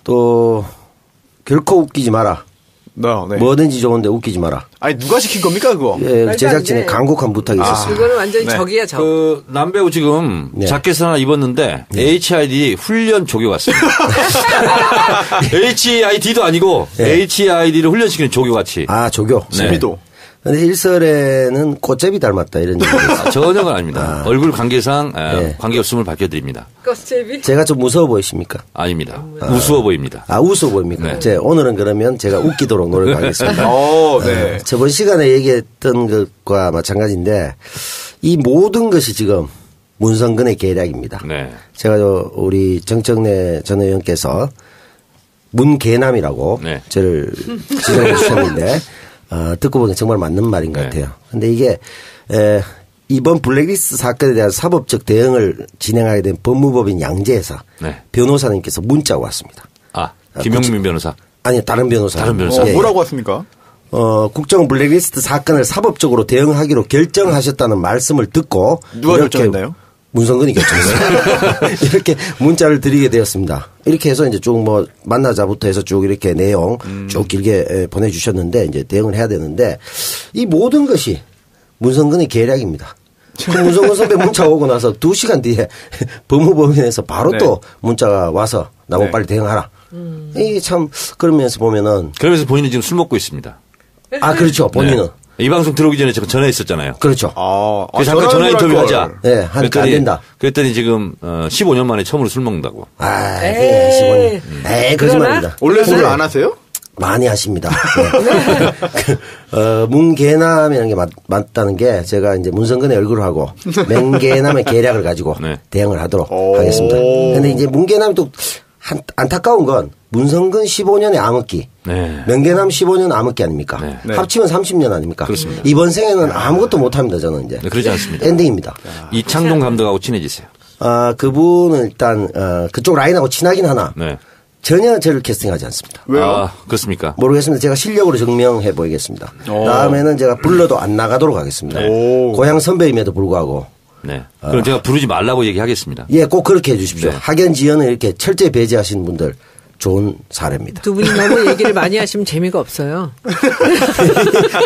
또 결코 웃기지 마라. 네. 뭐든지 좋은데 웃기지 마라. 아니 누가 시킨 겁니까 그거? 예, 제작진의 간곡한 부탁이 있었어요. 그거는 완전히 적이야 적. 남배우 지금 자켓을 하나 입었는데 HID 훈련 조교 같습니다. HID도 아니고 HID를 훈련시키는 조교 같이. 조교. 재미도. 근데 일설에는 꽃제비 닮았다 이런 얘기 있어요. 전혀가 아닙니다. 얼굴 관계상 관계없음을 밝혀드립니다. 꽃제비? 제가 좀 무서워 보이십니까? 아닙니다. 우스워 보입니다. 우스워 보입니까? 네. 오늘은 그러면 제가 웃기도록 노력하겠습니다. 네. 저번 시간에 얘기했던 것과 마찬가지인데 이 모든 것이 지금 문성근의 계략입니다. 네. 제가 우리 정청래 전 의원께서 문계남이라고 저를 지정해 주셨는데 듣고 보니 정말 맞는 말인 것 같아요. 근데 이게 이번 블랙리스트 사건에 대한 사법적 대응을 진행하게 된 법무법인 양재에서 변호사님께서 문자가 왔습니다. 김용민 변호사? 아니 다른 변호사. 뭐라고 왔습니까? 국정 블랙리스트 사건을 사법적으로 대응하기로 결정하셨다는 말씀을 듣고 누가 결정했나요? 문성근이 결정했어요. 이렇게 문자를 드리게 되었습니다. 이렇게 해서 이제 쭉 만나자부터 해서 쭉 이렇게 내용 쭉 길게 보내주셨는데 이제 대응을 해야 되는데 이 모든 것이 문성근의 계략입니다. 문성근 선배 문자 오고 나서 2시간 뒤에 법무법인에서 바로 또 문자가 와서 나보고 빨리 대응하라. 이게 참 그러면서 보면은. 그러면서 본인은 지금 술 먹고 있습니다. 그렇죠. 본인은. 이 방송 들어오기 전에 제가 전화했었잖아요. 그렇죠. 그래서 잠깐 전화 인터뷰 하자. 네, 안 된다. 그랬더니 지금 15년 만에 처음으로 술 먹는다고. 15년. 거짓말입니다. 원래 술을 안 하세요? 많이 하십니다. 문계남이라는 게 맞다는 게 제가 이제 문성근의 얼굴을 하고 맹계남의 계략을 가지고 대응을 하도록 하겠습니다. 근데 이제 문계남이 또 안타까운 건 문성근 15년의 암흑기, 명계남 15년 암흑기 아닙니까? 합치면 30년 아닙니까? 그렇습니다. 이번 생에는 아무것도 못합니다. 저는 이제. 그러지 않습니다. 엔딩입니다. 이창동 감독하고 친해지세요. 그분은 일단 그쪽 라인하고 친하긴 하나 전혀 저를 캐스팅하지 않습니다. 왜요? 그렇습니까? 모르겠습니다. 제가 실력으로 증명해 보이겠습니다. 다음에는 제가 불러도 안 나가도록 하겠습니다. 고향 선배임에도 불구하고. 그럼 제가 부르지 말라고 얘기하겠습니다. 꼭 그렇게 해 주십시오. 학연 지연을 이렇게 철저히 배제하시는 분들 좋은 사례입니다. 두 분이 너무 얘기를 많이 하시면 재미가 없어요.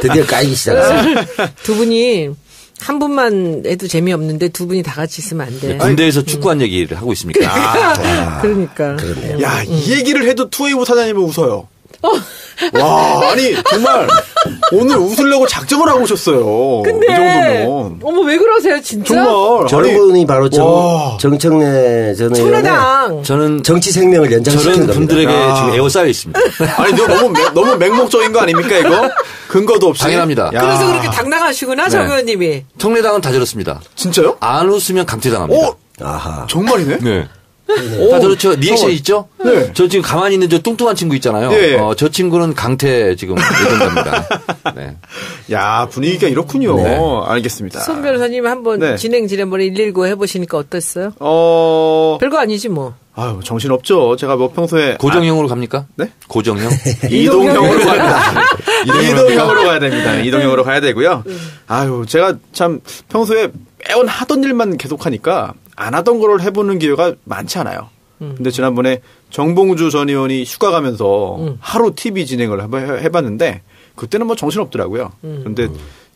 드디어 까이기 시작했어요. 두 분이 한 분만 해도 재미없는데 두 분이 다 같이 있으면 안 돼. 군대에서 축구한 얘기를 하고 있습니까? 그러니까. 그러네요. 야, 이 얘기를 해도 투웨이브 사장님은 웃어요. 와, 아니 정말 오늘 웃으려고 작정을 하고 오셨어요. 근데 이 정도면. 어머 왜 그러세요 진짜? 정말. 저분이 바로 정청래 전 의원의 저는 정치 생명을 연장시킨 겁니다. 저런 분들에게 지금 에워싸여 있습니다. 아니 너무 맹목적인 거 아닙니까 이거? 근거도 없이. 당연합니다. 그래서 그렇게 당당하시구나 정 의원님이. 청래당은 다 저렇습니다. 진짜요? 안 웃으면 강퇴당합니다. 아하. 정말이네? 네. 다 그렇죠. 리액션 있죠? 네. 저 지금 가만히 있는 저 뚱뚱한 친구 있잖아요. 네. 저 친구는 강태 지금 예정됩니다. 네. 야, 분위기가 이렇군요. 네. 알겠습니다. 손 변호사님 한번 네. 진행 지난번에 119 해보시니까 어땠어요? 별거 아니지 뭐. 아유, 정신없죠. 제가 뭐 평소에. 고정형으로 갑니까? 네? 고정형? 이동형으로 가야 이동형으로 가야 됩니다. 이동형으로 가야 되고요. 아유, 제가 참 평소에 매번 하던 일만 계속하니까 안 하던 거를 해보는 기회가 많지 않아요. 근데 지난번에 정봉주 전 의원이 휴가 가면서 하루 TV 진행을 해봤는데 그때는 뭐 정신없더라고요. 그런데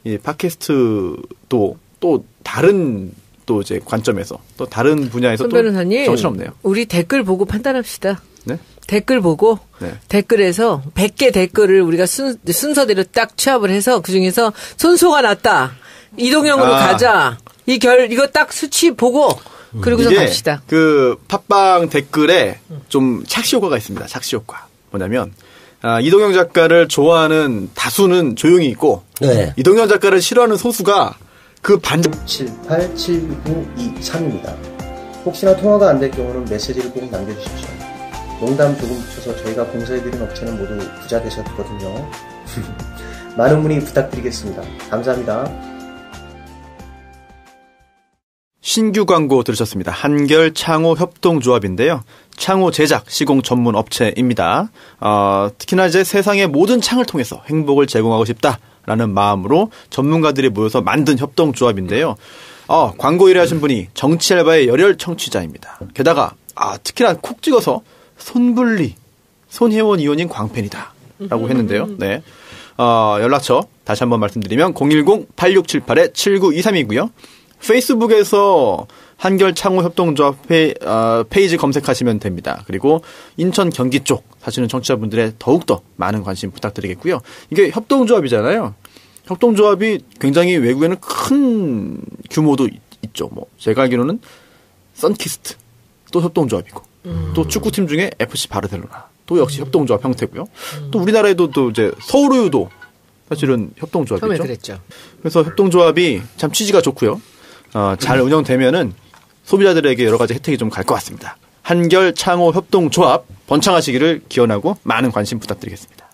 이 팟캐스트도 또 다른 또 이제 관점에서 또 다른 분야에서 손 또 변호사님, 정신없네요. 우리 댓글 보고 판단합시다. 네? 댓글 보고 네. 댓글에서 100개 댓글을 우리가 순서대로 딱 취합을 해서 그중에서 손소가 낫다. 이동형으로 가자. 이거 딱 수치 보고 그리고서 갑시다. 그 팟빵 댓글에 좀 착시 효과가 있습니다. 착시 효과. 뭐냐면 이동형 작가를 좋아하는 다수는 조용히 있고 네. 이동형 작가를 싫어하는 소수가 그 반전 787923입니다. 혹시나 통화가 안 될 경우는 메시지를 꼭 남겨주십시오. 농담 조금 붙여서 저희가 공사해드린 업체는 모두 부자 되셨거든요. 많은 문의 부탁드리겠습니다. 감사합니다. 신규 광고 들으셨습니다. 한결 창호 협동조합인데요. 창호 제작 시공 전문 업체입니다. 특히나 이제 세상의 모든 창을 통해서 행복을 제공하고 싶다라는 마음으로 전문가들이 모여서 만든 협동조합인데요. 광고 일을 하신 분이 정치 알바의 열혈 청취자입니다. 게다가 특히나 콕 찍어서 손불리 손혜원 의원님 광팬이다 라고 했는데요. 네. 연락처 다시 한번 말씀드리면 010-8678-7923이고요. 페이스북에서 한결 창호 협동조합 페이지 검색하시면 됩니다. 그리고 인천 경기 쪽 사시는 청취자분들의 더욱더 많은 관심 부탁드리겠고요. 이게 협동조합이잖아요. 협동조합이 굉장히 외국에는 큰 규모도 있죠. 뭐 제가 알기로는 선키스트 또 협동조합이고 또 축구팀 중에 FC 바르셀로나 또 역시 협동조합 형태고요. 또 우리나라에도 또 이제 서울우유도 사실은 협동조합이죠. 처음에 그랬죠. 그래서 협동조합이 참 취지가 좋고요. 잘 운영되면은 소비자들에게 여러 가지 혜택이 좀 갈 것 같습니다. 한결 창호 협동조합 번창하시기를 기원하고 많은 관심 부탁드리겠습니다.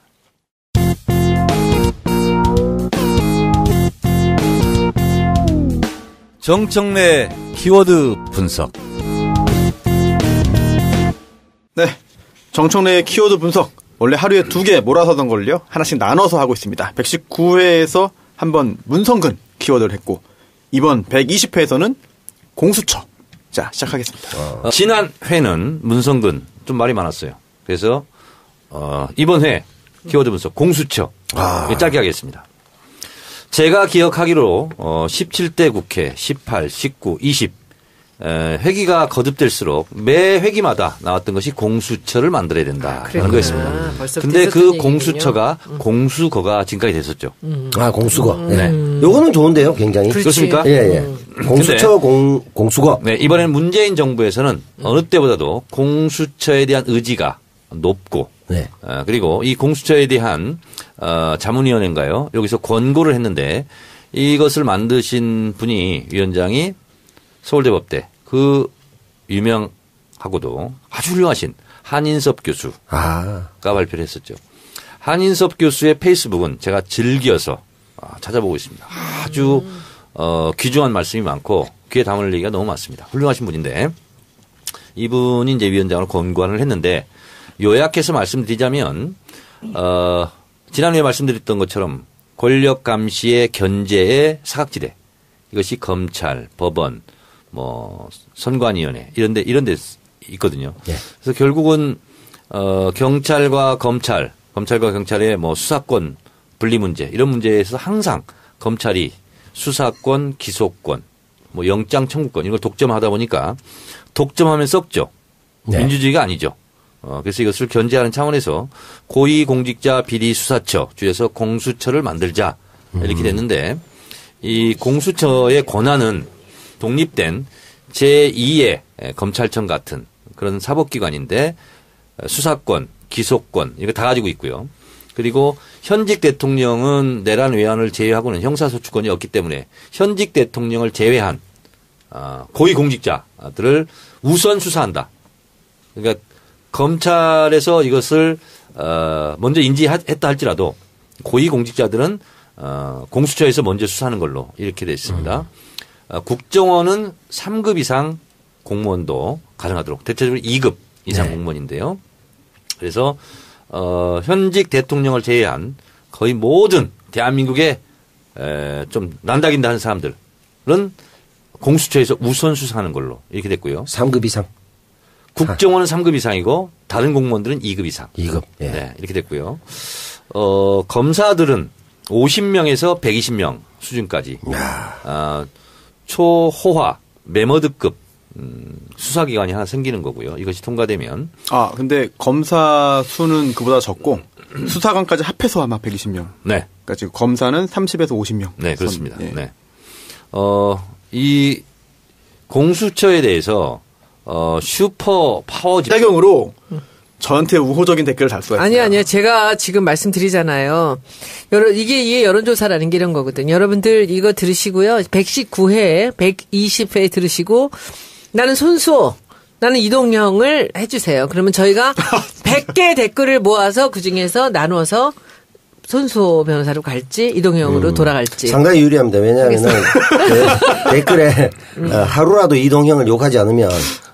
정청래 키워드 분석. 네. 정청래의 키워드 분석. 원래 하루에 2개 몰아서 하던 걸요. 하나씩 나눠서 하고 있습니다. 119회에서 한번 문성근 키워드를 했고 이번 120회에서는 공수처. 자, 시작하겠습니다. 지난 회는 문성근 좀 말이 많았어요. 그래서 이번 회 키워드 분석 공수처 짧게 하겠습니다. 제가 기억하기로 17대 국회 18, 19, 20 회기가 거듭될수록 매 회기마다 나왔던 것이 공수처를 만들어야 된다라는 거였습니다. 근데 그 공수처가 공수거가 지금까지 됐었죠. 공수거. 네. 요거는 좋은데요, 굉장히. 그렇습니까? 예. 공수처, 공수거. 네, 이번에는 문재인 정부에서는 어느 때보다도 공수처에 대한 의지가 높고, 네. 그리고 이 공수처에 대한 자문위원회인가요? 여기서 권고를 했는데 이것을 만드신 분이 위원장이 서울대법대 그 유명하고도 아주 훌륭하신 한인섭 교수가 발표를 했었죠. 한인섭 교수의 페이스북은 제가 즐겨서 찾아보고 있습니다. 아주 귀중한 말씀이 많고 귀에 담을 얘기가 너무 많습니다. 훌륭하신 분인데 이분이 이제 위원장으로 권고안을 했는데 요약해서 말씀드리자면 지난주에 말씀드렸던 것처럼 권력 감시의 견제의 사각지대 이것이 검찰, 법원, 뭐 선관위원회 이런 데 있거든요. 네. 그래서 결국은 경찰과 경찰의 뭐 수사권 분리 문제 이런 문제에서 항상 검찰이 수사권, 기소권, 뭐 영장 청구권 이걸 독점하다 보니까 독점하면 썩죠. 네. 민주주의가 아니죠. 그래서 이것을 견제하는 차원에서 고위공직자 비리수사처 줄여서 공수처를 만들자 이렇게 됐는데 이 공수처의 권한은 독립된 제2의 검찰청 같은 그런 사법기관인데 수사권, 기소권 이거 다 가지고 있고요. 그리고 현직 대통령은 내란 외환을 제외하고는 형사소추권이 없기 때문에 현직 대통령을 제외한 고위공직자들을 우선 수사한다. 그러니까 검찰에서 이것을 먼저 인지했다 할지라도 고위공직자들은 공수처에서 먼저 수사하는 걸로 이렇게 되어 있습니다. 국정원은 3급 이상 공무원도 가능하도록 대체적으로 2급 이상 공무원인데요. 그래서 현직 대통령을 제외한 거의 모든 대한민국에 좀 난다긴다 하는 사람들은 공수처에서 우선 수사하는 걸로 이렇게 됐고요. 3급 이상. 국정원은 3급 이상이고 다른 공무원들은 2급 이상. 2급. 예. 네, 이렇게 됐고요. 검사들은 50명에서 120명 수준까지 초호화 메머드급 수사기관이 하나 생기는 거고요. 이것이 통과되면. 근데 검사 수는 그보다 적고 수사관까지 합해서 아마 120명. 네. 그러니까 지금 검사는 30에서 50명. 네, 그렇습니다. 예. 네. 이 공수처에 대해서 슈퍼 파워 자경으로 저한테 우호적인 댓글을 달 수가 있어요. 아니요. 제가 지금 말씀드리잖아요. 이게 여론조사라는 게 이런 거거든요. 여러분들 이거 들으시고요. 119회, 120회 들으시고 나는 손수호, 나는 이동형을 해주세요. 그러면 저희가 100개 댓글을 모아서 그중에서 나누어서 손수호 변호사로 갈지 이동형으로 돌아갈지. 상당히 유리합니다. 왜냐하면 그 댓글에 하루라도 이동형을 욕하지 않으면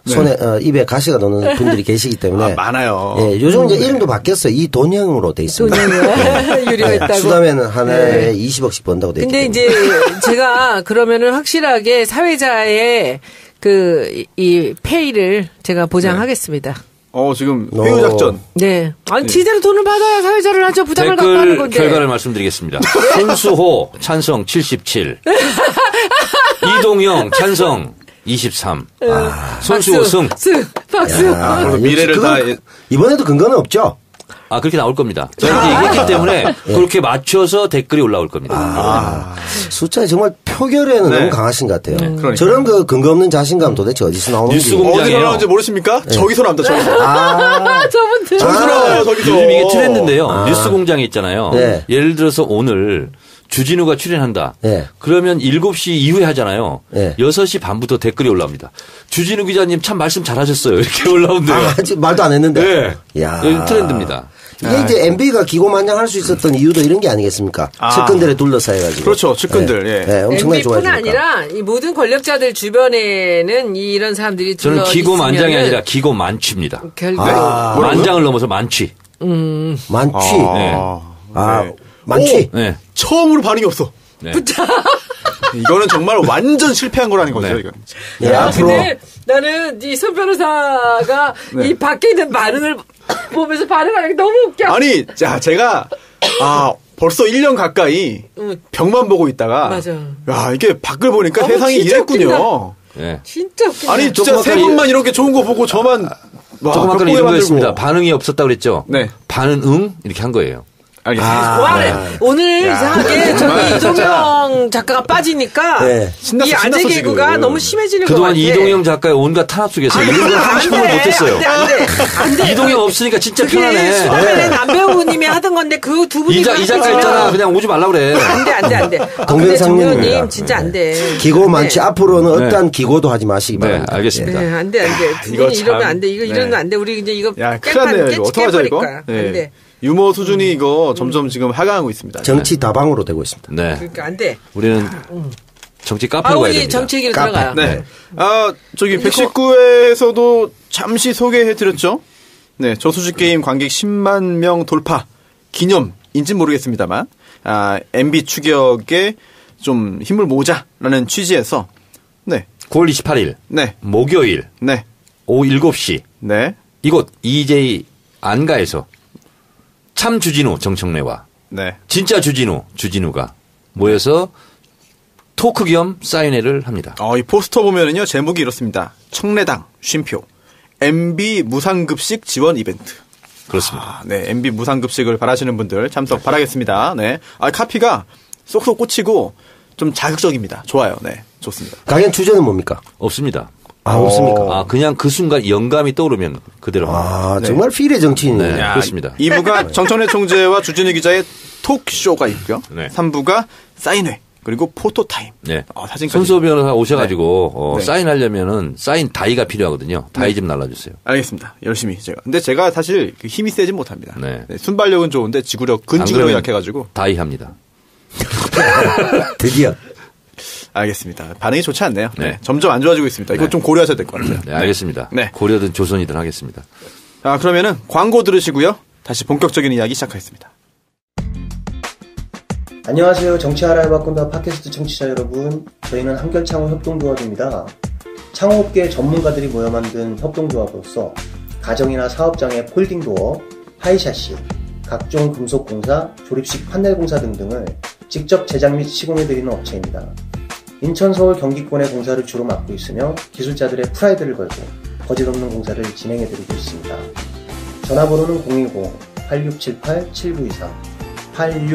손에 입에 가시가 도는 분들이 계시기 때문에 많아요. 예, 요즘 이제 이름도 바뀌었어요. 이돈형으로 돼 있습니다. 돈형이요? 유리했다고. 수담에는 한 해에 20억씩 번다고 돼 있기 근데 때문에. 이제 제가 그러면은 확실하게 사회자의 이 페이를 제가 보장하겠습니다. 지금 회유작전. 네. 아니, 제대로 돈을 받아야 사회자를 하죠. 부담을 갖고 하는 건데. 결과를 말씀드리겠습니다. 손수호 찬성 77. 이동형 찬성 23. 손수호 승. 박수. 미래를 다. 이번에도 근거는 없죠? 그렇게 나올 겁니다. 저희가 이제 얘기했기 때문에 그렇게 맞춰서 댓글이 올라올 겁니다. 숫자에 정말 표결에는 너무 강하신 것 같아요. 그러니까. 저런 그 근거 없는 자신감 도대체 어디서 나오는지. 어디서 나오는지 모르십니까? 저기서 나옵니다, 저기서. 저분들. 저기서 나와요, 저기서. 요즘 이게 트렌드인데요. 뉴스공장에 있잖아요. 네. 예를 들어서 오늘 주진우가 출연한다. 그러면 7시 이후에 하잖아요. 6시 반부터 댓글이 올라옵니다. 주진우 기자님 참 말씀 잘하셨어요. 이렇게 올라온대요. 아직 말도 안 했는데. 네. 요즘 트렌드입니다. 이게 이제 MB가 기고만장할 수 있었던 이유도 이런 게 아니겠습니까? 측근들에 둘러싸여가지고. 그렇죠, 측근들. 예. 엄청나게 좋아요. MB뿐 아니라 이 모든 권력자들 주변에는 이런 사람들이 저는 기고만장이 아니라 기고만취입니다. 만장을 넘어서 만취. 만취. 네. 만취. 네. 처음으로 반응이 없어. 네. 이거는 정말 완전 실패한 거라는 거죠. 이건. 앞으로. 근데 나는 이 손 변호사가 이 밖에 있는 반응을 보면서 반응하는 게 너무 웃겨. 아니, 제가 벌써 1년 가까이 벽만 보고 있다가 맞아. 야, 이게 밖을 보니까 세상이 이랬군요. 네. 진짜 웃긴다. 아니, 진짜 세 분만 이렇게 좋은 거 보고 저만 조금 아까 이런 거였습니다. 반응이 없었다고 그랬죠? 네. 반은 응? 이렇게 한 거예요. 알겠습니다. 오늘 이상하게 저기 이동영 작가가 빠지니까 이 아재 개그가 너무 심해지는 것 같아. 그동안 이동영 작가의 온갖 탄압 속에서 이런 걸 하고 싶은 걸 못했어요. 안 돼. 이동영 없으니까 진짜 편하네. 수다맨의 남배우님이 하던 건데 그 두 분이 이 작가 있잖아. 그냥 오지 말라 그래. 안 돼. 동병상련입니다. 님 진짜 안 돼. 기고 많지. 앞으로는 어떠한 기고도 하지 마시기 바랍니다. 네, 알겠습니다. 네, 안 돼. 두 분이 이러면 안 돼. 이러면 안 돼. 우리 이제 이거 큰일 났네요. 이거 어떡하죠, 이거? 안 돼. 유머 수준이 이거 점점 지금 하강하고 있습니다. 정치 다방으로 되고 있습니다. 네. 그러니까 안 돼. 우리는 정치 카페로 가야 우리 됩니다. 정치 얘기로 들어가요. 네. 저기 119회에서도 잠시 소개해드렸죠. 네. 저수지 게임 관객 10만 명 돌파 기념인지 모르겠습니다만, MB 추격에 좀 힘을 모자라는 취지에서, 네. 9월 28일. 네. 목요일. 네. 오후 7시. 네. 이곳 EJ 안가에서 참 주진우 정청래와 네. 진짜 주진우가 모여서 토크 겸 사인회를 합니다. 이 포스터 보면은요, 제목이 이렇습니다. 청래당 쉼표 MB 무상급식 지원 이벤트. 그렇습니다. 네, MB 무상급식을 바라시는 분들 참석 바라겠습니다. 네. 카피가 쏙쏙 꽂히고 좀 자극적입니다. 좋아요. 네. 좋습니다. 강연 주제는 뭡니까? 없습니다. 없습니까? 그냥 그 순간 영감이 떠오르면 그대로. 정말 필의 정치인이네요. 네, 그렇습니다. 2부가 정청래 총재와 주진우 기자의 톡쇼가 있고요. 네. 3부가 사인회 그리고 포토타임. 네. 사진까지. 손수호 변호사 오셔가지고 네. 사인하려면은 사인 다이가 필요하거든요. 다이 좀 날라주세요. 알겠습니다. 열심히 제가. 근데 제가 사실 힘이 세진 못합니다. 네. 네, 순발력은 좋은데 근지구력이 약해가지고. 다이 합니다. 드디어. 알겠습니다. 반응이 좋지 않네요. 네. 네. 점점 안 좋아지고 있습니다. 이거 네. 좀 고려하셔야 될 것 같아요. 네, 알겠습니다. 네. 고려든 조선이든 하겠습니다. 그러면은 광고 들으시고요. 다시 본격적인 이야기 시작하겠습니다. 안녕하세요. 정치 알아야 바꾼다 팟캐스트 청취자 여러분. 저희는 한결창호 협동조합입니다. 창호업계 전문가들이 모여 만든 협동조합으로서 가정이나 사업장의 폴딩도어, 하이샤시, 각종 금속공사, 조립식 판넬공사 등등을 직접 제작 및 시공해드리는 업체입니다. 인천, 서울, 경기권의 공사를 주로 맡고 있으며 기술자들의 프라이드를 걸고 거짓없는 공사를 진행해드리고 있습니다. 전화번호는 010-8678-7923,